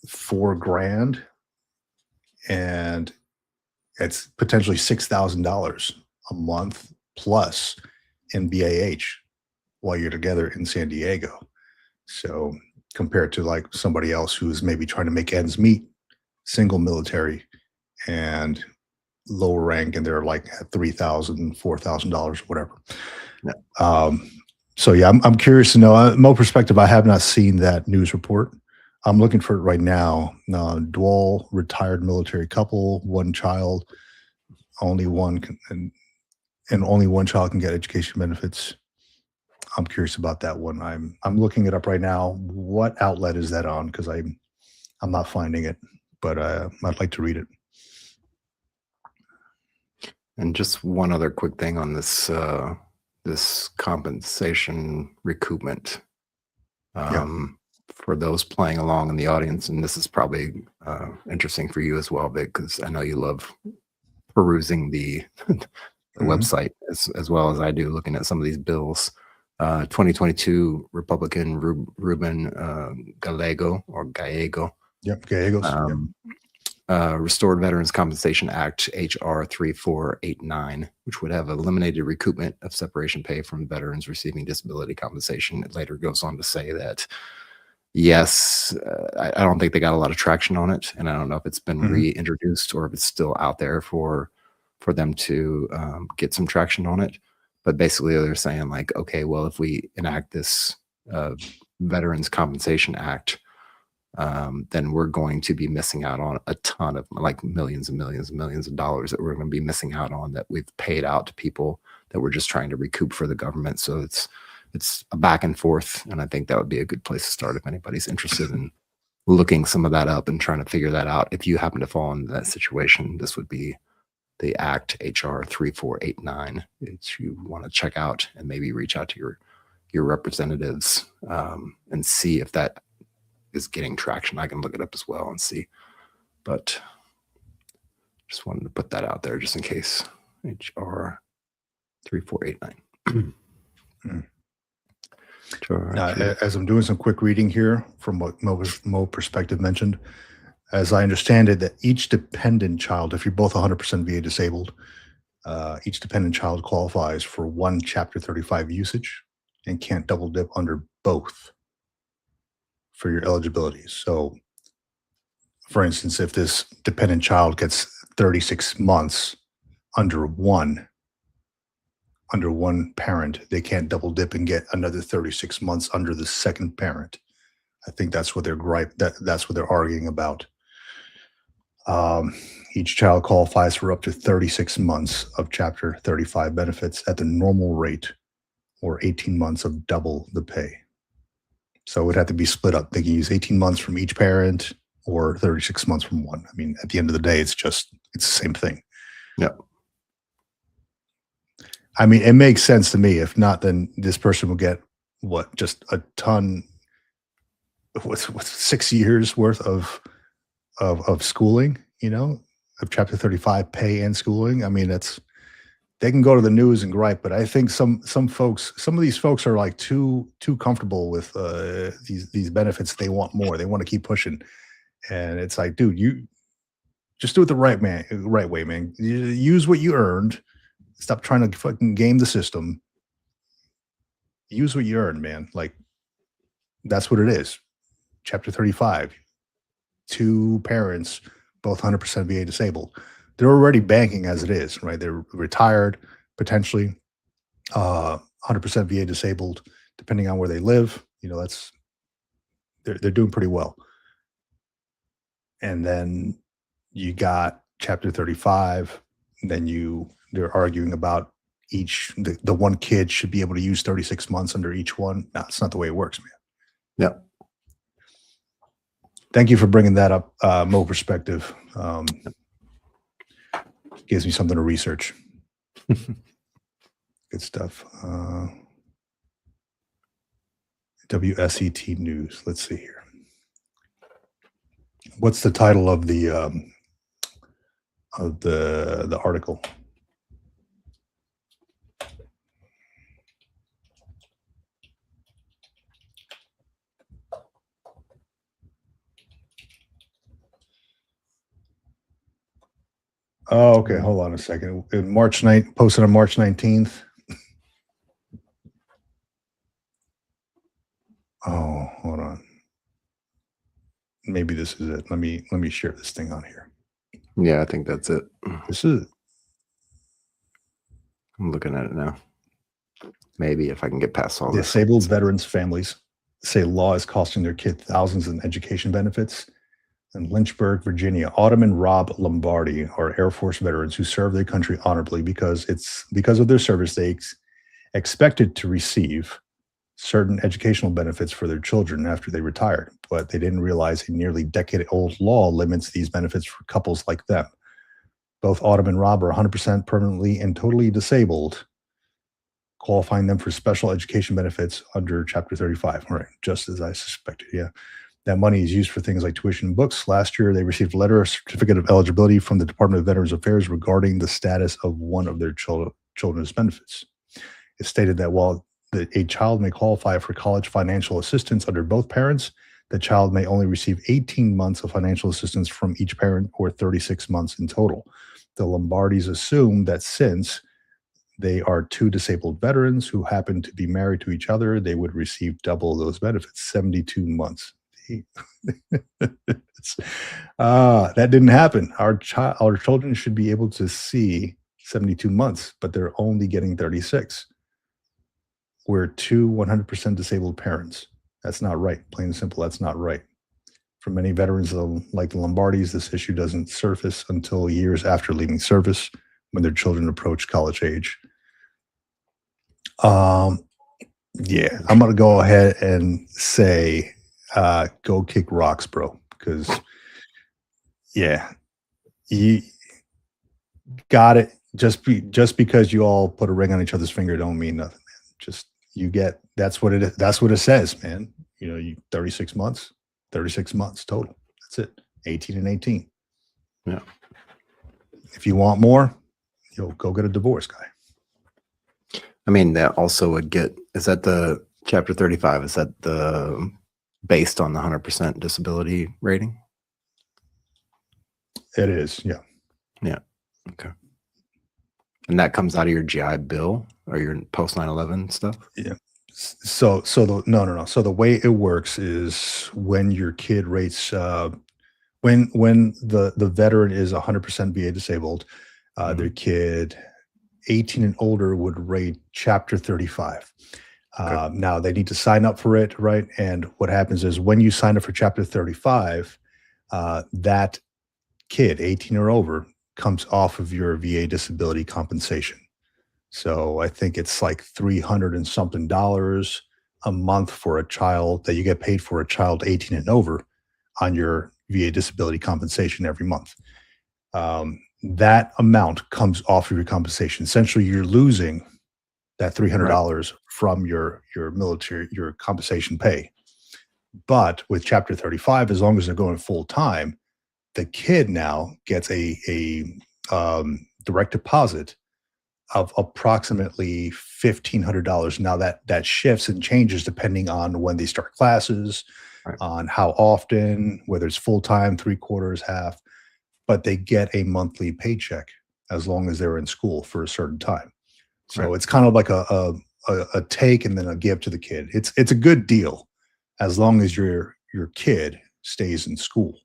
$4,000, and it's potentially $6,000 a month plus in BAH while you're together in San Diego. So compared to like somebody else who's maybe trying to make ends meet, single military and lower rank, and they're like at $3,000, $4,000, whatever. Yeah. So yeah, I'm curious to know. Mo Perspective, I have not seen that news report. I'm looking for it right now. Dual retired military couple, one child, only one and only one child can get education benefits. I'm curious about that one. I'm looking it up right now. What outlet is that on? Because I'm not finding it, but I'd like to read it. And just one other quick thing on this this compensation recoupment. For those playing along in the audience, and this is probably interesting for you as well, Vic, because I know you love perusing the website as well as I do, looking at some of these bills. 2022 Republican Ruben Gallego. Yep, Gallegos. Restored Veterans Compensation Act, HR 3489, which would have eliminated recoupment of separation pay from veterans receiving disability compensation. It later goes on to say that, yes, I don't think they got a lot of traction on it, and I don't know if it's been reintroduced or if it's still out there for them to get some traction on it. But basically, they're saying like, okay, well, if we enact this Veterans Compensation Act, then we're going to be missing out on a ton of like millions and millions and millions of dollars that we're going to be missing out on that we've paid out to people that we're just trying to recoup for the government. So it's a back and forth, and I think that would be a good place to start if anybody's interested in looking some of that up and trying to figure that out. If you happen to fall into that situation, this would be the Act HR 3489 that you want to check out and maybe reach out to your representatives and see if that is getting traction. I can look it up as well and see, but just wanted to put that out there just in case. HR 3489. Now, as I'm doing some quick reading here from what Mo Perspective mentioned, as I understand it, that each dependent child, if you're both 100% VA disabled, each dependent child qualifies for one Chapter 35 usage and can't double dip under both for your eligibility. So, for instance, if this dependent child gets 36 months under one parent, they can't double dip and get another 36 months under the second parent. I think that's what that's what they're arguing about. Each child qualifies for up to 36 months of Chapter 35 benefits at the normal rate, or 18 months of double the pay. So it would have to be split up. They can use 18 months from each parent or 36 months from one. I mean, at the end of the day, it's It's the same thing. Yeah. I mean, it makes sense to me. If not, then this person will get what, just a ton. What's 6 years worth of schooling, of Chapter 35 pay and schooling. I mean, they can go to the news and gripe, but I think some of these folks are like too comfortable with these benefits. They want more. They want to keep pushing, and it's like, dude, you just do it the right way, man. Use what you earned. Stop trying to fucking game the system. Use what you earned, man. Like, that's what it is. Chapter 35, 2 parents, both 100% VA disabled. They're already banking as it is, right? They're retired, potentially 100% VA disabled, depending on where they live. They're doing pretty well. And then you got Chapter 35. And then they're arguing about the one kid should be able to use 36 months under each one. No, it's not the way it works, man. Yeah. Thank you for bringing that up, Mo perspective. Gives me something to research. Good stuff. WSET News. Let's see here. What's the title of the article? Oh, okay. Hold on a second. Posted on March 19th. Oh, hold on. Maybe this is it. Let me share this thing on here. Yeah, I think that's it. This is. I'm looking at it now. Maybe if I can get past all this. Disabled veterans' families say law is costing their kid thousands in education benefits. In Lynchburg, Virginia, Autumn and Rob Lombardi are Air Force veterans who serve their country honorably because of their service. They expected to receive certain educational benefits for their children after they retired, but they didn't realize a nearly decade-old law limits these benefits for couples like them. Both Autumn and Rob are 100% permanently and totally disabled, qualifying them for special education benefits under Chapter 35. All right, just as I suspected, yeah. That money is used for things like tuition and books. Last year, they received a letter, a certificate of eligibility from the Department of Veterans Affairs regarding the status of one of their children's benefits. It stated that while a child may qualify for college financial assistance under both parents, the child may only receive 18 months of financial assistance from each parent, or 36 months in total. The Lombardis assume that since they are 2 disabled veterans who happen to be married to each other, they would receive double those benefits, 72 months. That didn't happen. Our children should be able to see 72 months, but they're only getting 36. We're 2 100% disabled parents. That's not right. Plain and simple, that's not right. For many veterans like the Lombardis, this issue doesn't surface until years after leaving service, when their children approach college age. Yeah, I'm gonna go ahead and say go kick rocks, bro, because yeah, you got it. Just because you all put a ring on each other's finger don't mean nothing, man. Just that's what it says, man. 36 months total. That's it. 18 and 18. Yeah. If you want more, you'll go get a divorce, guy. I mean, that also would is that the Chapter 35? Is that based on the 100% disability rating? It is, yeah. Yeah. Okay. And that comes out of your GI Bill or your post 9/11 stuff? Yeah. So no. So the way it works is when your kid rates, when the veteran is 100% VA disabled, their kid 18 and older would rate Chapter 35. Okay. Now they need to sign up for it, right? And what happens is when you sign up for Chapter 35, that kid 18 or over comes off of your VA disability compensation. So I think it's like $300 and something a month for a child that you get paid for a child 18 and over on your VA disability compensation every month. that amount comes off of your compensation. Essentially, you're losing that $300 from your military, your compensation pay. But with Chapter 35, as long as they're going full time, the kid now gets a direct deposit of approximately $1,500. Now that shifts and changes depending on when they start classes, on how often, whether it's full time, 3/4, half. But they get a monthly paycheck as long as they're in school for a certain time. So it's kind of like a take and then a give to the kid. It's a good deal as long as your kid stays in school.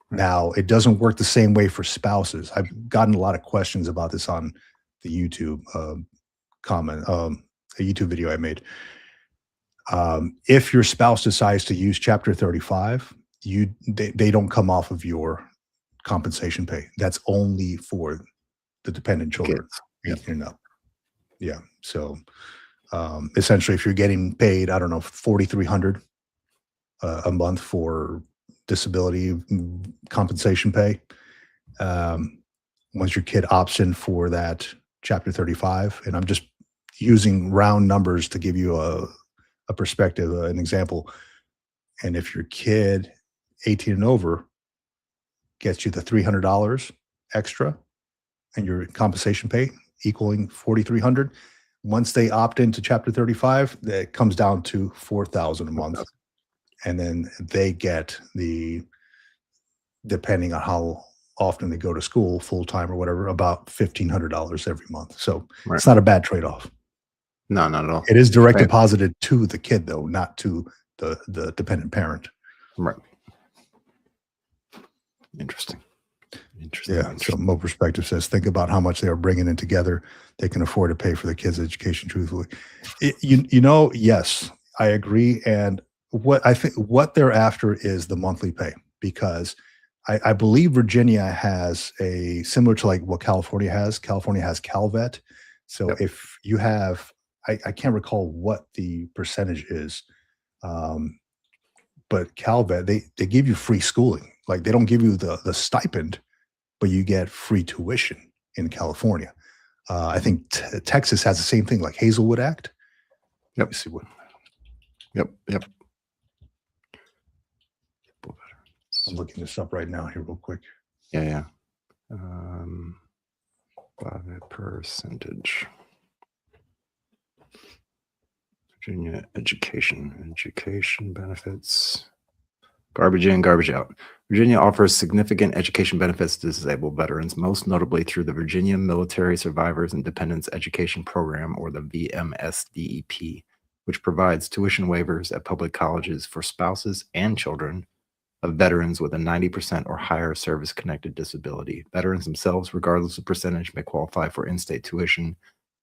Now, it doesn't work the same way for spouses. I've gotten a lot of questions about this on the YouTube comment, a YouTube video I made. If your spouse decides to use Chapter 35, they don't come off of your compensation pay. That's only for the dependent children. Yeah. So essentially, if you're getting paid, I don't know, $4,300 a month for disability compensation pay, once your kid opts in for that Chapter 35, and I'm just using round numbers to give you a perspective, an example. And if your kid 18 and over gets you the $300 extra and your compensation pay equaling $4,300, once they opt into Chapter 35, that comes down to $4,000 a month. And then they get depending on how often they go to school, full time or whatever, about $1,500 every month. So it's not a bad trade-off. No, not at all. It is direct deposited to the kid, though, not to the dependent parent. Right. Interesting. Yeah. So Mo Perspective says, think about how much they are bringing in together. They can afford to pay for the kids' education. Truthfully, yes, I agree. And I think what they're after is the monthly pay, because I believe Virginia has a similar to like what California has. California has CalVet. So if you have, I can't recall what the percentage is, but CalVet, they give you free schooling. Like they don't give you the stipend, but you get free tuition in California. I think Texas has the same thing, like Hazelwood Act. Yep. Let me see what. Yep. I'm looking this up right now here real quick. Yeah. By percentage. Virginia education benefits. Garbage in, garbage out. Virginia offers significant education benefits to disabled veterans, most notably through the Virginia Military Survivors and Dependents Education Program, or the VMSDEP, which provides tuition waivers at public colleges for spouses and children of veterans with a 90% or higher service-connected disability. Veterans themselves, regardless of percentage, may qualify for in-state tuition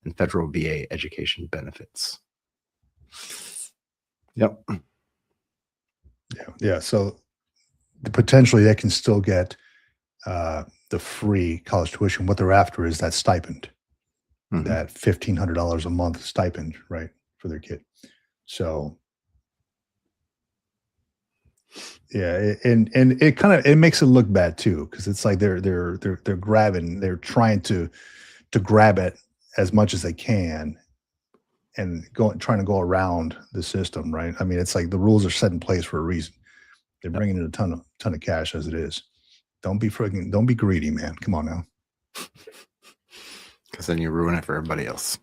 and federal VA education benefits. Yep. Yeah. So potentially they can still get the free college tuition. What they're after is that stipend, that $1,500 a month stipend, right, for their kid. So yeah, and it makes it look bad too, because it's like they're trying to grab it as much as they can and trying to go around the system, right? I mean, it's like the rules are set in place for a reason. They're bringing in a ton of cash as it is. Don't be greedy, man. Come on now. Because then you ruin it for everybody else.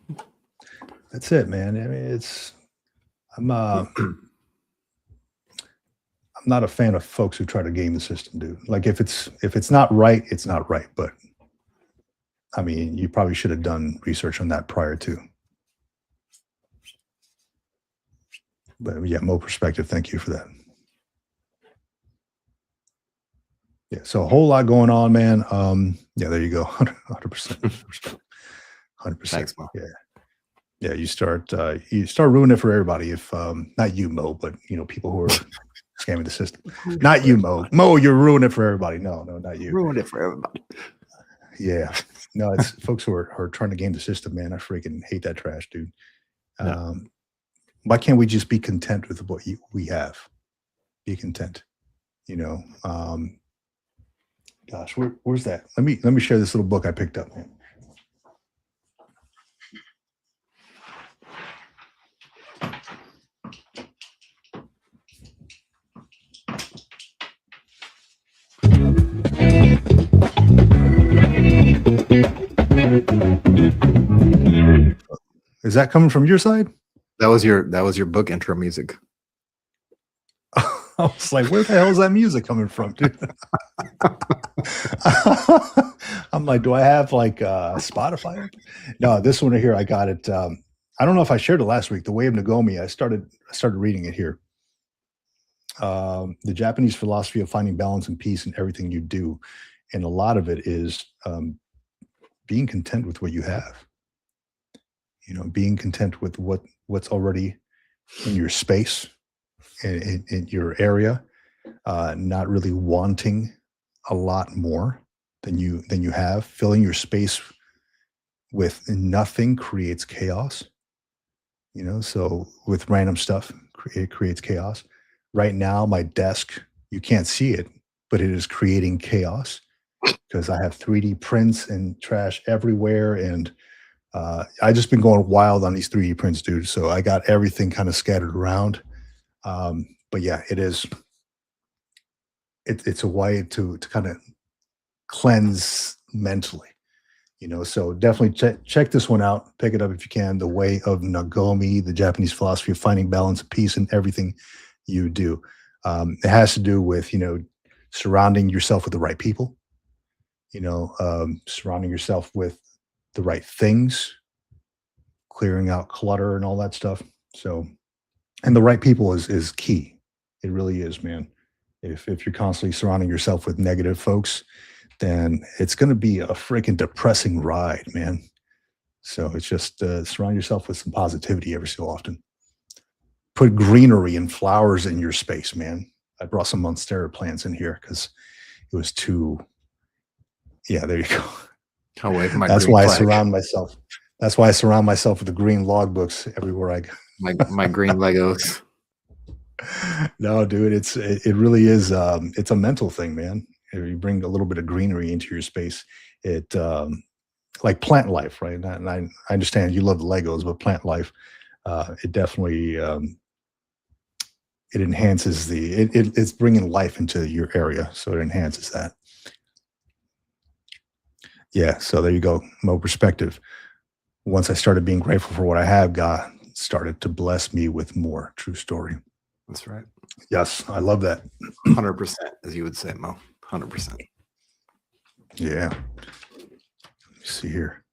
That's it, man. I mean, I'm not a fan of folks who try to game the system, dude. Like if it's not right, it's not right. But I mean, you probably should have done research on that prior to. But yeah, Mo Perspective, thank you for that. Yeah, so a whole lot going on, man. Yeah, there you go. 100%. 100%. Thanks, Mo. Yeah, you start ruining it for everybody. If not you, Mo, but people who are scamming the system. Not you, Mo. Mo, you're ruining it for everybody. No, not you. Ruined it for everybody. Yeah. No, it's folks who are trying to game the system, man. I freaking hate that trash, dude. Why can't we just be content with what we have? Be content. Gosh, where's that? Let me share this little book I picked up, man. Is that coming from your side? That was your book intro music. I was like, where the hell is that music coming from, dude? I'm like, do I have like Spotify? No, this one here, I got it. I don't know if I shared it last week. The Way of Nagomi. I started reading it here. The Japanese philosophy of finding balance and peace in everything you do, and a lot of it is being content with what you have. You know, being content with what's already in your space, in your area, not really wanting a lot more than you have. Filling your space with nothing creates chaos. You know, so with random stuff, it creates chaos. Right now, my desk, you can't see it, but it is creating chaos because I have 3D prints and trash everywhere, and I just been going wild on these 3D prints, dude. So I got everything kind of scattered around. But yeah, it's a way to kind of cleanse mentally, you know. So definitely check this one out. Pick it up if you can. The Way of Nagomi, the Japanese philosophy of finding balance and peace in everything you do. It has to do with, you know, surrounding yourself with the right people, you know, surrounding yourself with the right things, clearing out clutter and all that stuff. So, and the right people is key. It really is, man. If you're constantly surrounding yourself with negative folks, then it's going to be a freaking depressing ride, man. So it's just surround yourself with some positivity every so often. Put greenery and flowers in your space, man. I brought some monstera plants in here because it was too. Yeah, there you go. Away from my That's green why I flag. surround myself. That's why I surround myself with the green logbooks everywhere I go. my green Legos. No, dude, it really is. It's a mental thing, man. If you bring a little bit of greenery into your space, it like plant life, right? And I understand you love the Legos, but plant life, it definitely it enhances it's bringing life into your area, so it enhances that. Yeah, so there you go. More perspective. Once I started being grateful for what I have, God started to bless me with more. True story. That's right. Yes, I love that. 100%, as you would say, Mo. 100%. Yeah. Let me see here.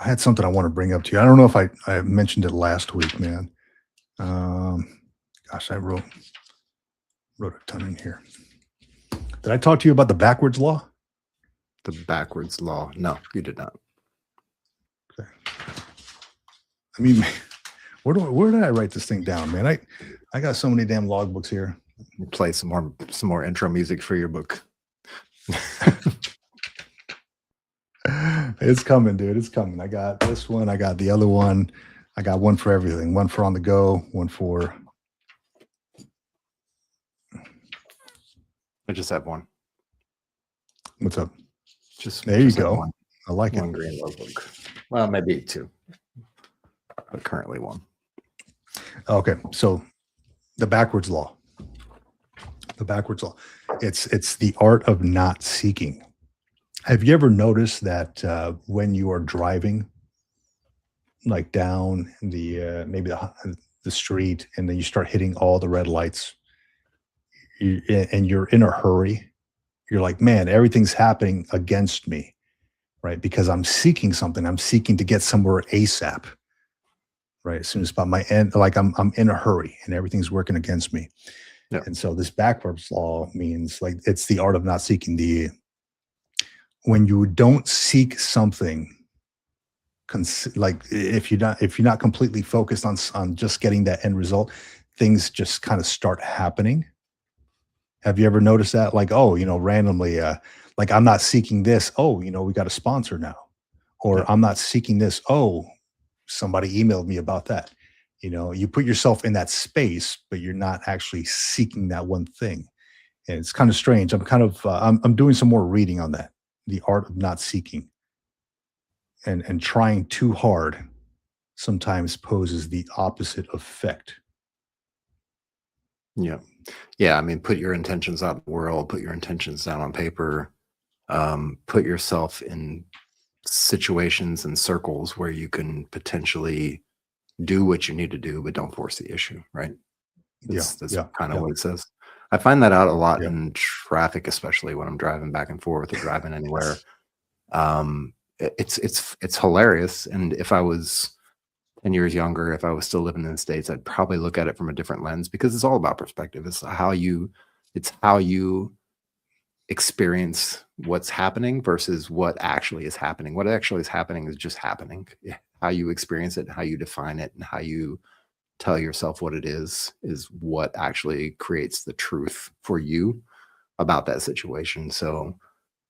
I had something I want to bring up to you. I don't know if I mentioned it last week, man. Gosh, I wrote a ton in here. Did I talk to you about the backwards law? The backwards law. No, you did not. Okay. I mean, where did I write this thing down, man? I got so many damn logbooks here. Play some more intro music for your book. It's coming, dude. It's coming. I got this one. I got the other one. I got one for everything. One for on the go. One for. I just have one. What's up? Just there you just have go. One, I like one it. green logbook. Well, maybe two, but currently one. Okay, so the backwards law. The backwards law. It's the art of not seeking. Have you ever noticed that when you are driving, like down the maybe the street, and then you start hitting all the red lights, and you're in a hurry, you're like, man, everything's happening against me, right? Because I'm seeking something. I'm seeking to get somewhere ASAP, right? As soon as by my end, like I'm in a hurry, and everything's working against me. Yeah. And so this backwards law means, like, it's the art of not seeking. When you don't seek something, like if you're not completely focused on just getting that end result, things just kind of start happening. Have you ever noticed that? Like, oh, randomly, like, I'm not seeking this. Oh, we got a sponsor now. Or Yeah. I'm not seeking this. Oh, somebody emailed me about that. You put yourself in that space, but you're not actually seeking that one thing. And it's kind of strange. I'm doing some more reading on that, the art of not seeking, and trying too hard sometimes poses the opposite effect. Yeah. Yeah. I mean, put your intentions out in the world, put your intentions down on paper, put yourself in situations and circles where you can potentially do what you need to do, but don't force the issue, right? That's kind of what it says. I find that out a lot in traffic, especially when I'm driving back and forth or driving anywhere. It's hilarious. And if I was 10 years younger, if I was still living in the States, I'd probably look at it from a different lens, because it's all about perspective. It's how you experience what's happening versus what actually is happening. What actually is happening is just happening. How you experience it, how you define it, and how you tell yourself what it is what actually creates the truth for you about that situation. So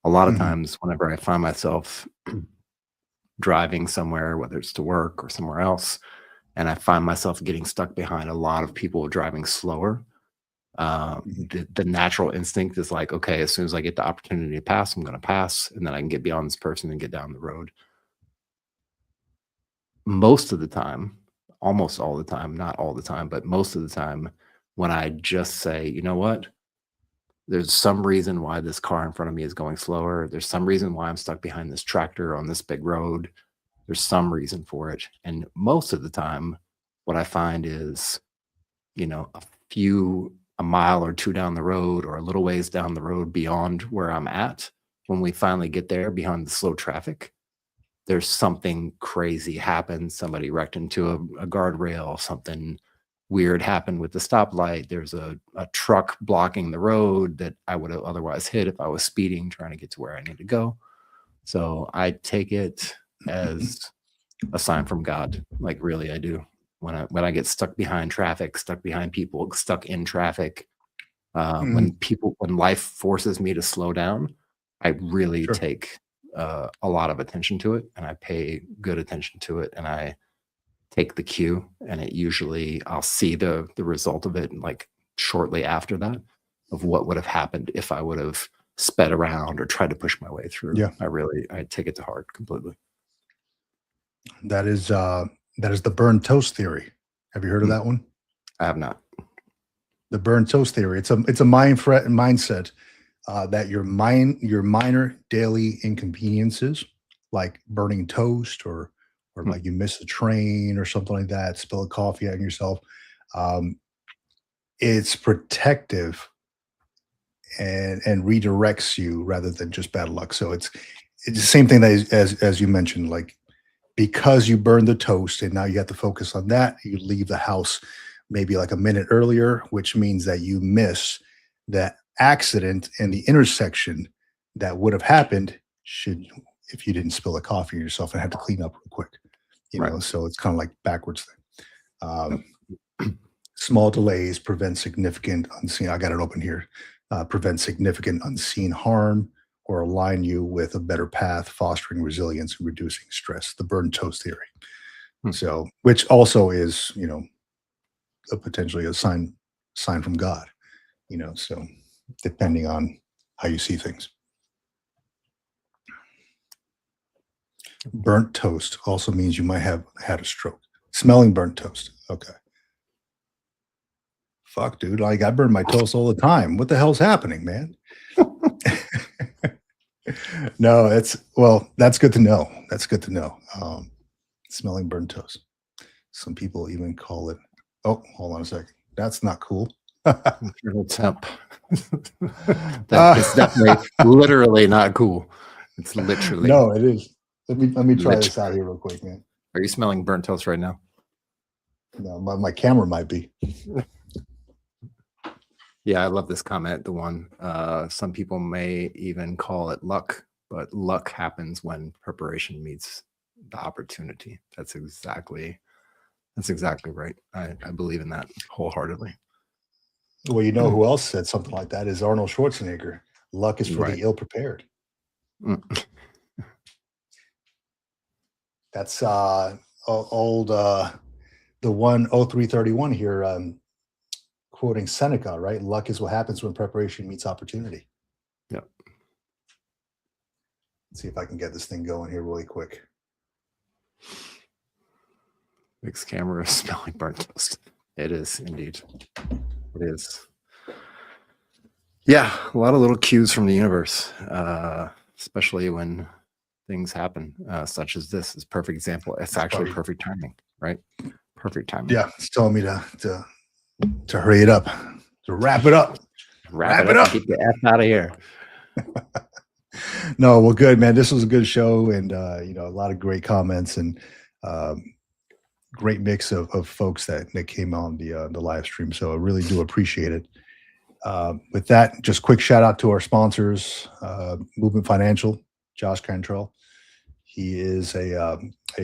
a lot of times whenever I find myself driving somewhere, whether it's to work or somewhere else, and I find myself getting stuck behind a lot of people driving slower, the natural instinct is like, okay, as soon as I get the opportunity to pass, I'm going to pass, and then I can get beyond this person and get down the road. Most of the time, almost all the time, not all the time, but most of the time, when I just say, you know what, there's some reason why this car in front of me is going slower. There's some reason why I'm stuck behind this tractor on this big road. There's some reason for it. And most of the time, what I find is, a mile or two down the road, or a little ways down the road beyond where I'm at, when we finally get there behind the slow traffic, there's something crazy happened. Somebody wrecked into a guardrail. Something weird happened with the stoplight. There's a truck blocking the road that I would have otherwise hit if I was speeding, trying to get to where I need to go. So I take it as a sign from God. Like, really, I do. When I get stuck behind traffic, stuck behind people, stuck in traffic, when life forces me to slow down, I really take a lot of attention to it, and I pay good attention to it, and I take the cue, and it usually I'll see the result of it like shortly after that, of what would have happened if I would have sped around or tried to push my way through. I take it to heart completely. That is the burnt toast theory. Have you heard of that one? I have not. The burnt toast theory. It's a mindset that your minor daily inconveniences, like burning toast or like you miss the train or something like that, spill a coffee on yourself. It's protective and redirects you rather than just bad luck. So it's the same thing that as you mentioned, like, because you burned the toast and now you have to focus on that, you leave the house maybe like a minute earlier, which means that you miss that accident in the intersection that would have happened if you didn't spill a coffee on yourself and had to clean up real quick. So it's kind of like backwards thing. Small delays prevent significant unseen. I got it open here. Prevent significant unseen harm, or align you with a better path, fostering resilience and reducing stress. The burnt toast theory. So, which also is, potentially a sign from God. So depending on how you see things. Burnt toast also means you might have had a stroke. Smelling burnt toast. Okay. Fuck, dude. Like, I burn my toast all the time. What the hell's happening, man? No, that's good to know. That's good to know. Smelling burnt toast. Some people even call it, oh, hold on a second. That's not cool. Temp. That is definitely literally not cool. It's literally. No, it is. Let me try this out here real quick, man. Are you smelling burnt toast right now? No, my camera might be. Yeah, I love this comment. The one, some people may even call it luck, but luck happens when preparation meets the opportunity. That's exactly right. I believe in that wholeheartedly. Well, who else said something like that is Arnold Schwarzenegger. Luck is for the ill prepared. That's old the one 0331 here. quoting Seneca, right? Luck is what happens when preparation meets opportunity. Yep. Let's see if I can get this thing going here really quick. Mixed camera smell like burnt toast. It is indeed. It is. Yeah, a lot of little cues from the universe, especially when things happen, such as this. Is a perfect example. It's actually perfect timing, right? Perfect timing. Yeah, it's telling me to hurry it up, to wrap it up. Wrap it up. Get the F out of here. No, well, good, man. This was a good show, and a lot of great comments and great mix of folks that came on the live stream. So I really do appreciate it. With that, just quick shout out to our sponsors, Movement Financial, Josh Cantrell. He is a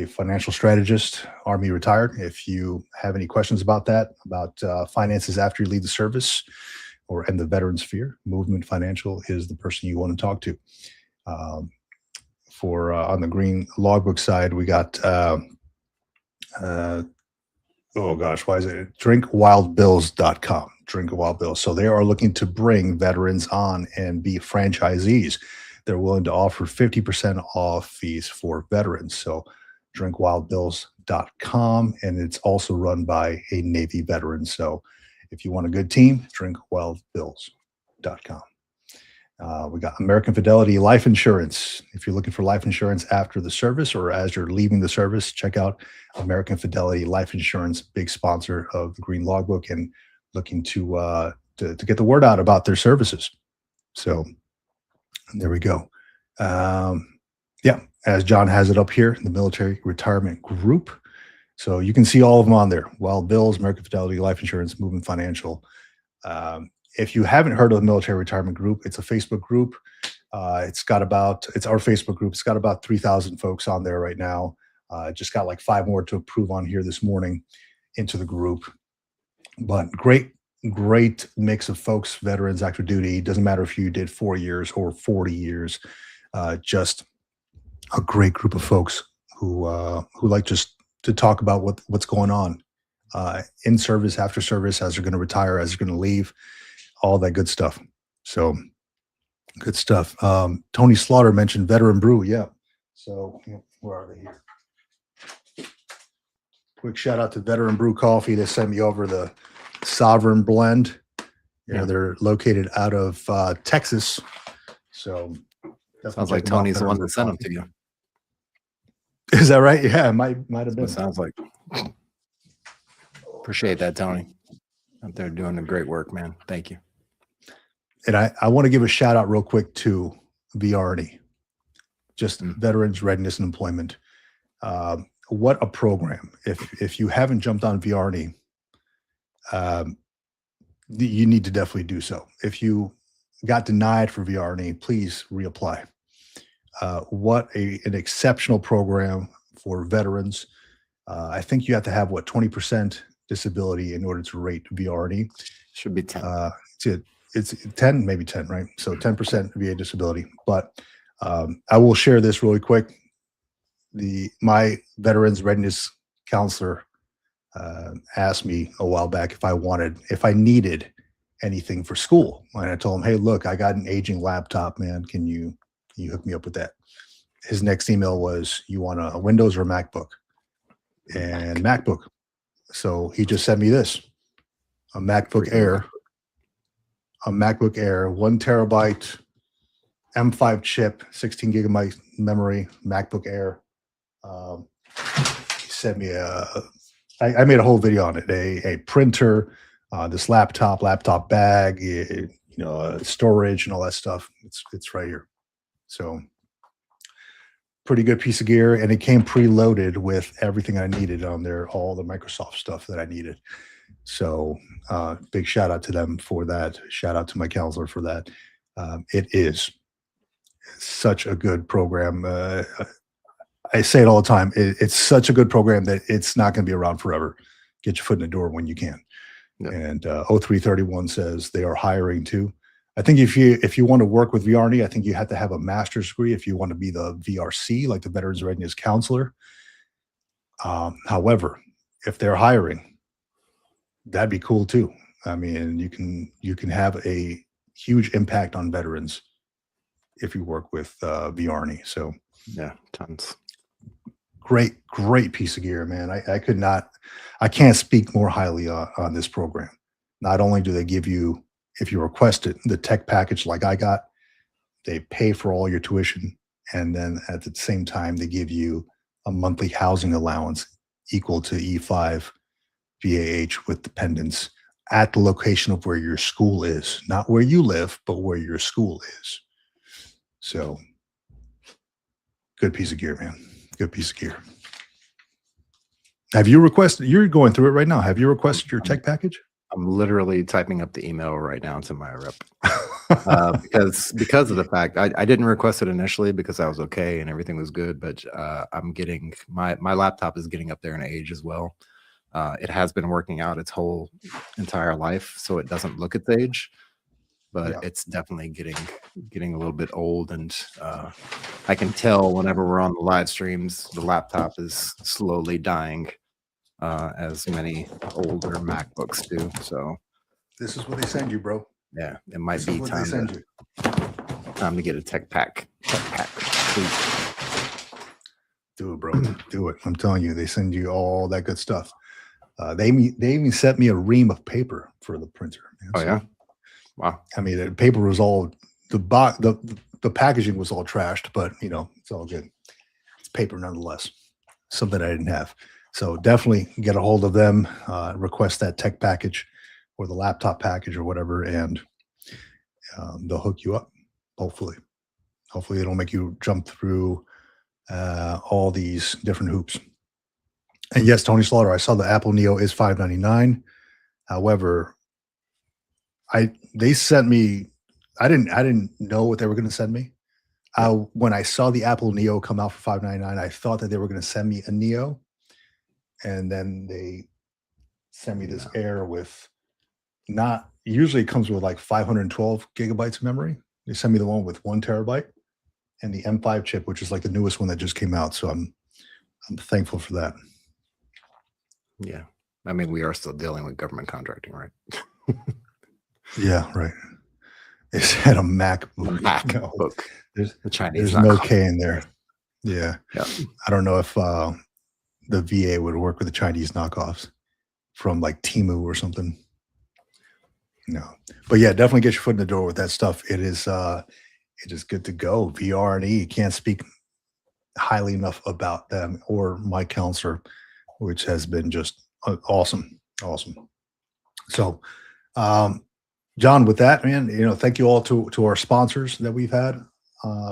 financial strategist, Army retired. If you have any questions about that, about finances after you leave the service or in the veteran sphere, Movement Financial is the person you want to talk to. For on the green logbook side, we got oh gosh, why is it drinkwildbills.com? Drink Wild Bills. So they are looking to bring veterans on and be franchisees. They're willing to offer 50% off fees for veterans. So drinkwildbills.com, and it's also run by a Navy veteran. So if you want a good team, drinkwildbills.com. We got American Fidelity Life Insurance. If you're looking for life insurance after the service or as you're leaving the service, check out American Fidelity Life Insurance, big sponsor of the Green Logbook and looking to get the word out about their services. So there we go. Yeah, as John has it up here, the Military Retirement Group. So you can see all of them on there. Wild Bills, American Fidelity Life Insurance, Movement Financial. If you haven't heard of the Military Retirement Group, it's a Facebook group. It's our Facebook group. It's got about 3,000 folks on there right now. Just got like 5 more to approve on here this morning into the group. But great mix of folks, veterans, active duty. Doesn't matter if you did 4 years or 40 years. Just a great group of folks who like just to talk about what's going on in service, after service, as they're going to retire, as they're going to leave. All that good stuff. So good stuff. Tony Slaughter mentioned Veteran Brew. Yeah. So where are they here? Quick shout out to Veteran Brew Coffee. They sent me over the Sovereign Blend. Yeah, they're located out of Texas. So sounds like Tony's the one that sent them to you. Is that right? Yeah, it might have been. It sounds like. Appreciate that, Tony. Out there doing a great work, man. Thank you. And I want to give a shout out real quick to VRNE, just Veterans Readiness and Employment. What a program. If you haven't jumped on VRNE, you need to definitely do so. If you got denied for VRNE, please reapply. What an exceptional program for veterans. I think you have to have 20% disability in order to rate VRNE. Should be 10. It's 10, maybe 10, right? So 10% VA disability. But I will share this really quick. My veterans readiness counselor asked me a while back if I needed anything for school. And I told him, hey, look, I got an aging laptop, man. Can you hook me up with that? His next email was, you want a Windows or a MacBook? And MacBook. So he just sent me this, a MacBook Air, 1 terabyte M5 chip, 16 gigabyte memory, MacBook Air. He sent me I made a whole video on it, a printer, this laptop bag, storage and all that stuff. It's right here. So pretty good piece of gear, and it came preloaded with everything I needed on there, all the Microsoft stuff that I needed. So big shout out to them for that. Shout out to my counselor for that. It is such a good program. I say it all the time. It's such a good program that it's not going to be around forever. Get your foot in the door when you can. Yeah. And 0331 says they are hiring too. I think if you want to work with VRNE, I think you have to have a master's degree if you want to be the VRC, like the Veterans Readiness Counselor. However, if they're hiring, that'd be cool too. I mean, you can have a huge impact on veterans if you work with VRNE. So Yeah, tons. great piece of gear, man. I can't speak more highly on this program. Not only do they give you, if you request it, the tech package like I got, they pay for all your tuition. And then at the same time, they give you a monthly housing allowance equal to E5 VAH with dependents at the location of where your school is, not where you live, but where your school is. So good piece of gear, man. Good piece of gear. Have you requested, you're going through it right now. Have you requested your tech package? I'm literally typing up the email right now to my rep. Because of the fact I didn't request it initially because I was okay and everything was good, but I'm getting my laptop is getting up there in age as well. It has been working out its whole entire life, so it doesn't look its age, but it's definitely getting a little bit old, and I can tell whenever we're on the live streams, the laptop is slowly dying, as many older MacBooks do. So This is what they send you, bro. yeah, it might This be is what they send you. time to get a tech pack. Please. Do it, bro. Do it. I'm telling you, they send you all that good stuff. They even sent me a ream of paper for the printer. Man. Oh yeah, wow. I mean, the paper was all the packaging was all trashed, but you know, it's all good. It's paper nonetheless. Something I didn't have. So definitely get a hold of them, request that tech package or the laptop package or whatever, and they'll hook you up. Hopefully it'll make you jump through all these different hoops. And yes, Tony Slaughter, I saw the Apple Neo is $599. However, they sent me. I didn't know what they were going to send me. When I saw the Apple Neo come out for $599, I thought that they were going to send me a Neo, and then they sent me this Air with not usually it comes with like 512 gigabytes of memory. They sent me the one with 1 terabyte and the M5 chip, which is like the newest one that just came out. So I'm thankful for that. Yeah, I mean, we are still dealing with government contracting, right? Yeah, right. They said a MacBook. MacBook. There's the Chinese. no K in there. Yeah. Yeah. I don't know if the VA would work with the Chinese knockoffs from like Temu or something. No, but yeah, definitely get your foot in the door with that stuff. It is good to go. VRNE, can't speak highly enough about them or my counselor, which has been just awesome. So, John, with that, man, you know, thank you all to our sponsors that we've had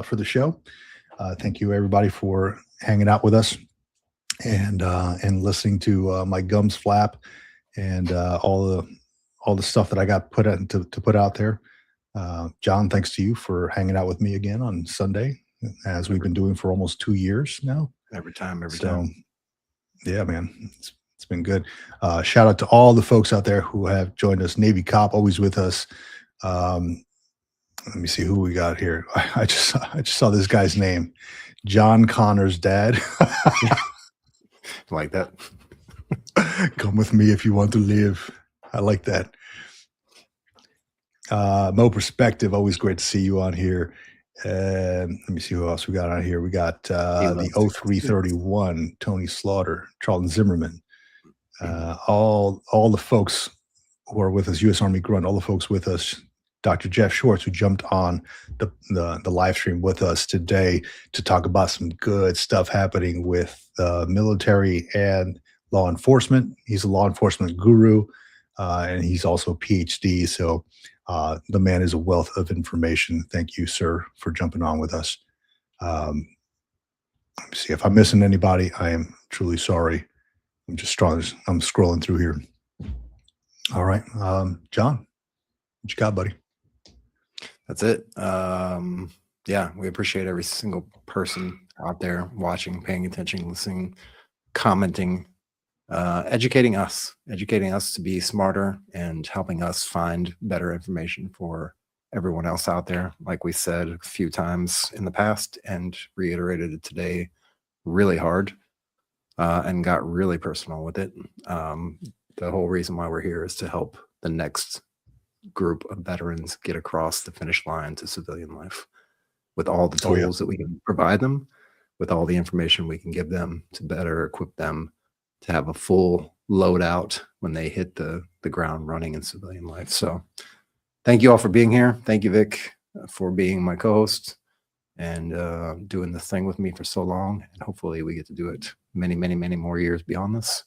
for the show. Thank you everybody for hanging out with us and listening to my gums flap and all the stuff that I got to put out there. John, thanks to you for hanging out with me again on Sunday, as we've been doing for almost 2 years now. Every time. Yeah, man, it's been good. Shout out to all the folks out there who have joined us. Navy Cop, always with us. Let me see who we got here. I just saw this guy's name, John Connor's dad. Like that. Come with me if you want to live. I like that. Mo Perspective, always great to see you on here. Let me see who else we got on here. We got the 0331, Tony Slaughter, Charlton Zimmerman, all the folks who are with us, U.S. Army Grunt, all the folks with us, Dr. Jeff Schwartz, who jumped on the live stream with us today to talk about some good stuff happening with military and law enforcement. He's a law enforcement guru, and he's also a PhD. So the man is a wealth of information. Thank you, sir, for jumping on with us. Let me see if I'm missing anybody. I am truly sorry. I'm scrolling through here. All right, John, what you got, buddy? That's it. Yeah, we appreciate every single person out there watching, paying attention, listening, commenting, educating us to be smarter and helping us find better information for everyone else out there. Like we said a few times in the past and reiterated it today really hard, and got really personal with it. The whole reason why we're here is to help the next group of veterans get across the finish line to civilian life with all the Oh, yeah. tools that we can provide them, with all the information we can give them to better equip them to have a full loadout when they hit the ground running in civilian life. So thank you all for being here. Thank you, Vic, for being my co-host and doing this thing with me for so long. And hopefully we get to do it many, many, many more years beyond this.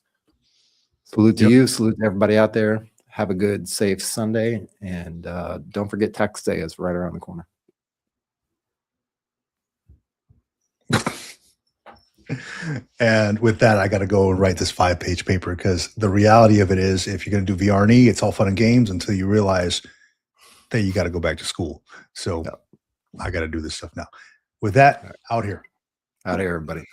Salute to you. Salute to everybody out there. Have a good, safe Sunday. And don't forget Tax Day is right around the corner. And with that, I got to go and write this 5-page paper, because the reality of it is, if you're going to do VR&E, it's all fun and games until you realize that you got to go back to school. So I got to do this stuff now. With that, out here. Out here, everybody.